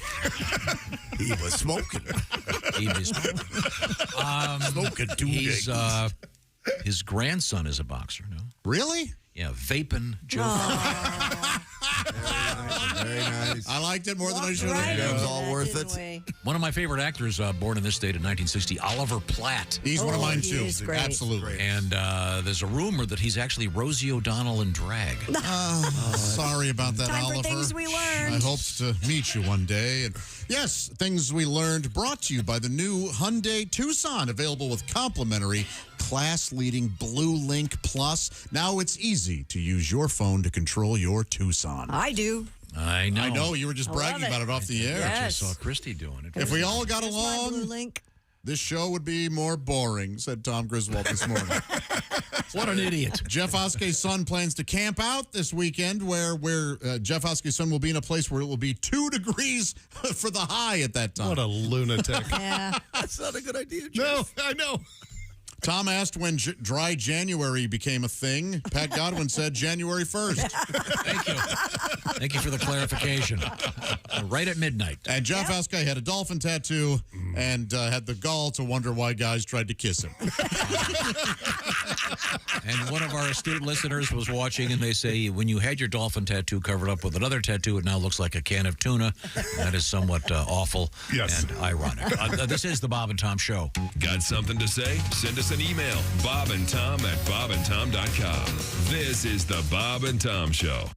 He was smoking. He was smoking. Smoking 2 days. His grandson is a boxer. No. Really? Yeah, Vapin' Joe. Very nice. I liked it more than I should have. Right It was into all that, worth didn't it. we? One of my favorite actors born in this state in 1960, Oliver Platt. He's one of mine, he too. is great. Absolutely. And there's a rumor that he's actually Rosie O'Donnell in drag. Sorry about that, Time for Oliver. things we learned. I hoped to meet you one day. And yes, things we learned brought to you by the new Hyundai Tucson, available with complimentary class-leading Blue Link Plus. Now it's easy to use your phone to control your Tucson. I do. I know. I know. You were just I love bragging it. about it off the air. I just saw Christy doing it. If we all got Here's my Blue along, Link. this show would be more boring, said Tom Griswold this morning. What an idiot. Jeff Oskay's son plans to camp out this weekend where Jeff Oskay's son will be in a place where it will be 2 degrees for the high at that time. What a lunatic. Yeah. That's not a good idea, Jeff. No, I know. Tom asked when dry January became a thing. Pat Godwin said January 1st. Thank you. Thank you for the clarification. Right at midnight. And Jeff Oskay had a dolphin tattoo and had the gall to wonder why guys tried to kiss him. And one of our astute listeners was watching, and they say, when you had your dolphin tattoo covered up with another tattoo, it now looks like a can of tuna. That is somewhat awful and ironic. This is the Bob and Tom Show. Got something to say? Send us an email, bobandtom@bobandtom.com. This is the Bob and Tom Show.